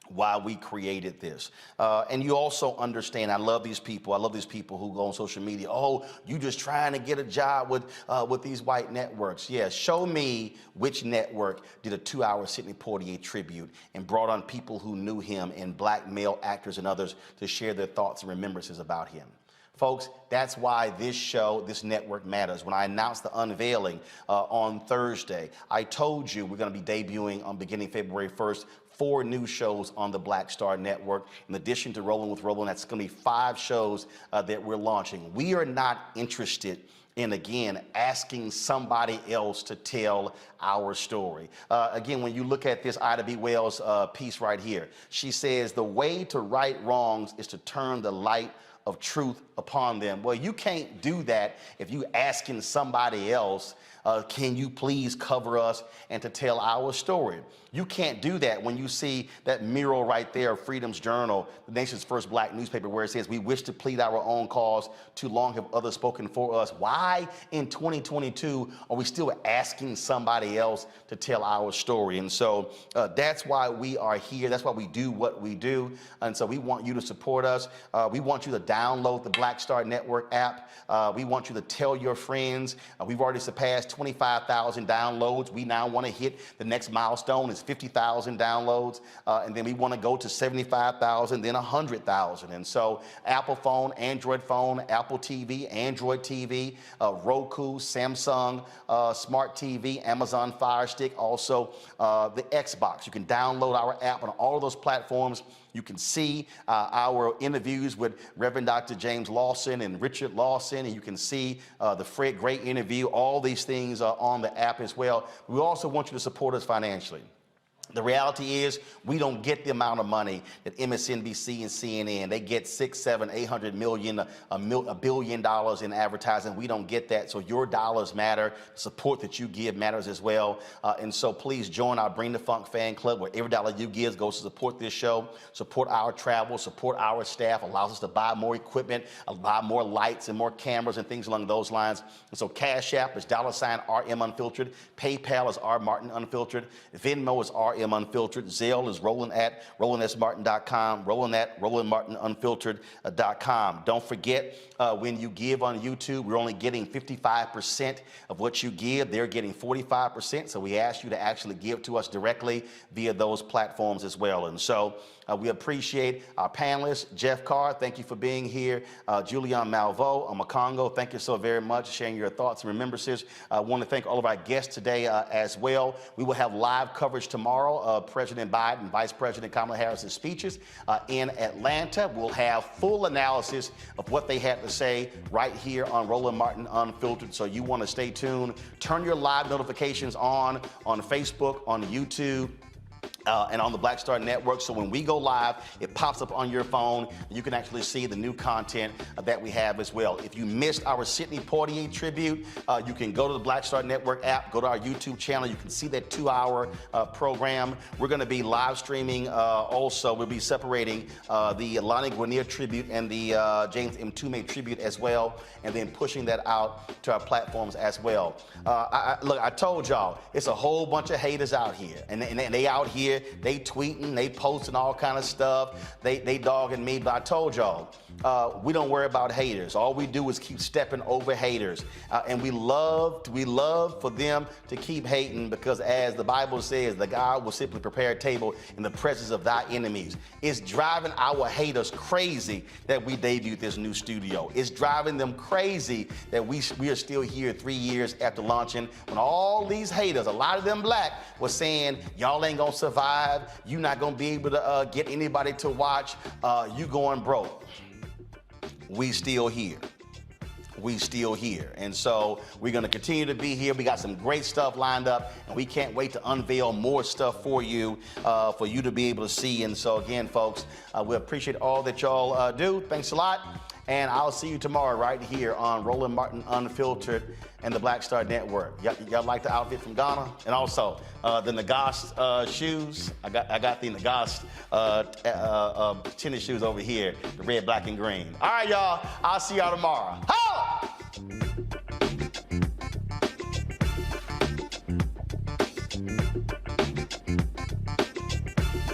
why we created this. And you also understand, I love these people. I love these people who go on social media. Oh, you just trying to get a job with these white networks. Yeah, show me which network did a 2-hour Sidney Poitier tribute and brought on people who knew him and black male actors and others to share their thoughts and remembrances about him. Folks, that's why this show, this network matters. When I announced the unveiling on Thursday, I told you we're going to be debuting on beginning February 1st 4 new shows on the Black Star Network. In addition to Rolling with Roland, that's going to be 5 shows that we're launching. We are not interested in, again, asking somebody else to tell our story. Again, when you look at this Ida B. Wells piece right here, she says, the way to right wrongs is to turn the light of truth upon them. Well, you can't do that if you asking somebody else, can you please cover us and to tell our story. You can't do that when you see that mural right there, Freedom's Journal, the nation's first black newspaper, where it says, we wish to plead our own cause, too long have others spoken for us. Why in 2022 are we still asking somebody else to tell our story? And so that's why we are here. That's why we do what we do. And so we want you to support us. We want you to download the Black Star Network app. We want you to tell your friends. We've already surpassed 25,000 downloads. We now want to hit the next milestone is 50,000 downloads. And then we want to go to 75,000, then 100,000. And so Apple phone, Android phone, Apple TV, Android TV, Roku, Samsung, Smart TV, Amazon Fire Stick, also the Xbox. You can download our app on all of those platforms. You can see our interviews with Reverend Dr. James Lawson and Richard Lawson, and you can see the Fred Gray interview. All these things are on the app as well. We also want you to support us financially. The reality is we don't get the amount of money that MSNBC and CNN, they get 6, 7, 800 million, $1 billion in advertising. We don't get that. So your dollars matter. The support that you give matters as well. And so please join our Bring the Funk fan club, where every dollar you give goes to support this show, support our travel, support our staff, allows us to buy more equipment, buy more lights and more cameras and things along those lines. And so Cash App is $RM Unfiltered. PayPal is R Martin Unfiltered. Venmo is RM Unfiltered. Zelle is roland@rolandsmartin.com, roland@rolandmartinunfiltered.com. Don't forget, when you give on YouTube, we're only getting 55% of what you give. They're getting 45%. So we ask you to actually give to us directly via those platforms as well. And so we appreciate our panelists. Jeff Carr, thank you for being here. Julian Malveaux, Makongo, thank you so very much for sharing your thoughts and remembrances. I want to thank all of our guests today as well. We will have live coverage tomorrow of President Biden, Vice President Kamala Harris's speeches in Atlanta. We'll have full analysis of what they had to say right here on Roland Martin Unfiltered. So you want to stay tuned. Turn your live notifications on Facebook, on YouTube, and on the Black Star Network. So when we go live, it pops up on your phone. You can actually see the new content that we have as well. If you missed our Sidney Poitier tribute, you can go to the Black Star Network app, go to our YouTube channel. You can see that 2-hour program. We're going to be live streaming also. We'll be separating the Lonnie Guinier tribute and the James Mtume tribute as well, and then pushing that out to our platforms as well. Look, I told y'all, it's a whole bunch of haters out here, and they out here. They tweeting, they posting all kind of stuff. They dogging me, but I told y'all, we don't worry about haters. All we do is keep stepping over haters, and we love for them to keep hating, because as the Bible says, the God will simply prepare a table in the presence of thy enemies. It's driving our haters crazy that we debuted this new studio. It's driving them crazy that we are still here 3 years after launching, when all these haters, a lot of them black, was saying, y'all ain't gonna survive. You're not gonna be able to get anybody to watch. You going broke. We still here. We still here. And so we're going to continue to be here. We got some great stuff lined up, and we can't wait to unveil more stuff for you to be able to see. And so again, folks, we appreciate all that y'all do. Thanks a lot. And I'll see you tomorrow right here on Roland Martin Unfiltered and the Black Star Network. Y'all like the outfit from Ghana? And also the Nagast shoes. I got the Nagast tennis shoes over here, the red, black, and green. All right, y'all. I'll see y'all tomorrow. Ho!